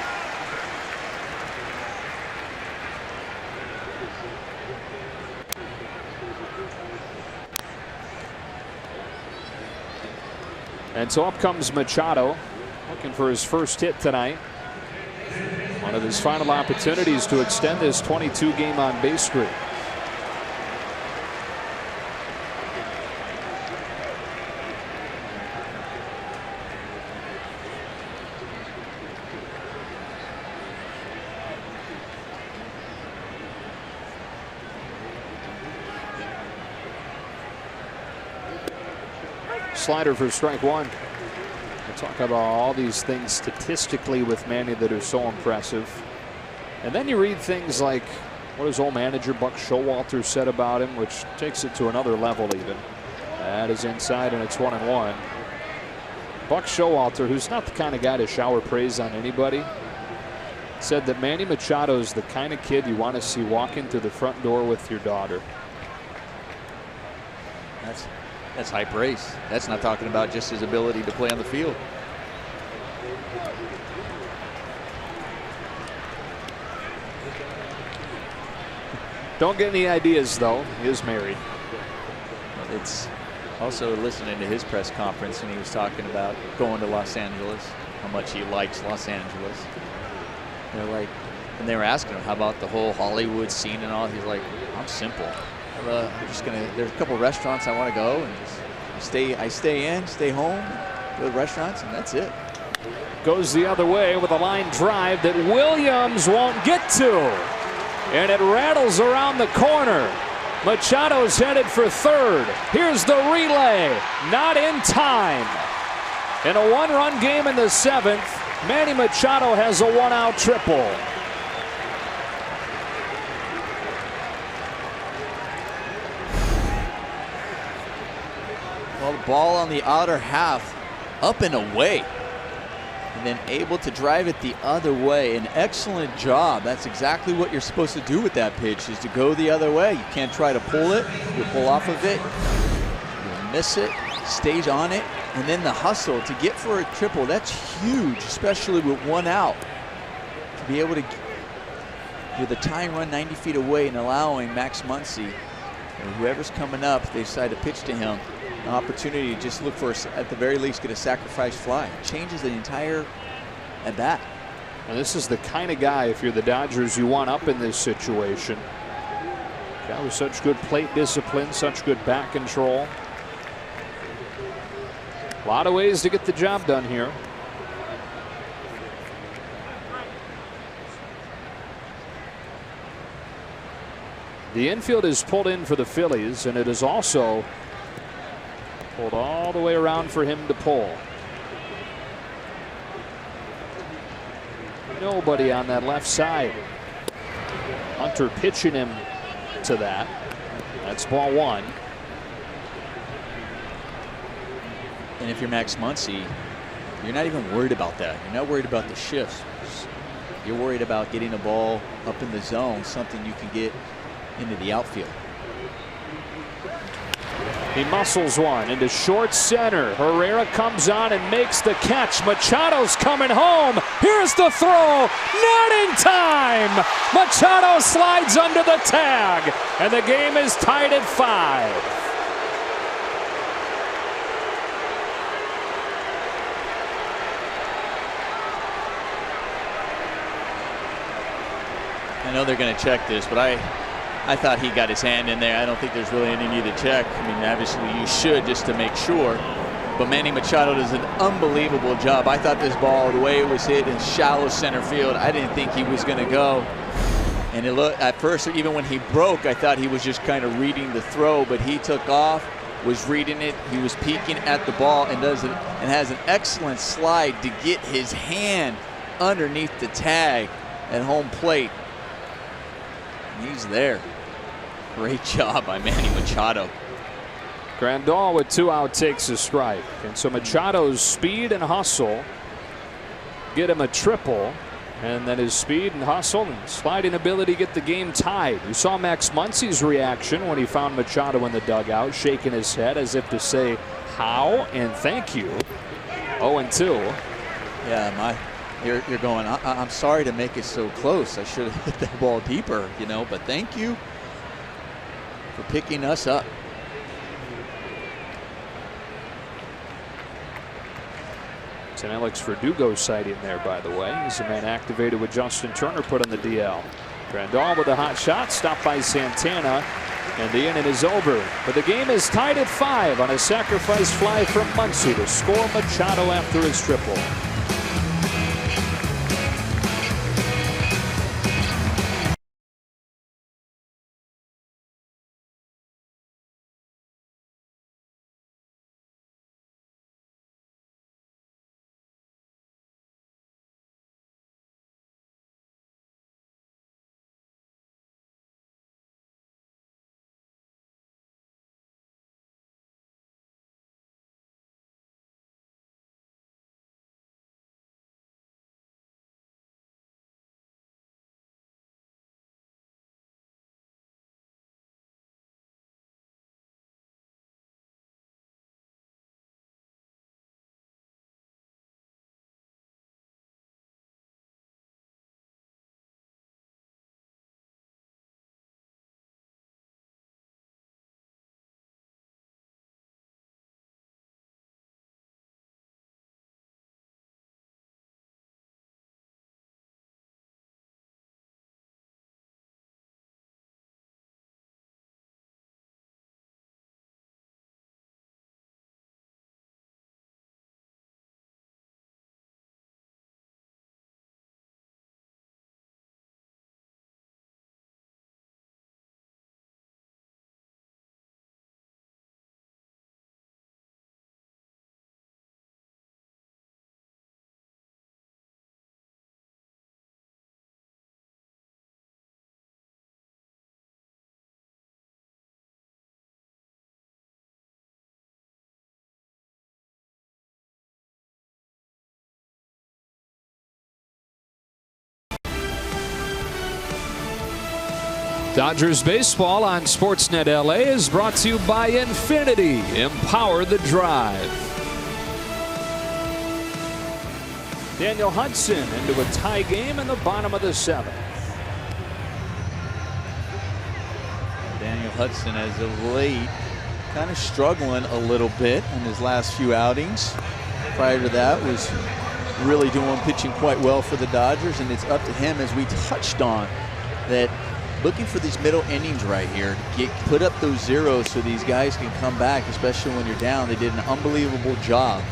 And so up comes Machado, looking for his first hit tonight. One of his final opportunities to extend this 22-game on-base streak. Slider for strike 1. We'll talk about all these things statistically with Manny that are so impressive. And then you read things like what his old manager Buck Showalter said about him, which takes it to another level even. That is inside, and it's 1-1. Buck Showalter, who's not the kind of guy to shower praise on anybody, said that Manny Machado is the kind of kid you want to see walking through the front door with your daughter. That's high praise. That's not talking about just his ability to play on the field. Don't get any ideas, though. He is married. It's also listening to his press conference, and he was talking about going to Los Angeles, how much he likes Los Angeles. They're like, and they were asking him, how about the whole Hollywood scene and all? He's like, I'm simple. I'm just gonna. There's a couple restaurants I want to go and just I stay home, go to restaurants, and that's it. Goes the other way with a line drive that Williams won't get to. and it rattles around the corner. Machado's headed for third. Here's the relay. Not in time. In a one-run game in the seventh, Manny Machado has a one-out triple. Well, the ball on the outer half, up and away, and then able to drive it the other way. An excellent job. That's exactly what you're supposed to do with that pitch, is to go the other way. You can't try to pull it. You pull off of it, you miss it, stays on it, and then the hustle to get for a triple. That's huge, especially with one out. To be able to, with a tying run 90 feet away and allowing Max Muncy, or whoever's coming up, they decide to pitch to him, an opportunity to just look for, at the very least, get a sacrifice fly. It changes the entire at bat. And this is the kind of guy, if you're the Dodgers, you want up in this situation. Guy with such good plate discipline, such good bat control. A lot of ways to get the job done here. The infield is pulled in for the Phillies, and it is also pulled all the way around for him to pull. Nobody on that left side. Hunter pitching him to that. That's ball one. And if you're Max Muncy, you're not even worried about that. You're not worried about the shifts. You're worried about getting the ball up in the zone, something you can get into the outfield. He muscles one into short center. Herrera comes on and makes the catch. Machado's coming home. Here's the throw. Not in time. Machado slides under the tag, and the game is tied at 5. I know they're going to check this, but I thought he got his hand in there. I don't think there's really any need to check. I mean, obviously you should, just to make sure. But Manny Machado does an unbelievable job. I thought this ball, the way it was hit in shallow center field, I didn't think he was going to go. And it looked, at first, even when he broke, I thought he was just kind of reading the throw, but he took off, was reading it. He was peeking at the ball and has an excellent slide to get his hand underneath the tag at home plate. And he's there. Great job by Manny Machado. Grandal with 2 out takes a strike. And so Machado's speed and hustle get him a triple. And then his speed and hustle and sliding ability get the game tied. You saw Max Muncy's reaction when he found Machado in the dugout, shaking his head as if to say, how and thank you. 0-2. Yeah, you're going, I'm sorry to make it so close. I should have hit that ball deeper, you know, but thank you for picking us up. It's an Alex Verdugo sighting there, by the way. He's the man activated with Justin Turner put on the DL. Grandal with a hot shot, stopped by Santana, and the inning is over. But the game is tied at 5 on a sacrifice fly from Muncy to score Machado after his triple. Dodgers baseball on Sportsnet LA is brought to you by Infinity. Empower the drive. Daniel Hudson into a tie game in the bottom of the 7th. Daniel Hudson, as of late, kind of struggling a little bit in his last few outings. Prior to that, was really pitching quite well for the Dodgers, and it's up to him, as we touched on, that looking for these middle innings right here, put up those zeros so these guys can come back, especially when you're down. They did an unbelievable job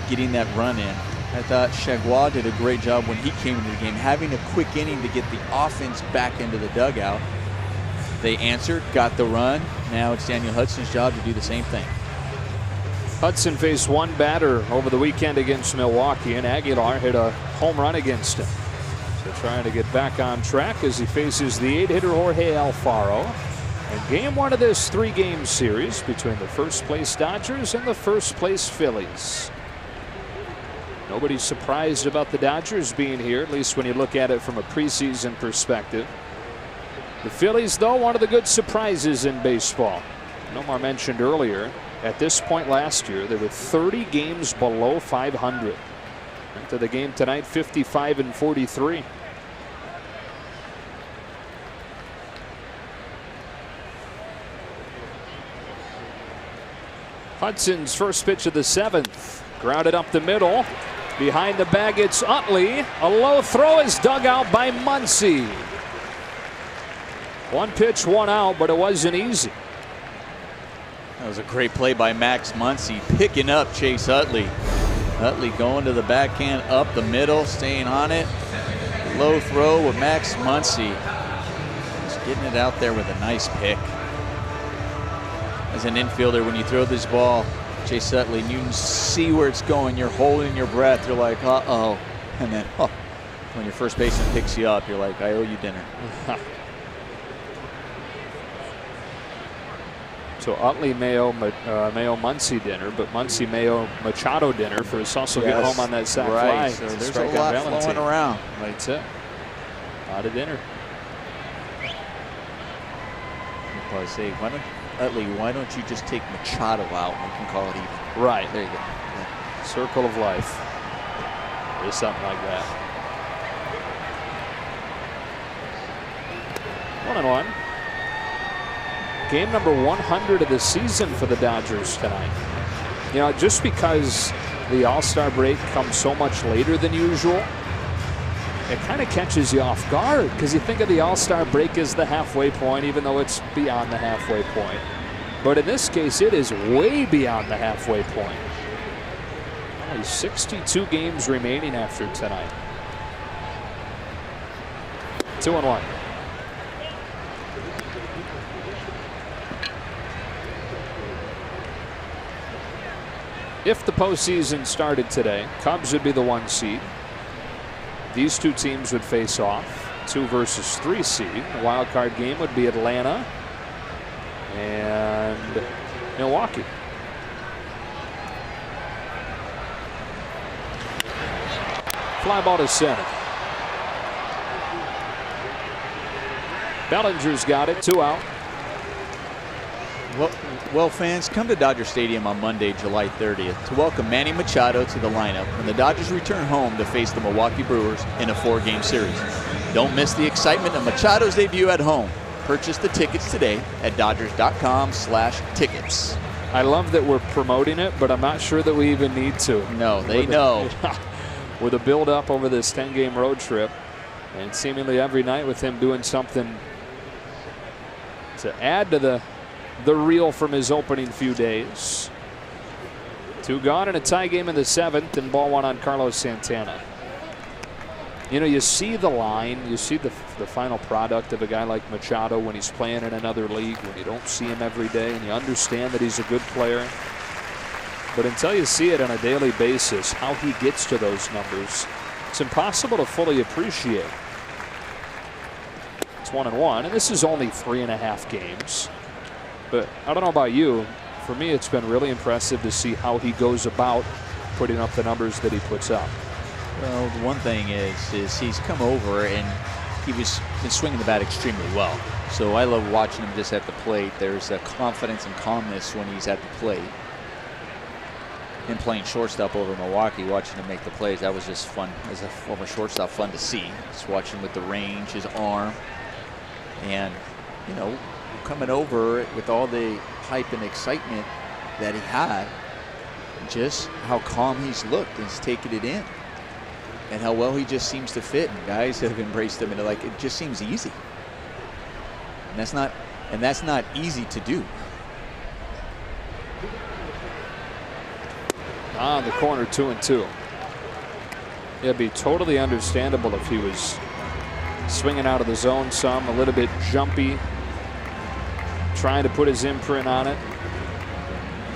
getting that run in. I thought Chagua did a great job when he came into the game, having a quick inning to get the offense back into the dugout. They answered, got the run. Now it's Daniel Hudson's job to do the same thing. Hudson faced one batter over the weekend against Milwaukee, and Aguilar hit a home run against him. So trying to get back on track as he faces the 8-hitter Jorge Alfaro. And game 1 of this 3-game series between the first place Dodgers and the first place Phillies. Nobody's surprised about the Dodgers being here, at least when you look at it from a preseason perspective. The Phillies, though, one of the good surprises in baseball. Nomar mentioned earlier, at this point last year, they were 30 games below 500. Into the game tonight, 55-43. Hudson's first pitch of the 7th. Grounded up the middle. Behind the bag, it's Utley. A low throw is dug out by Muncy. One pitch, one out, but it wasn't easy. That was a great play by Max Muncy, picking up Chase Utley. Utley going to the backhand, up the middle, staying on it. Low throw with Max Muncy. Just getting it out there with a nice pick. As an infielder, when you throw this ball, Chase Utley, you can see where it's going. You're holding your breath. You're like, uh-oh. And then, when your first baseman picks you up, you're like, I owe you dinner. So Utley Mayo Muncy dinner, but Muncy Mayo Machado dinner for his hustle get home on that sac fly. So there's a lot flowing around. That's it. A lot of dinner. I'll probably say, Utley, why don't you just take Machado out and we can call it even? Right. There you go. Yeah. Circle of life. Or something like that. 1-1. Game number 100 of the season for the Dodgers tonight. You know, just because the All-Star break comes so much later than usual, it kind of catches you off guard because you think of the All-Star break as the halfway point, even though it's beyond the halfway point. But in this case, it is way beyond the halfway point. Only 62 games remaining after tonight. 2-1. If the postseason started today, Cubs would be the 1 seed. These two teams would face off, 2 versus 3 seed. The wild card game would be Atlanta and Milwaukee. Fly ball to center. Bellinger's got it, 2 out. Well, fans, come to Dodger Stadium on Monday, July 30th to welcome Manny Machado to the lineup when the Dodgers return home to face the Milwaukee Brewers in a 4-game series. Don't miss the excitement of Machado's debut at home. Purchase the tickets today at Dodgers.com/tickets. I love that we're promoting it, but I'm not sure that we even need to. No, they know. With a build-up over this 10-game road trip, and seemingly every night with him doing something to add to the reel from his opening few days. 2 gone and a tie game in the 7th, and ball 1 on Carlos Santana. You know, you see the line, you see the final product of a guy like Machado when he's playing in another league, when you don't see him every day, and you understand that he's a good player. But until you see it on a daily basis, how he gets to those numbers, it's impossible to fully appreciate. It's 1-1, and this is only 3.5 games. But I don't know about you. For me, it's been really impressive to see how he goes about putting up the numbers that he puts up. Well, the one thing is he's come over and he's been swinging the bat extremely well. So I love watching him just at the plate. There's a confidence and calmness when he's at the plate. And playing shortstop over Milwaukee, watching him make the plays, that was just fun. As a former shortstop, fun to see. Just watching with the range, his arm. And, you know, coming over with all the hype and excitement that he had, just how calm he's looked and he's taken it in. And how well he just seems to fit. And guys have embraced him, and like, it just seems easy. And that's not easy to do. On the corner, 2-2. It'd be totally understandable if he was swinging out of the zone some, a little bit jumpy, trying to put his imprint on it.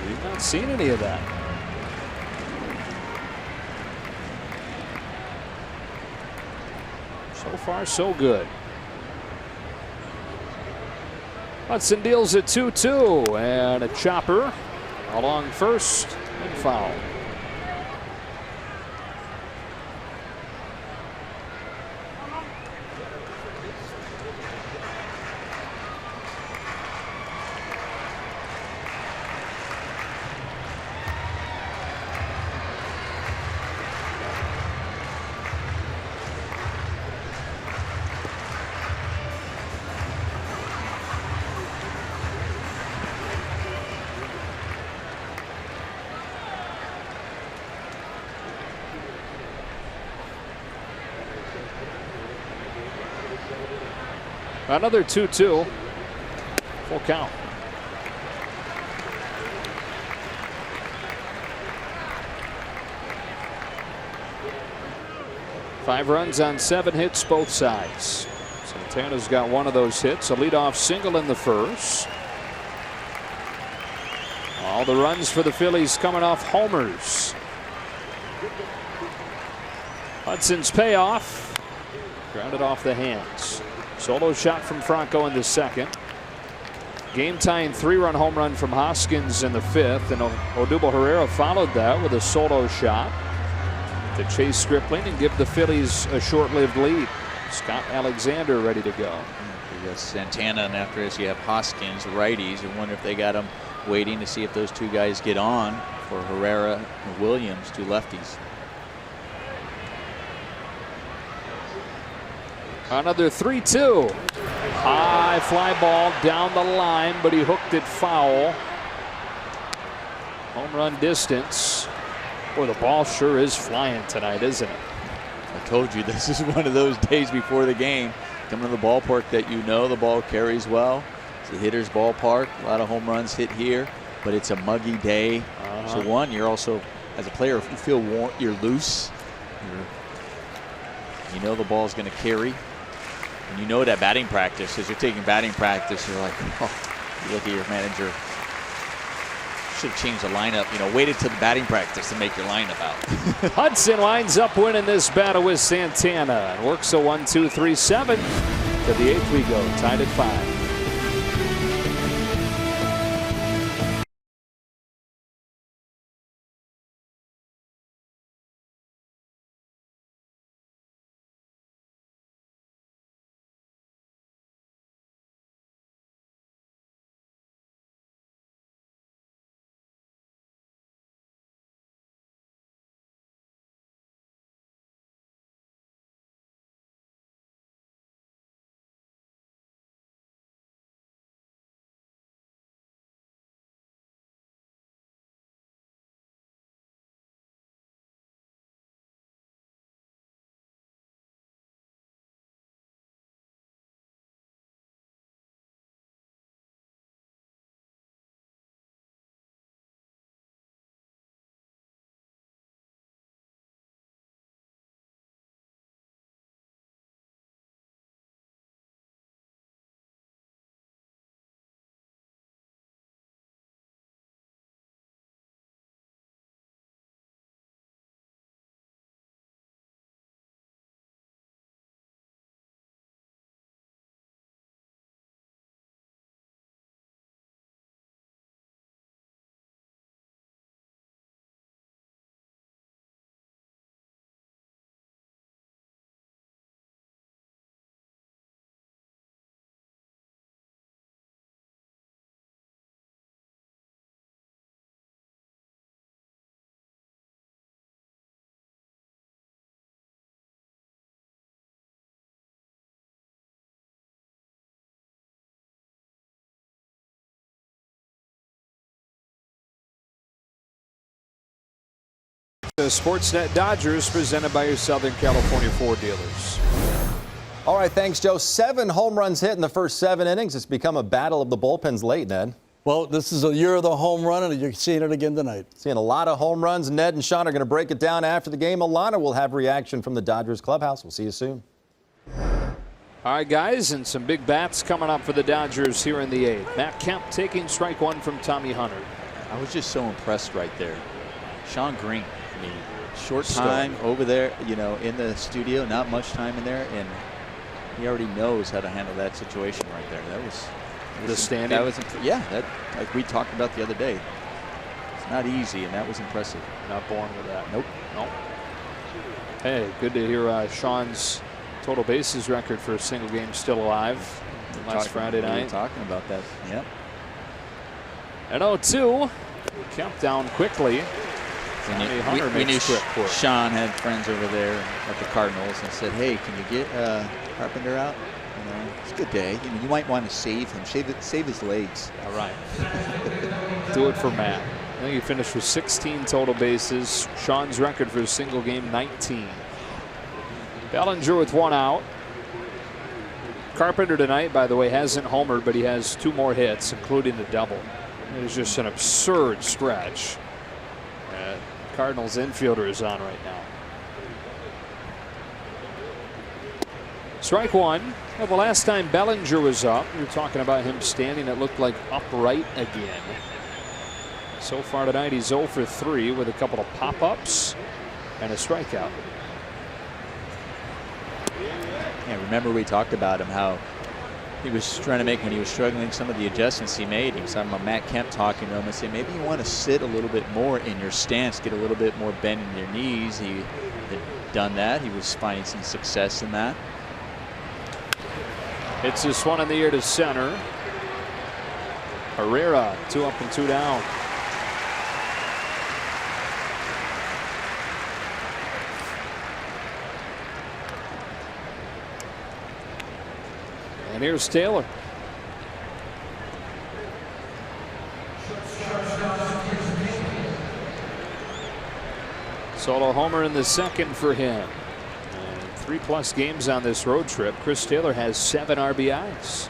We've not seen any of that. So far, so good. Hudson deals at 2-2, and a chopper along first and foul. Another 2-2. Full count. Five runs on 7 hits, both sides. Santana's got one of those hits, a leadoff single in the first. All the runs for the Phillies coming off homers. Hudson's payoff. Grounded off the hands. Solo shot from Franco in the second. Game-tying 3-run home run from Hoskins in the 5th, and Odubel Herrera followed that with a solo shot to chase Stripling and give the Phillies a short-lived lead. Scott Alexander ready to go. You got Santana, and after this you have Hoskins, righties. I wonder if they got him waiting to see if those two guys get on for Herrera and Williams, two lefties. Another 3-2. High fly ball down the line, but he hooked it foul. Home run distance. Boy, the ball sure is flying tonight, isn't it? I told you this is one of those days before the game. Coming to the ballpark that you know the ball carries well. It's a hitter's ballpark. A lot of home runs hit here, but it's a muggy day. So one, you're also, as a player, if you feel warm, you're loose. You know the ball's going to carry. And you know that batting practice, as you're taking batting practice, you're like, oh, you look at your manager. Should have changed the lineup, you know, waited till the batting practice to make your lineup out. Hudson lines up winning this battle with Santana and works a 1-2-3-7. To the 8th we go, tied at 5. The Sportsnet Dodgers, presented by your Southern California Ford dealers. All right, thanks, Joe. 7 home runs hit in the first 7 innings. It's become a battle of the bullpens late, Ned. Well, this is a year of the home run, and you're seeing it again tonight. Seeing a lot of home runs. Ned and Sean are going to break it down after the game. Alana will have reaction from the Dodgers clubhouse. We'll see you soon. All right, guys, and some big bats coming up for the Dodgers here in the 8th. Matt Kemp taking strike 1 from Tommy Hunter. I was just so impressed right there. Sean Green, I mean, short time over there, you know, in the studio, not much time in there, and he already knows how to handle that situation right there. That was the standing. That was, yeah, that, like we talked about the other day. It's not easy, and that was impressive. Not born with that. Nope. Nope. Hey, good to hear Sean's total bases record for a single game still alive last Friday night. We were talking about that. Yep. And 0-2. Kemp down quickly. We knew Sean had friends over there at the Cardinals and said, hey, can you get Carpenter out? You know, it's a good day. You know, you might want to save him, save his legs. All right. Do it for Matt. I think he finished with 16 total bases. Sean's record for a single game, 19. Bellinger with 1 out. Carpenter tonight, by the way, hasn't homered, but he has 2 more hits, including the double. It is just an absurd stretch. Cardinals infielder is on right now. Strike 1. Well, the last time Bellinger was up, we were talking about him standing, it looked like upright again. So far tonight, he's 0 for 3 with a couple of pop-ups and a strikeout. Yeah, remember we talked about him, how he was trying to make, when he was struggling, some of the adjustments he made. He was talking about Matt Kemp talking to him and saying, maybe you want to sit a little bit more in your stance, get a little bit more bend in your knees. He had done that. He was finding some success in that. It's this one in the air to center. Herrera, 2 up and 2 down. And here's Taylor. Solo homer in the second for him. And 3+ games on this road trip. Chris Taylor has 7 RBIs.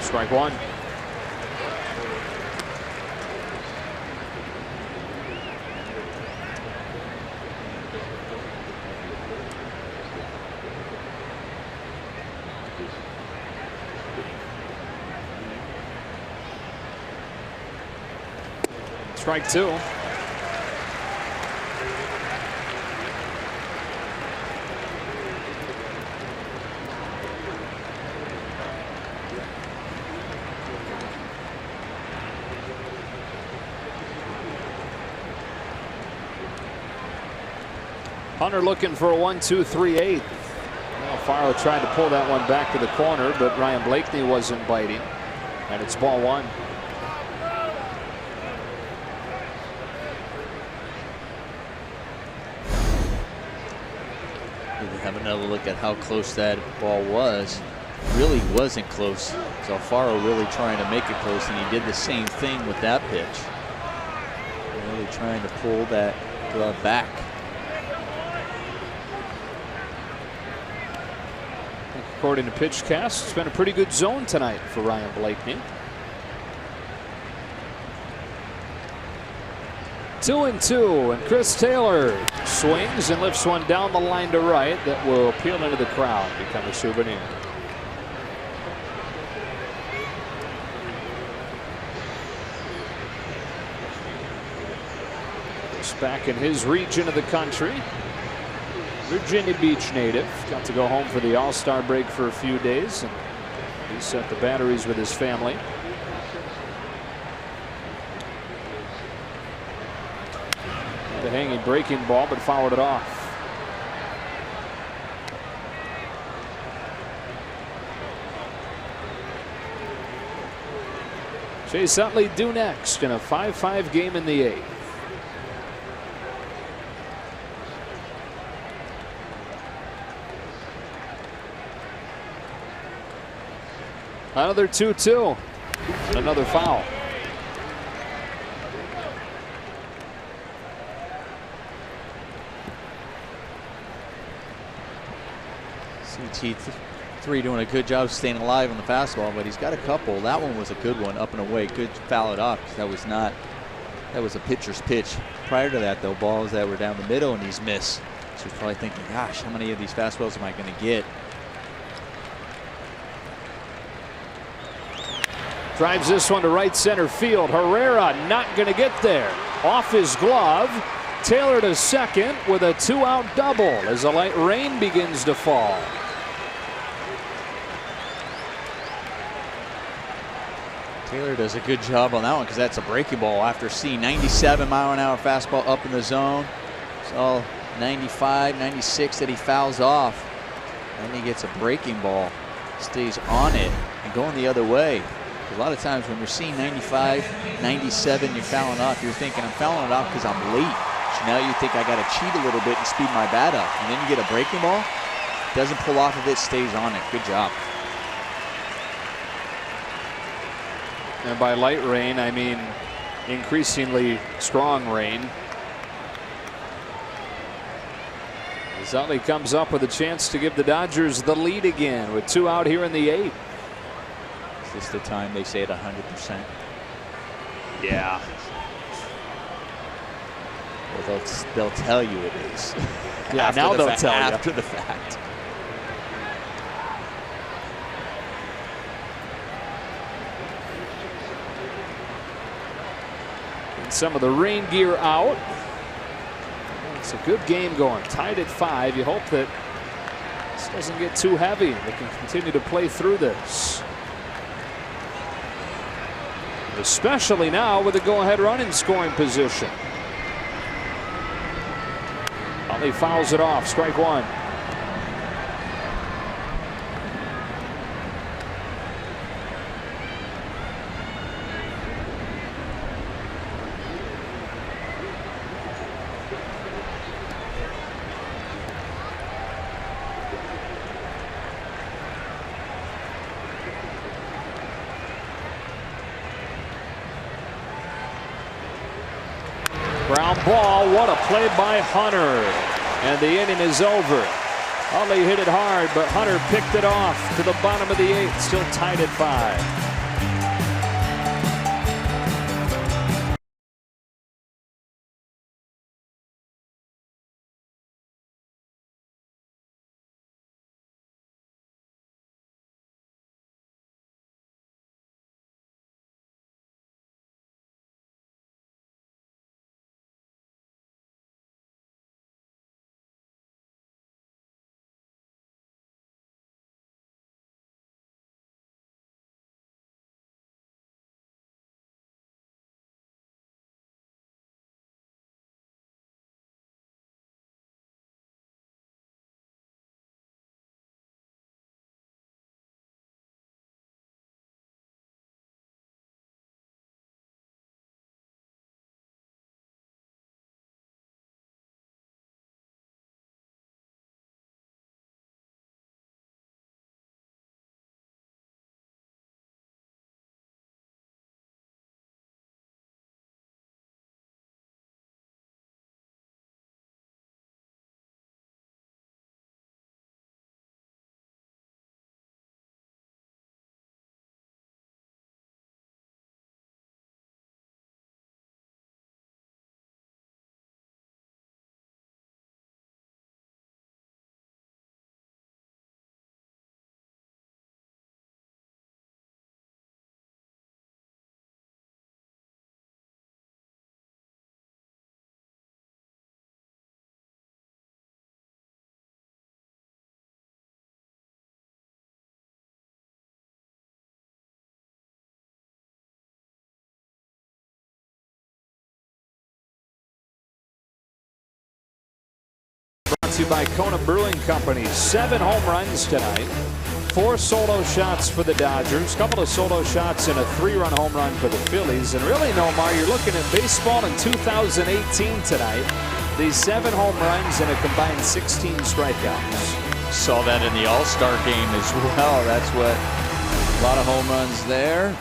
Strike 1. Strike 2. Hunter looking for a 1-2-3-8. Farrell tried to pull that one back to the corner, but Ryan Blakeney wasn't biting. And it's ball 1. Have another look at how close that ball was. Really wasn't close. So Alfaro really trying to make it close, and he did the same thing with that pitch. Really trying to pull that glove back. According to PitchCast, it's been a pretty good zone tonight for Ryan Blakeney. 2-2, and Chris Taylor swings and lifts one down the line to right that will peel into the crowd, become a souvenir. Just back in his region of the country. Virginia Beach native, got to go home for the All-Star break for a few days and reset the batteries with his family. The hanging breaking ball, but fouled it off. Chase Utley due next in a 5-5 game in the 8th. Another 2-2 and another foul. CT3 doing a good job staying alive on the fastball, but he's got a couple. That one was a good one, up and away. Good foul it off, because that was a pitcher's pitch. Prior to that, though, balls that were down the middle and he's missed. So he's probably thinking, gosh, how many of these fastballs am I going to get? Drives this one to right center field. Herrera not going to get there. Off his glove. Taylor to second with a 2-out double as a light rain begins to fall. Taylor does a good job on that one, because that's a breaking ball after seeing 97-mile-an-hour fastball up in the zone. It's all 95, 96 that he fouls off. Then he gets a breaking ball, stays on it, and going the other way. A lot of times when you're seeing 95, 97, you're fouling off. You're thinking, I'm fouling it off because I'm late. So now you think I got to cheat a little bit and speed my bat up. And then you get a breaking ball, doesn't pull off of it, stays on it. Good job. And by light rain, I mean increasingly strong rain. As Utley comes up with a chance to give the Dodgers the lead again with 2 out here in the 8th. Is this the time they say it 100%? Yeah. Well, they'll tell you it is. Yeah, now they'll tell you. After the fact. Some of the rain gear out. It's a good game going, tied at 5. You hope that this doesn't get too heavy. They can continue to play through this, especially now with a go-ahead run in scoring position. Utley fouls it off, strike 1. Ground ball, what a play by Hunter. And the inning is over. Utley hit it hard, but Hunter picked it off to the bottom of the 8th, still tied at 5. Brought to you by Kona Brewing Company. 7 home runs tonight. 4 solo shots for the Dodgers. Couple of solo shots and a 3-run home run for the Phillies. And really, Nomar, you're looking at baseball in 2018 tonight. These 7 home runs and a combined 16 strikeouts. Saw that in the All-Star game as well. That's what A lot of home runs there.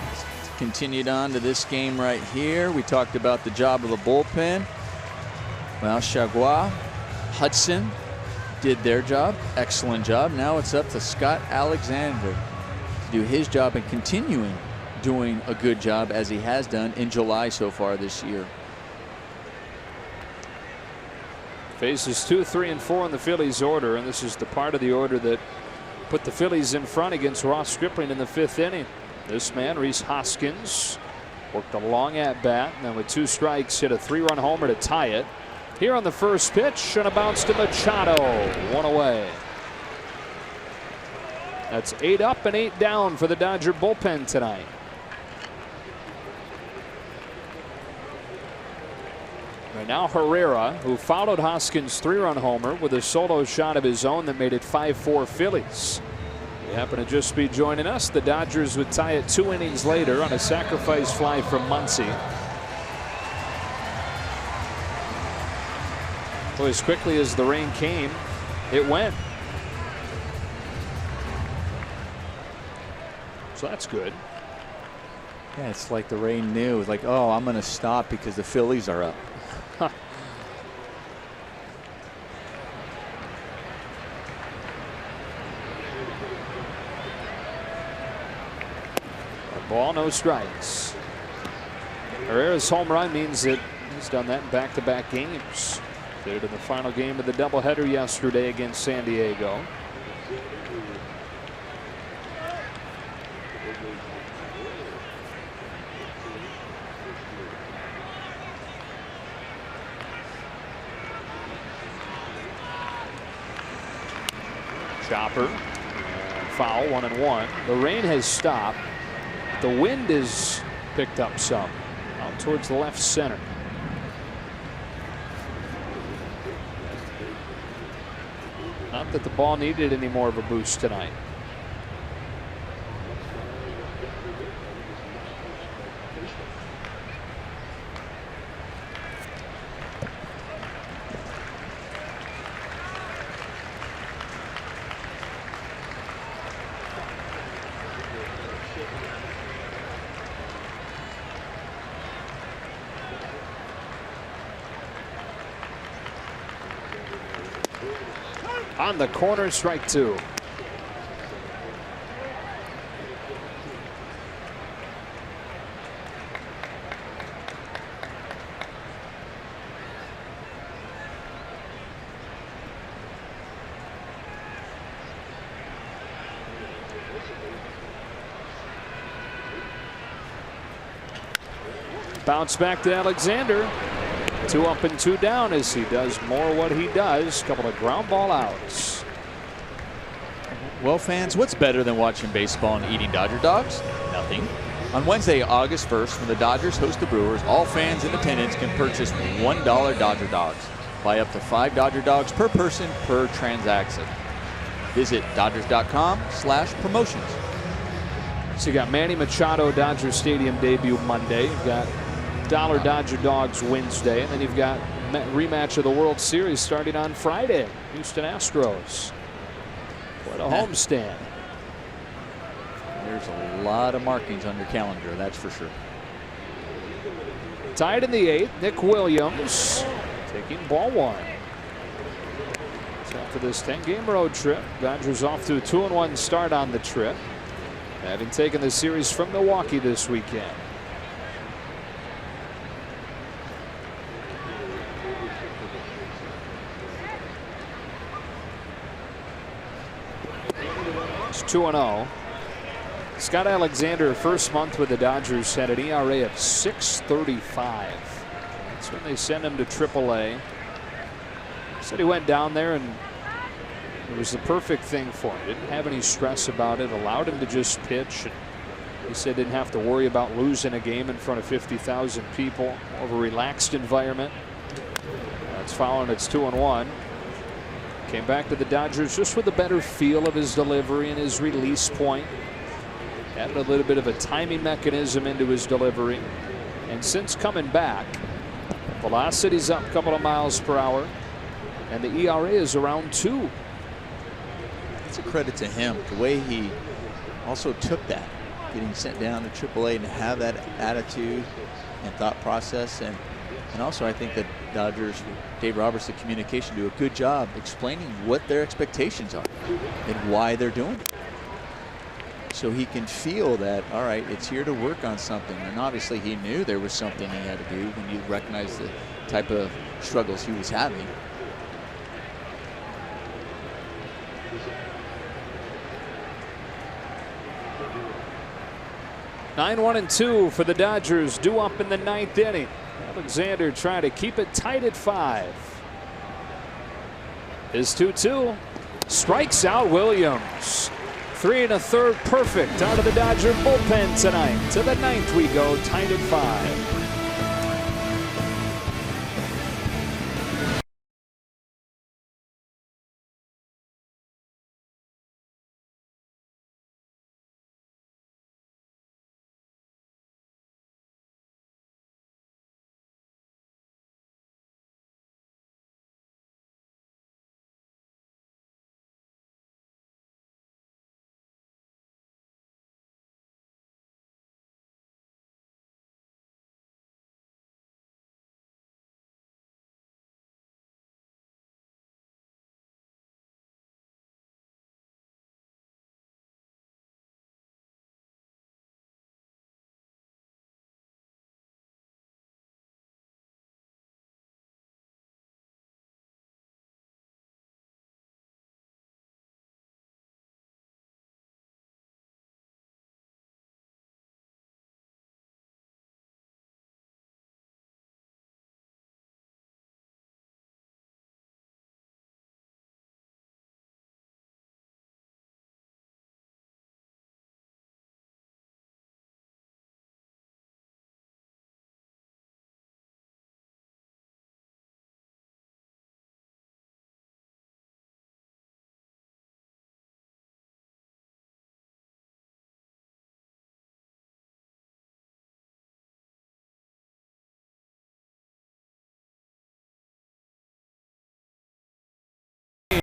Continued on to this game right here. We talked about the job of the bullpen. Well, Chagua, Hudson did their job. Excellent job. Now it's up to Scott Alexander to do his job and continuing doing a good job as he has done in July so far this year. Faces 2, 3, and 4 in the Phillies order, and this is the part of the order that put the Phillies in front against Ross Stripling in the 5th inning. This man, Rhys Hoskins, worked a long at bat, and then with 2 strikes hit a 3-run homer to tie it. Here on the first pitch, and a bounce to Machado, 1 away. That's 8 up and 8 down for the Dodger bullpen tonight. Right now Herrera, who followed Hoskins' 3-run homer with a solo shot of his own that made it 5-4 Phillies. You happen to just be joining us. The Dodgers would tie it 2 innings later on a sacrifice fly from Muncy. So as quickly as the rain came, it went. So that's good. Yeah, it's like the rain knew. Like, oh, I'm going to stop because the Phillies are up. Ball, no strikes. Herrera's home run means that he's done that in back-to-back games. Did it in the final game of the doubleheader yesterday against San Diego. Chopper, foul, 1-1. The rain has stopped. The wind is picked up some out towards the left center. Not that the ball needed any more of a boost tonight. On the corner, strike 2. Bounce back to Alexander. 2 up and 2 down as he does more what he does. Couple of ground ball outs. Well, fans, what's better than watching baseball and eating Dodger dogs? Nothing. On Wednesday, August 1st, when the Dodgers host the Brewers, all fans in attendance can purchase $1 Dodger dogs. Buy up to 5 Dodger dogs per person per transaction. Visit Dodgers.com/promotions. So you got Manny Machado, Dodger Stadium debut Monday. You've got $1 Dodger dogs Wednesday, and then you've got rematch of the World Series starting on Friday. Houston Astros. What a homestand. There's a lot of markings on your calendar, that's for sure. Tied in the 8th, Nick Williams taking ball 1. So after this 10-game road trip, Dodgers off to a 2-1 start on the trip, having taken the series from Milwaukee this weekend. It's 2-0. Scott Alexander, first month with the Dodgers, had an ERA of .635. That's when they sent him to AAA. Said he went down there and it was the perfect thing for him. Didn't have any stress about it. Allowed him to just pitch. And he said didn't have to worry about losing a game in front of 50,000 people. More of a relaxed environment. That's following. It's 2-1. Came back to the Dodgers just with a better feel of his delivery and his release point. Added a little bit of a timing mechanism into his delivery. And since coming back, velocity's up a couple of miles per hour. And the ERA is around 2. It's a credit to him, the way he also took that. getting sent down to AAA and have that attitude and thought process. And also I think that Dodgers, Dave Roberts, the communication, do a good job explaining what their expectations are and why they're doing it. So he can feel that, all right, it's here to work on something. And obviously he knew there was something he had to do when you recognize the type of struggles he was having. Nine 1-2 for the Dodgers, due up in the 9th inning. Alexander trying to keep it tight at 5. His 2-2 strikes out Williams. 3 1/3 perfect out of the Dodger bullpen tonight. To the 9th we go, tied at 5.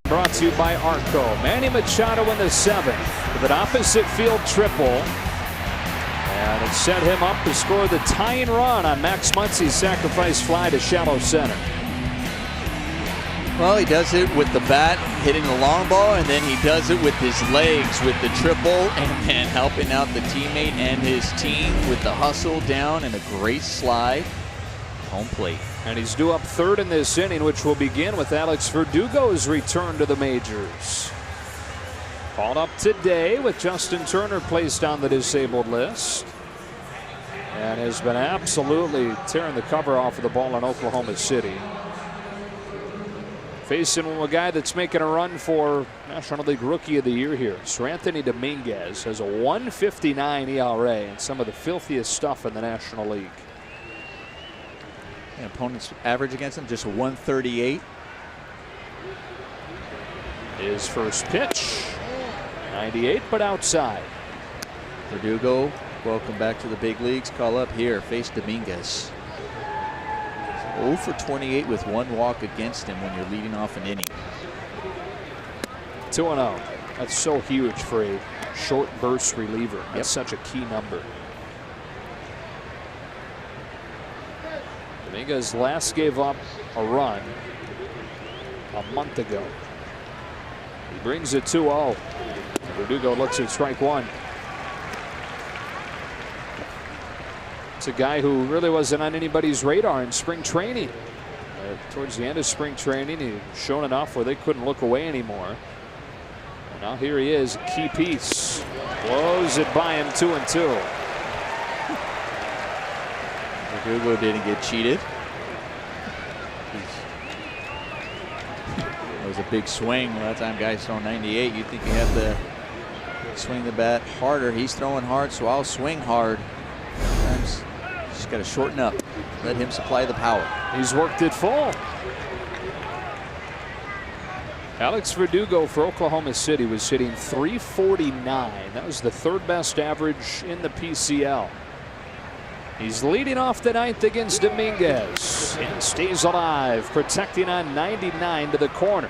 Brought to you by Arco. Manny Machado in the 7th with an opposite field triple. And it set him up to score the tying run on Max Muncy's sacrifice fly to shallow center. Well, he does it with the bat, hitting the long ball, and then he does it with his legs with the triple, and then helping out the teammate and his team with the hustle down and a great slide. Home plate. And he's due up 3rd in this inning, which will begin with Alex Verdugo's return to the majors. Called up today with Justin Turner placed on the disabled list. And has been absolutely tearing the cover off of the ball in Oklahoma City. Facing a guy that's making a run for National League Rookie of the Year here. Seranthony Dominguez has a 1.59 ERA and some of the filthiest stuff in the National League. And opponent's average against him just a 138. His first pitch, 98, but outside. Verdugo, welcome back to the big leagues. Call up here, face Dominguez. 0 for 28 with 1 walk against him when you're leading off an inning. 2-0. That's so huge for a short burst reliever. That's such a key number. Dominguez last gave up a run a month ago. He brings it 2-0. Verdugo looks at strike 1. It's a guy who really wasn't on anybody's radar in spring training. Towards the end of spring training, he'd shown enough where they couldn't look away anymore. And now here he is, a key piece. Blows it by him, 2-2. Verdugo didn't get cheated. That was a big swing. That time guys throwing 98. You think you have to swing the bat harder. He's throwing hard, so I'll swing hard. Sometimes just got to shorten up. Let him supply the power. He's worked it full. Alex Verdugo for Oklahoma City was hitting .349. That was the 3rd best average in the PCL. He's leading off the 9th against Dominguez and stays alive, protecting on 99 to the corner.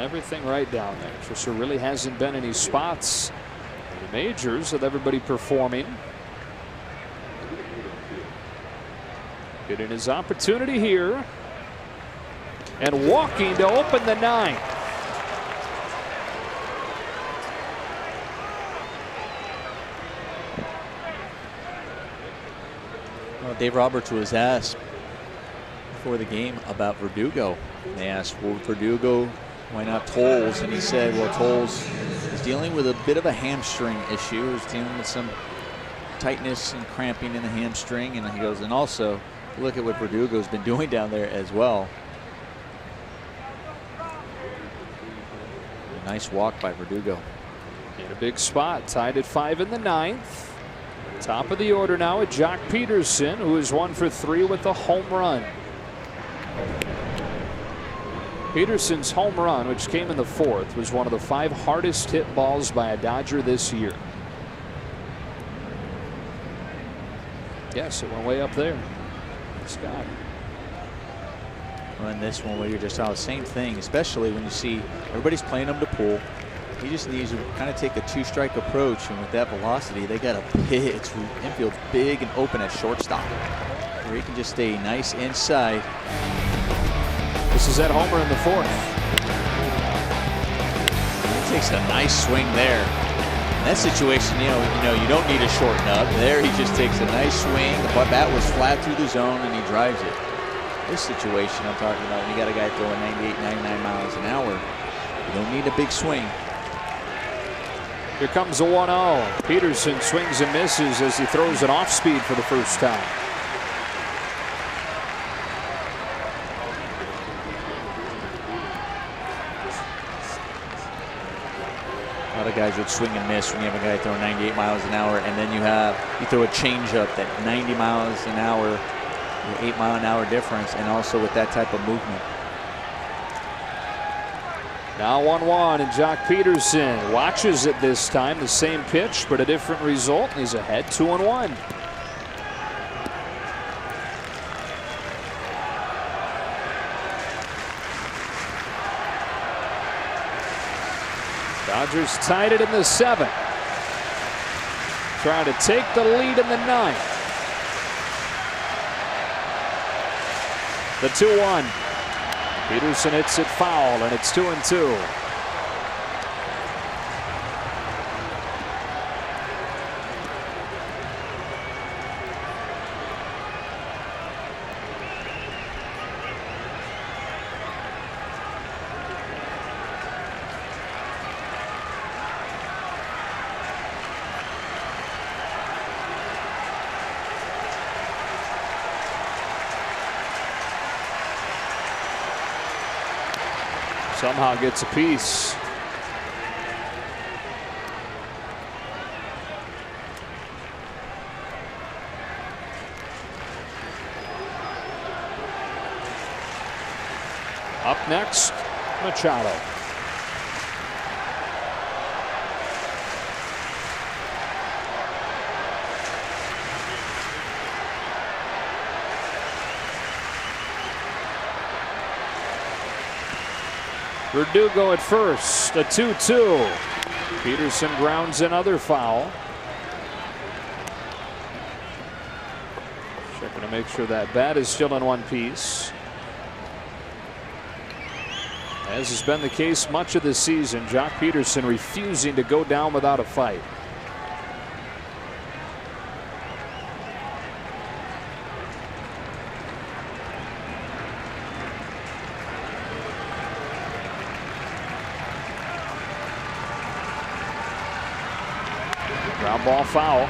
Everything right down there. Just there really hasn't been any spots in the majors with everybody performing. Getting his opportunity here. And walking to open the 9th. Well, Dave Roberts was asked before the game about Verdugo. They asked, well, Verdugo, why not Tolles? And he said, well, Tolles is dealing with a bit of a hamstring issue. He's dealing with some tightness and cramping in the hamstring. And he goes, and also, look at what Verdugo's been doing down there as well. A nice walk by Verdugo. In a big spot, tied at 5 in the 9th. Top of the order now at Jock Peterson, who is 1 for 3 with a home run. Peterson's home run, which came in the 4th, was one of the 5 hardest hit balls by a Dodger this year. Yes, it went way up there. Scott. And this one where you're just the same thing, especially when you see everybody's playing him to pull. He just needs to kind of take a 2-strike approach, and with that velocity, they got a big infield's big and open at shortstop, where he can just stay nice inside. This is that homer in the 4th. He takes a nice swing there. In that situation, you know, you don't need to shorten up. There, he just takes a nice swing. The bat was flat through the zone, and he drives it. This situation I'm talking about, you got a guy throwing 98, 99 miles an hour. You don't need a big swing. Here comes a 1-0. Peterson swings and misses as he throws it off speed for the first time. A lot of guys would swing and miss when you have a guy throwing 98 miles an hour, and then you throw a changeup that 90 miles an hour, 8-mile-an-hour difference, and also with that type of movement. Now 1-1, and Jock Peterson watches it this time. The same pitch, but a different result. And he's ahead 2-1. Dodgers tied it in the 7th. Trying to take the lead in the 9th. The 2-1. Peterson hits it foul, and it's 2-2. Somehow gets a piece. Up next, Machado. Verdugo at first, a 2-2. Peterson grounds another foul. Checking to make sure that bat is still in one piece. As has been the case much of this season, Jock Peterson refusing to go down without a fight. Ground ball foul.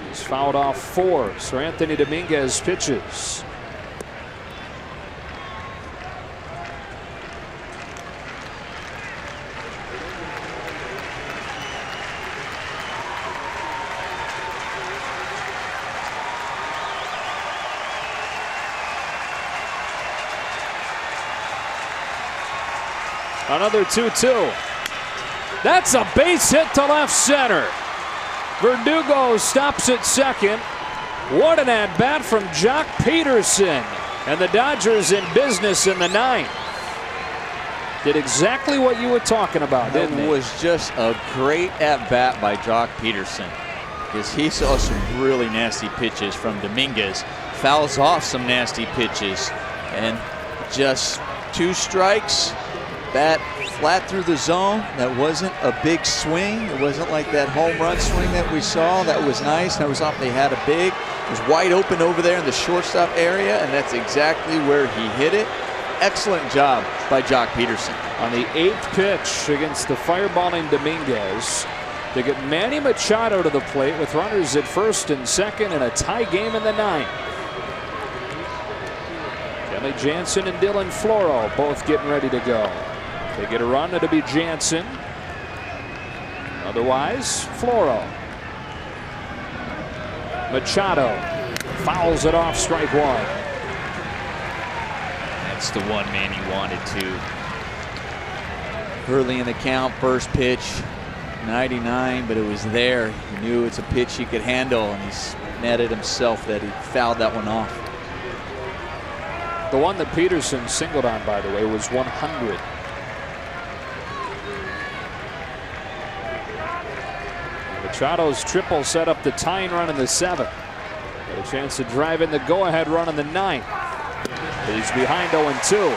He's fouled off 4. So Anthony Dominguez pitches. Another 2-2. That's a base hit to left center. Verdugo stops at second. What an at-bat from Jock Peterson. And the Dodgers in business in the ninth. Did exactly what you were talking about, didn't he? It was just a great at-bat by Jock Peterson, because he saw some really nasty pitches from Dominguez, fouls off some nasty pitches, and just 2 strikes, bat flat through the zone. That wasn't a big swing. It wasn't like that home run swing that we saw. That was nice. That was off. They had a big, it was wide open over there in the shortstop area, and that's exactly where he hit it. Excellent job by Jock Peterson. On the 8th pitch against the fireballing Dominguez, they get Manny Machado to the plate with runners at first and second in a tie game in the ninth. Kelly Jansen and Dylan Floro both getting ready to go. They get a run, it'll be Jansen. Otherwise, Floro. Machado fouls it off, strike 1. That's the one man he wanted to. Early in the count, first pitch, 99, but it was there. He knew it's a pitch he could handle, and he's mad at himself that he fouled that one off. The one that Peterson singled on, by the way, was 100. Machado's triple set up the tying run in the 7th. Got a chance to drive in the go-ahead run in the 9th. He's behind 0-2.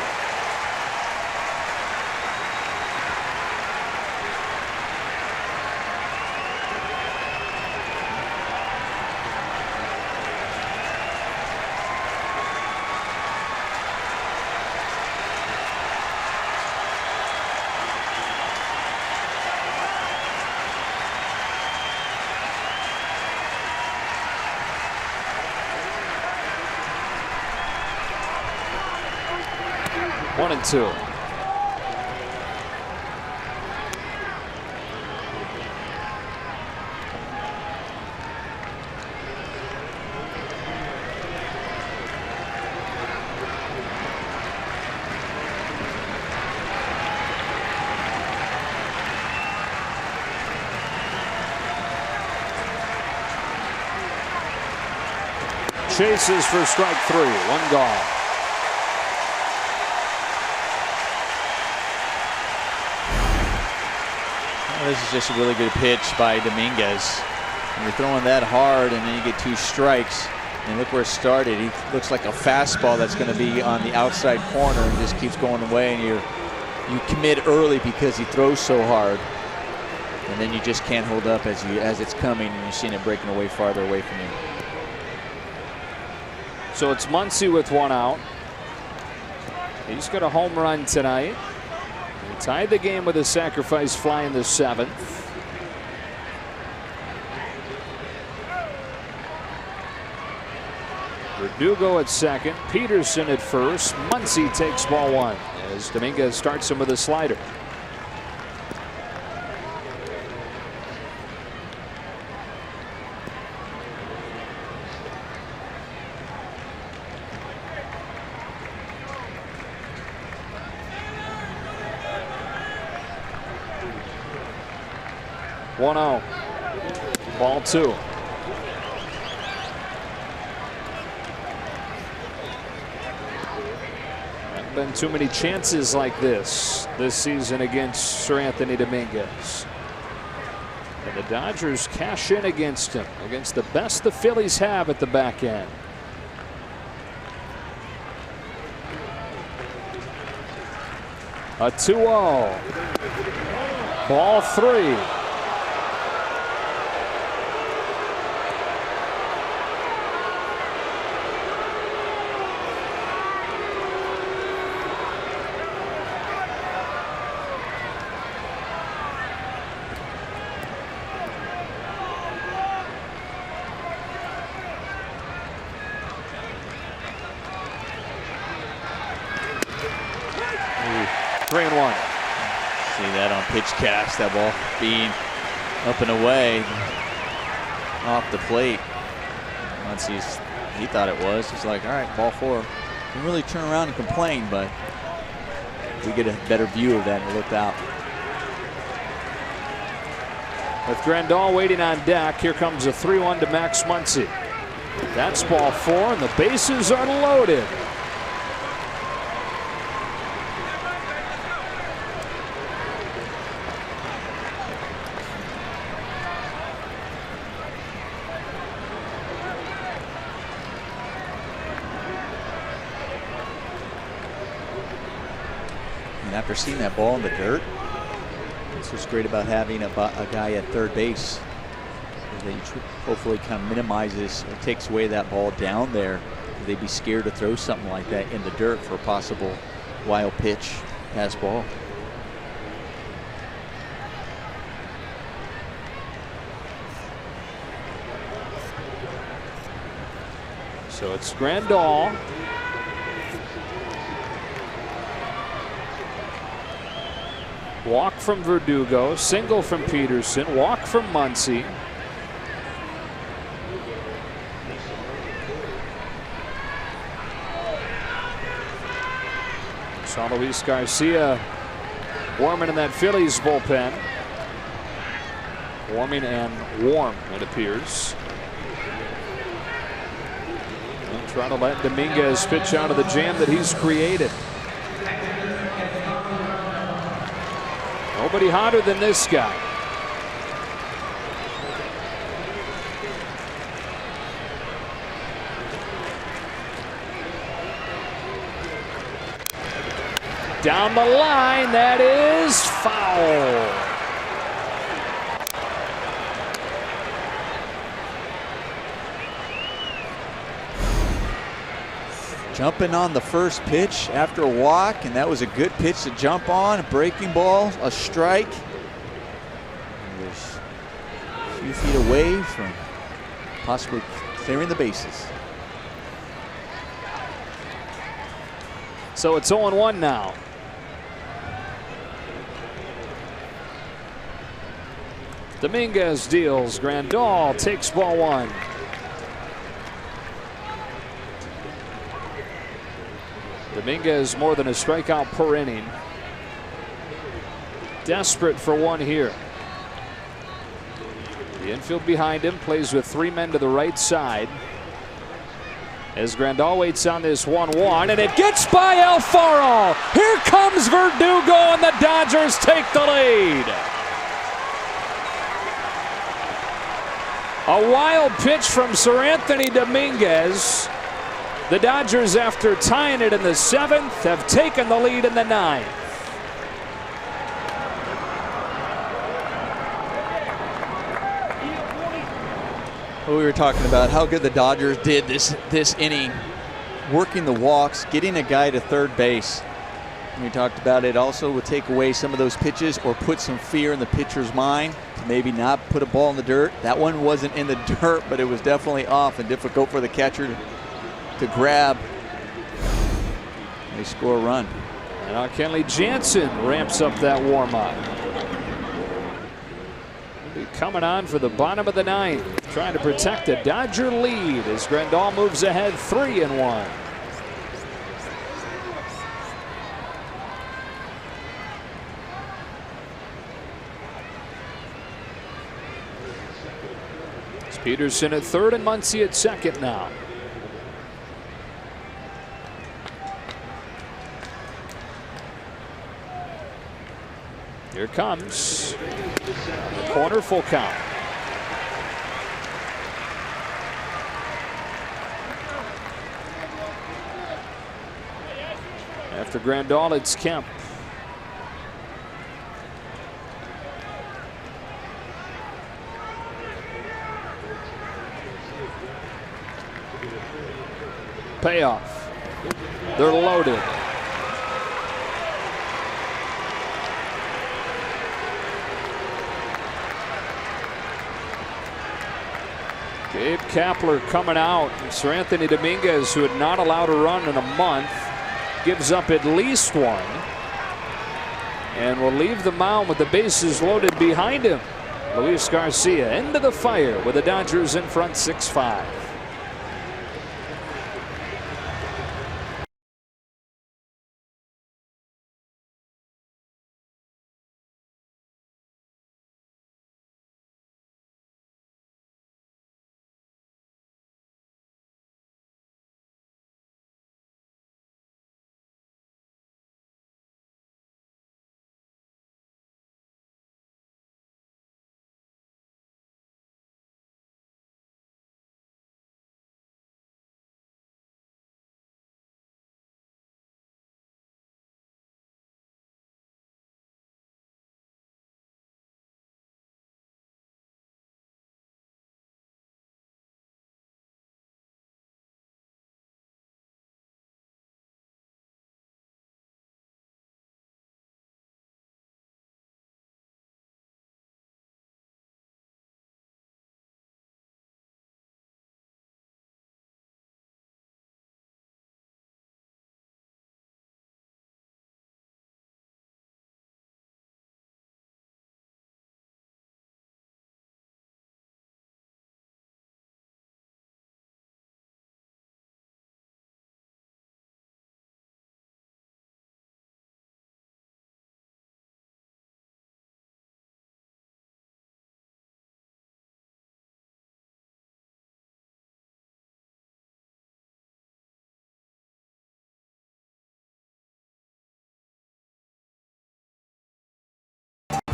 One and two. Chases for strike 3. 1 gone. This is just a really good pitch by Dominguez. When you're throwing that hard and then you get 2 strikes, and look where it started. He looks like a fastball that's going to be on the outside corner and just keeps going away, and you commit early because he throws so hard, and then you just can't hold up as it's coming, and you're seeing it breaking away farther away from you. So it's Muncy with 1 out. He's got a home run tonight. He tied the game with a sacrifice fly in the 7th. Verdugo at second, Peterson at first. Muncy takes ball 1 as Dominguez starts him with a slider. One out. Ball 2. Haven't been too many chances like this season against Sir Anthony Dominguez. And the Dodgers cash in against him, against the best the Phillies have at the back end. A 2-0. Ball 3. Three and 1. See that on pitch cast, that ball being up and away off the plate. Once he thought it was, he's like, all right, ball 4. Didn't really turn around and complain, but we get a better view of that and it looked out. With Grandal waiting on deck, here comes a 3-1 to Max Muncy. That's ball 4, and the bases are loaded. And after seeing that ball in the dirt, that's what's great about having a guy at third base. That hopefully kind of minimizes or takes away that ball down there. They'd be scared to throw something like that in the dirt for a possible wild pitch, pass ball. So it's Grandal. Walk from Verdugo, single from Peterson, walk from Muncy. Saw Luis Garcia warming in that Phillies bullpen. Warming and warm, it appears. And trying to let Dominguez pitch out of the jam that he's created. Nobody hotter than this guy. Down the line, that is foul. Jumping on the first pitch after a walk, and that was a good pitch to jump on. A breaking ball, a strike. He was a few feet away from possibly clearing the bases. So it's 0-1 now. Dominguez deals. Grandal takes ball 1. Dominguez more than a strikeout per inning. Desperate for one here. The infield behind him plays with 3 men to the right side. As Grandal waits on this 1-1, and it gets by Alfaro. Here comes Verdugo, and the Dodgers take the lead. A wild pitch from Sir Anthony Dominguez. The Dodgers, after tying it in the 7th, have taken the lead in the 9th. We were talking about how good the Dodgers did this inning, working the walks, getting a guy to third base. And we talked about it also would take away some of those pitches or put some fear in the pitcher's mind to maybe not put a ball in the dirt. That one wasn't in the dirt, but it was definitely off and difficult for the catcher to grab. They score a run. And now Kenley Jansen ramps up that warm-up. He'll be coming on for the bottom of the 9th, trying to protect the Dodger lead as Grandal moves ahead 3-1. It's Peterson at third and Muncy at second now. Here comes the corner, full count. After Grandal, it's Kemp. Payoff. They're loaded. Gabe Kapler coming out. Sir Anthony Dominguez, who had not allowed a run in a month, gives up at least 1 and will leave the mound with the bases loaded behind him. Luis Garcia into the fire with the Dodgers in front 6-5.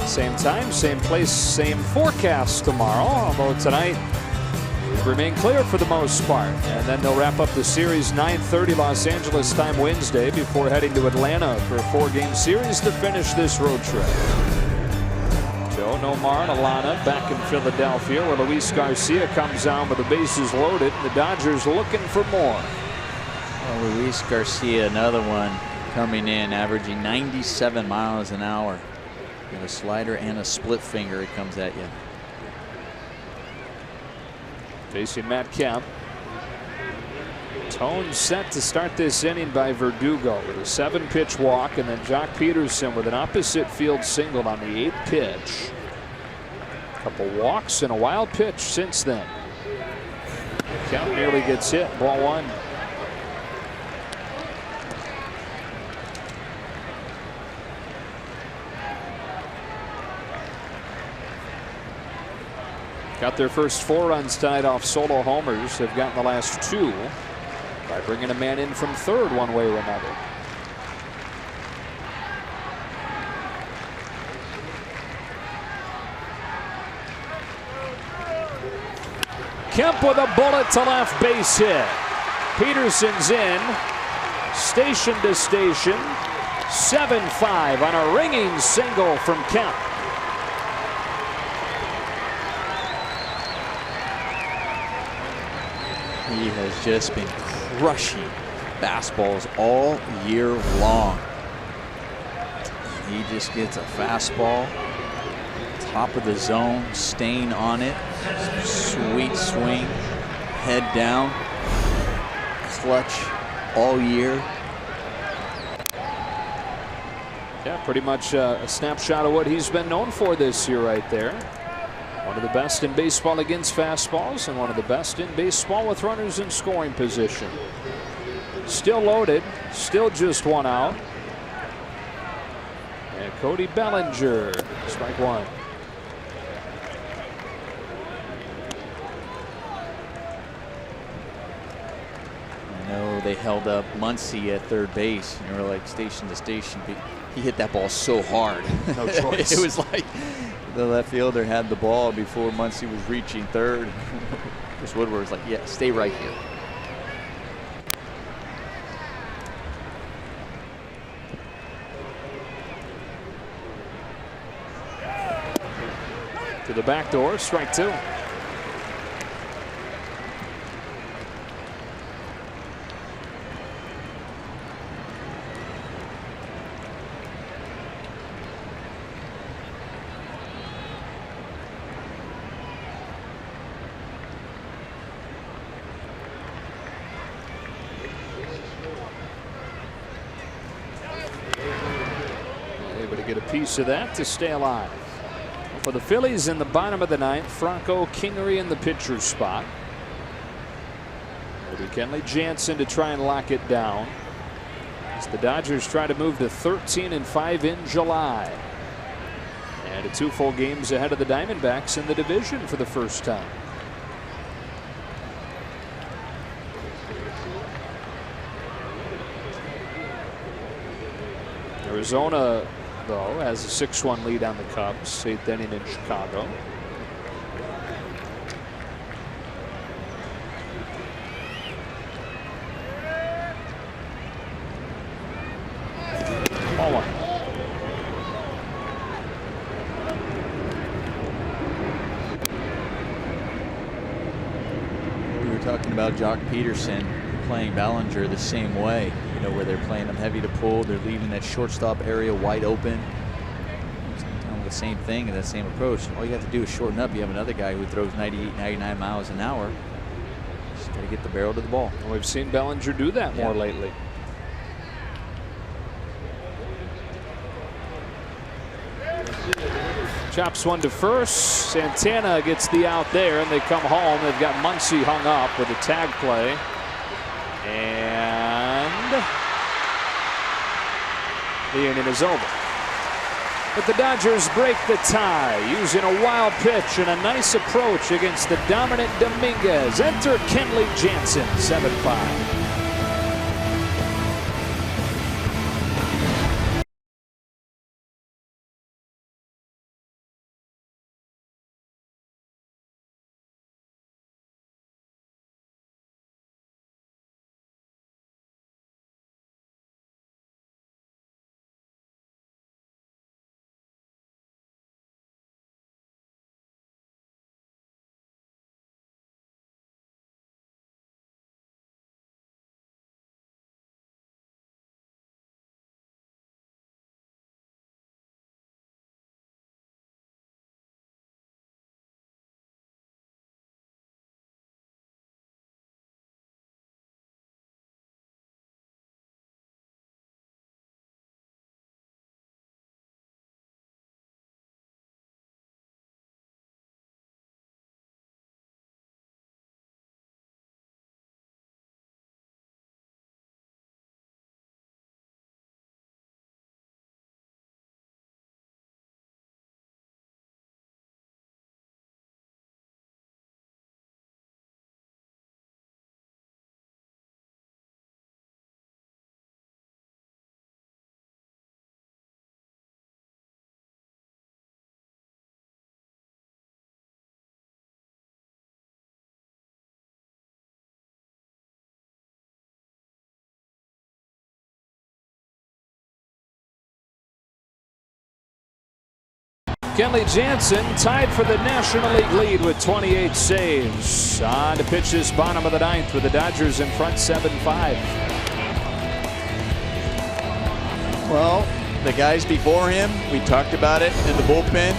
Same time, same place, same forecast tomorrow, although tonight we remain clear for the most part. And then they'll wrap up the series 9:30 Los Angeles time Wednesday before heading to Atlanta for a 4-game series to finish this road trip. Joe, Nomar, and Alana back in Philadelphia, where Luis Garcia comes down with the bases loaded. And the Dodgers looking for more. Well, Luis Garcia, another one coming in, averaging 97 miles an hour. With a slider and a split finger, it comes at you. Facing Matt Kemp. Tone set to start this inning by Verdugo with a 7-pitch walk, and then Jock Peterson with an opposite field single on the 8th pitch. A couple walks and a wild pitch since then. Kemp nearly gets hit. Ball 1. Got their first 4 runs tonight off solo homers. Have gotten the last 2 by bringing a man in from third one way or another. Kemp with a bullet to left, base hit. Peterson's in, station to station. 7-5 on a ringing single from Kemp. He has just been crushing fastballs all year long. He just gets a fastball, top of the zone, staying on it, sweet swing, head down, clutch all year. Yeah, pretty much a snapshot of what he's been known for this year right there. One of the best in baseball against fastballs and one of the best in baseball with runners in scoring position. Still loaded, still just 1 out. And Cody Bellinger, strike 1. I know they held up Muncy at third base, and they were like station to station. He hit that ball so hard. No choice. It was like the left fielder had the ball before Muncy was reaching third. Chris Woodward was like, yeah, stay right here. To the back door, strike 2. Able to get a piece of that to stay alive. For the Phillies in the bottom of the 9th, Franco Kingery in the pitcher's spot. It'll be Kenley Jansen to try and lock it down as the Dodgers try to move to 13-5 in July. And 2 full games ahead of the Diamondbacks in the division for the first time. Arizona, though, has a 6-1 lead on the Cubs, 8th inning in Chicago. Ball 1. We were talking about Jock Peterson playing Bellinger the same way, you know, where they're playing them heavy to pull, they're leaving that shortstop area wide open. The same thing and that same approach. All you have to do is shorten up. You have another guy who throws 98, 99 miles an hour. Just got to get the barrel to the ball. And we've seen Bellinger do that more lately. Chops 1 to first. Santana gets the out there, and they come home. They've got Muncy hung up with a tag play. And the inning is over. But the Dodgers break the tie using a wild pitch and a nice approach against the dominant Dominguez. Enter Kenley Jansen, 7-5. Kenley Jansen tied for the National League lead with 28 saves. On to pitch this bottom of the ninth with the Dodgers in front 7-5. Well, the guys before him, we talked about it in the bullpen,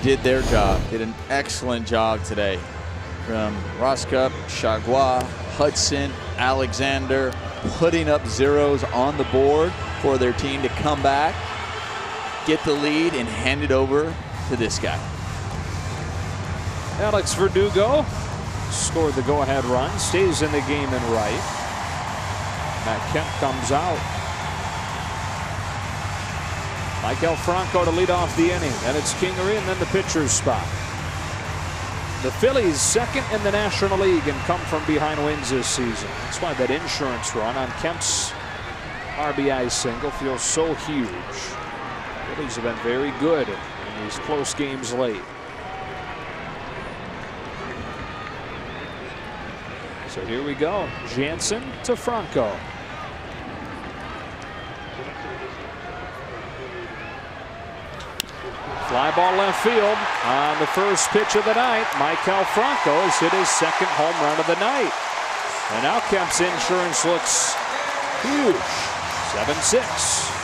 did their job. Did an excellent job today. From Roscup, Chagua, Hudson, Alexander, putting up zeros on the board for their team to come back, get the lead, and hand it over to this guy. Alex Verdugo scored the go-ahead run, stays in the game in right. Matt Kemp comes out. Michael Franco to lead off the inning. Then it's Kingery and then the pitcher's spot. The Phillies second in the National League and come from behind wins this season. That's why that insurance run on Kemp's RBI single feels so huge. The Phillies have been very good in these close games late. So here we go. Jansen to Franco. Fly ball left field on the first pitch of the night. Michael Franco has hit his second home run of the night. And now Kemp's insurance looks huge. 7-6.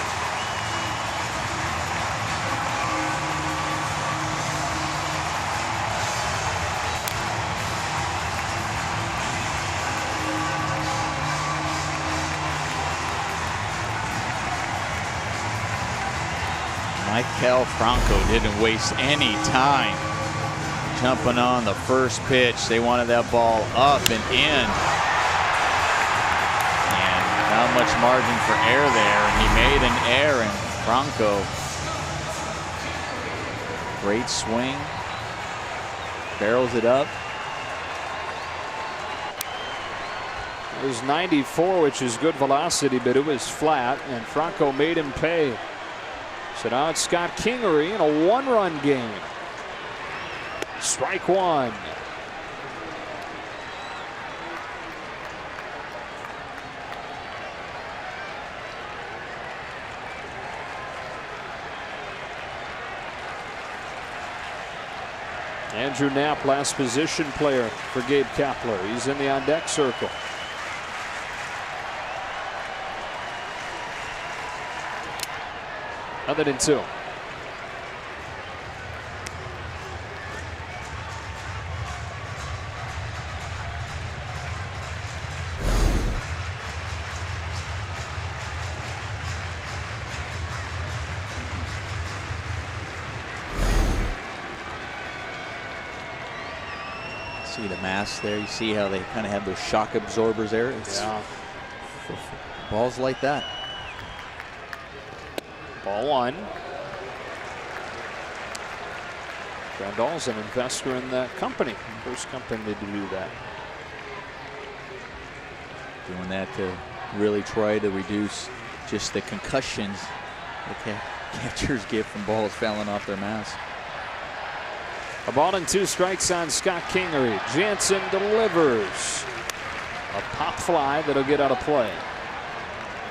Michael Franco didn't waste any time jumping on the first pitch. They wanted that ball up and in. And not much margin for error there. And he made an error, and Franco, great swing, barrels it up. It was 94, which is good velocity, but it was flat, and Franco made him pay. So now it's Scott Kingery in a one-run game. Strike one. Andrew Knapp, last position player for Gabe Kapler. He's in the on-deck circle. Other than two. See the mass there. You see how they kind of have those shock absorbers there. It's balls like that. Ball one. Grandal's an investor in that company. First company to do that. Doing that to really try to reduce just the concussions that catchers get from balls fouling off their mask. A ball and two strikes on Scott Kingery. Jansen delivers a pop fly that'll get out of play.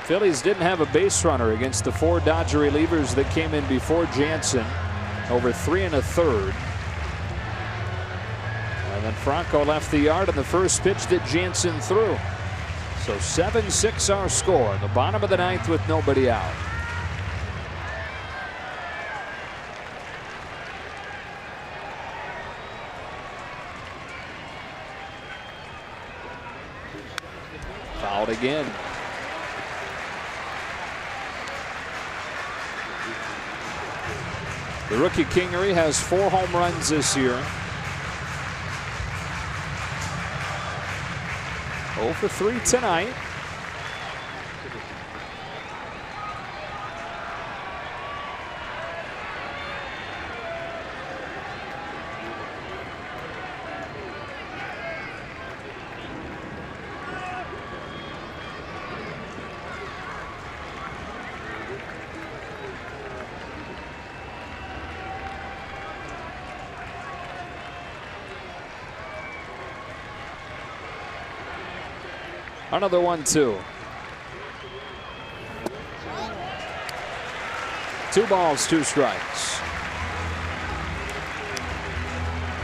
Phillies didn't have a base runner against the four Dodger relievers that came in before Jansen. Over 3 1/3. And then Franco left the yard on the first pitch that Jansen threw. So 7-6 our score. The bottom of the ninth with nobody out. Fouled again. The rookie Kingery has 4 home runs this year. 0 for 3 tonight. Another 1-2. 2 balls, 2 strikes.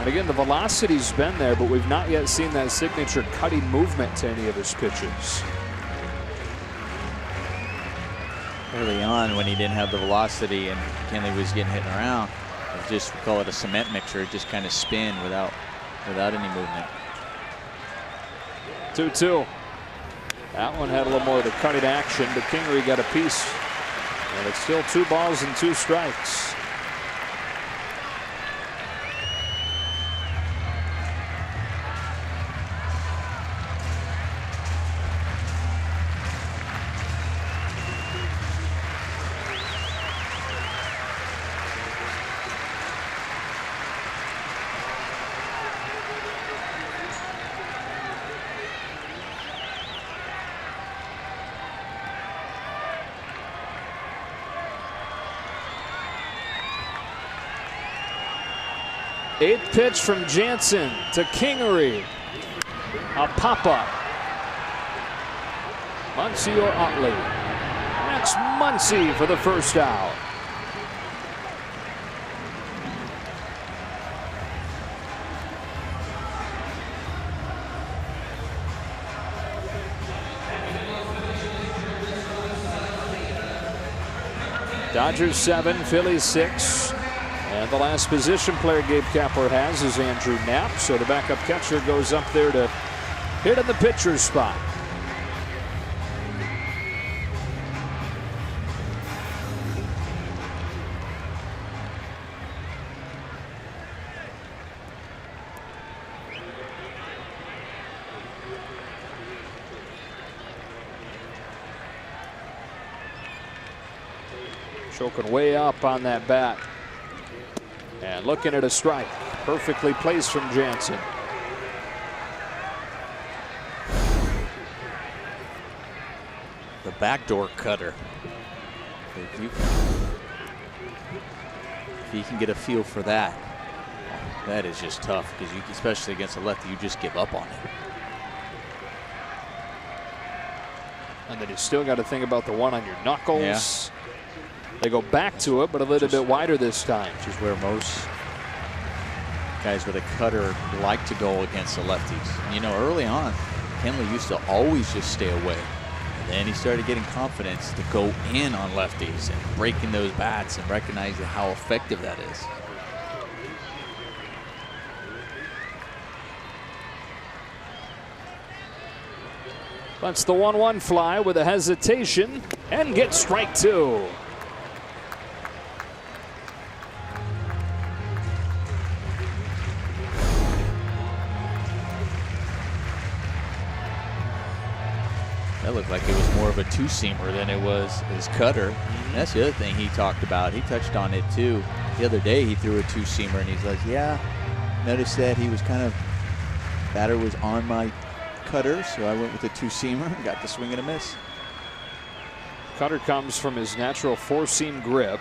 again, the velocity's been there, but we've not yet seen that signature cutting movement to any of his pitches. Early on, when he didn't have the velocity and Kenley was getting hit around, it was just, we call it a cement mixer. It just kind of spin without any movement. 2-2. That one had a little more of the cutting action, but Kingery got a piece. And it's still 2 balls and 2 strikes. Eighth pitch from Jansen to Kingery. A pop-up. Muncy or Utley. That's Muncy for the first out. Dodgers 7, Phillies 6. And the last position player Gabe Kapler has is Andrew Knapp. So the backup catcher goes up there to hit in the pitcher's spot. Choking way up on that bat. And looking at a strike. Perfectly placed from Jansen. The backdoor cutter. If you can get a feel for that, that is just tough, because you, especially against a lefty, you just give up on it. And then you still got to think about the one on your knuckles. Yeah. They go back to it, but a little bit wider this time. Which is where most guys with a cutter like to go against the lefties. And you know, early on, Kenley used to always just stay away. And then he started getting confidence to go in on lefties and breaking those bats and recognizing how effective that is. That's the 1-1 fly with a hesitation and gets strike 2. That looked like it was more of a two-seamer than it was his cutter. And that's the other thing he talked about. He touched on it too. The other day he threw a two-seamer and he's like, yeah, noticed that he was kind of, batter was on my cutter, so I went with a two-seamer and got the swing and a miss. Cutter comes from his natural four-seam grip.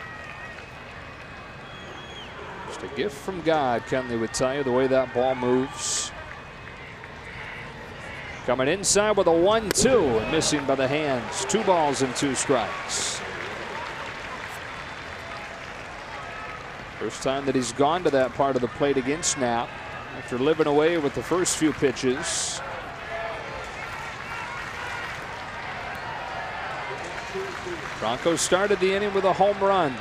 Just a gift from God, Kenley would tell you, the way that ball moves. Coming inside with a 1-2 and missing by the hands. 2 balls and 2 strikes. First time that he's gone to that part of the plate against Knapp after living away with the first few pitches. Broncos started the inning with a home run.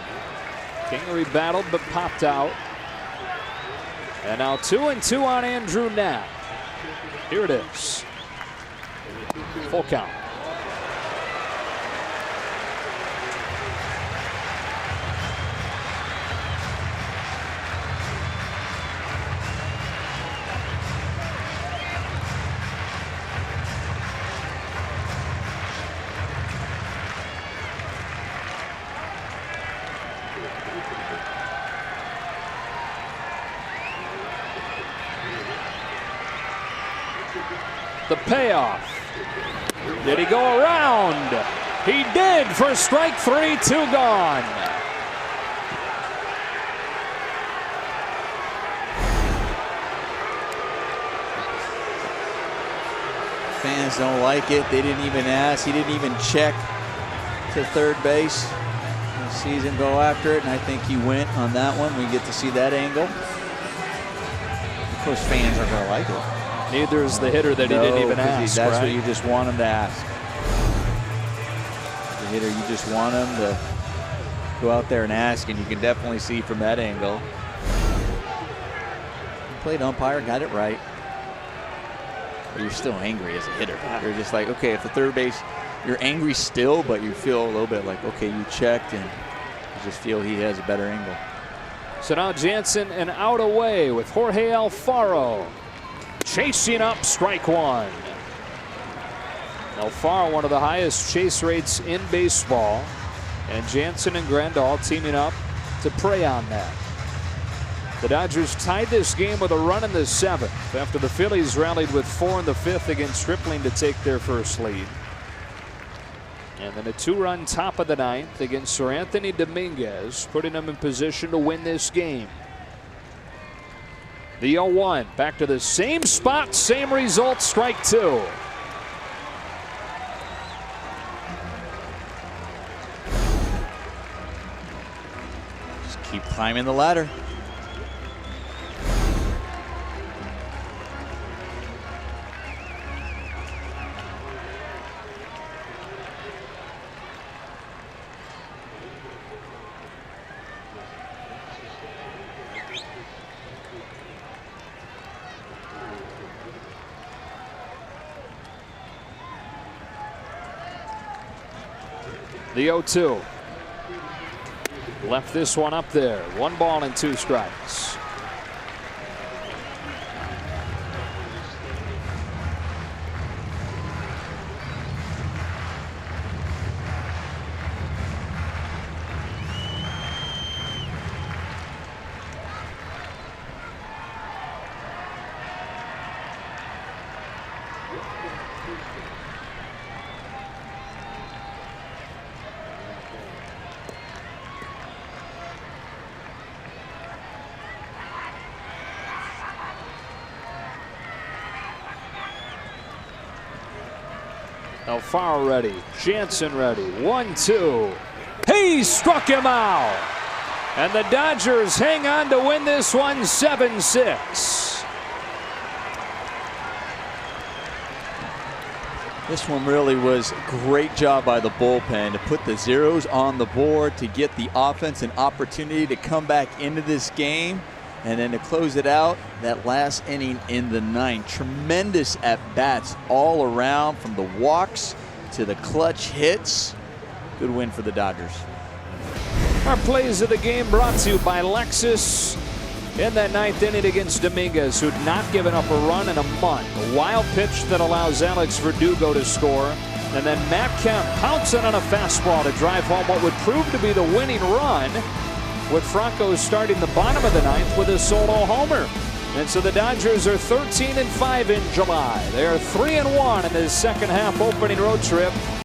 Kingery battled but popped out. And now 2-2 on Andrew Knapp. Here it is. Full count. The payoff. Did he go around? He did for strike 3, 2 gone. Fans don't like it. They didn't even ask. He didn't even check to third base. He sees him go after it, and I think he went on that one. We get to see that angle. course, fans aren't going to like it. Neither is the hitter that he didn't even ask. That's right? what you just want him to ask. The hitter, you just want him to go out there and ask, and you can definitely see from that angle. Played umpire, got it right. But you're still angry as a hitter. You're just like, okay, if the third base, you're angry still, but you feel a little bit like, okay, you checked, and you just feel he has a better angle. So now Jansen and out away with Jorge Alfaro. Chasing up, strike one. Alfaro, one of the highest chase rates in baseball. And Jansen and Grandal teaming up to prey on that. The Dodgers tied this game with a run in the 7th after the Phillies rallied with 4 in the 5th against Stripling to take their first lead. And then a 2-run top of the 9th against Sir Anthony Dominguez, putting them in position to win this game. The 0-1 back to the same spot, same result, strike 2. Just keep climbing the ladder. The 0-2. Left this one up there. 1 ball and 2 strikes. Alfaro ready. Jansen ready. 1-2. He struck him out. And the Dodgers hang on to win this one 7-6. This one really was a great job by the bullpen to put the zeros on the board, to get the offense an opportunity to come back into this game, and then to close it out that last inning in the 9th. Tremendous at-bats all around, from the walks to the clutch hits. Good win for the Dodgers. Our plays of the game brought to you by Lexus. In that 9th inning against Dominguez, who'd not given up a run in a month. A wild pitch that allows Alex Verdugo to score. And then Matt Kemp pouncing on a fastball to drive home what would prove to be the winning run, with Franco starting the bottom of the 9th with a solo homer. And so the Dodgers are 13-5 in July. They are 3-1 in this second half opening road trip.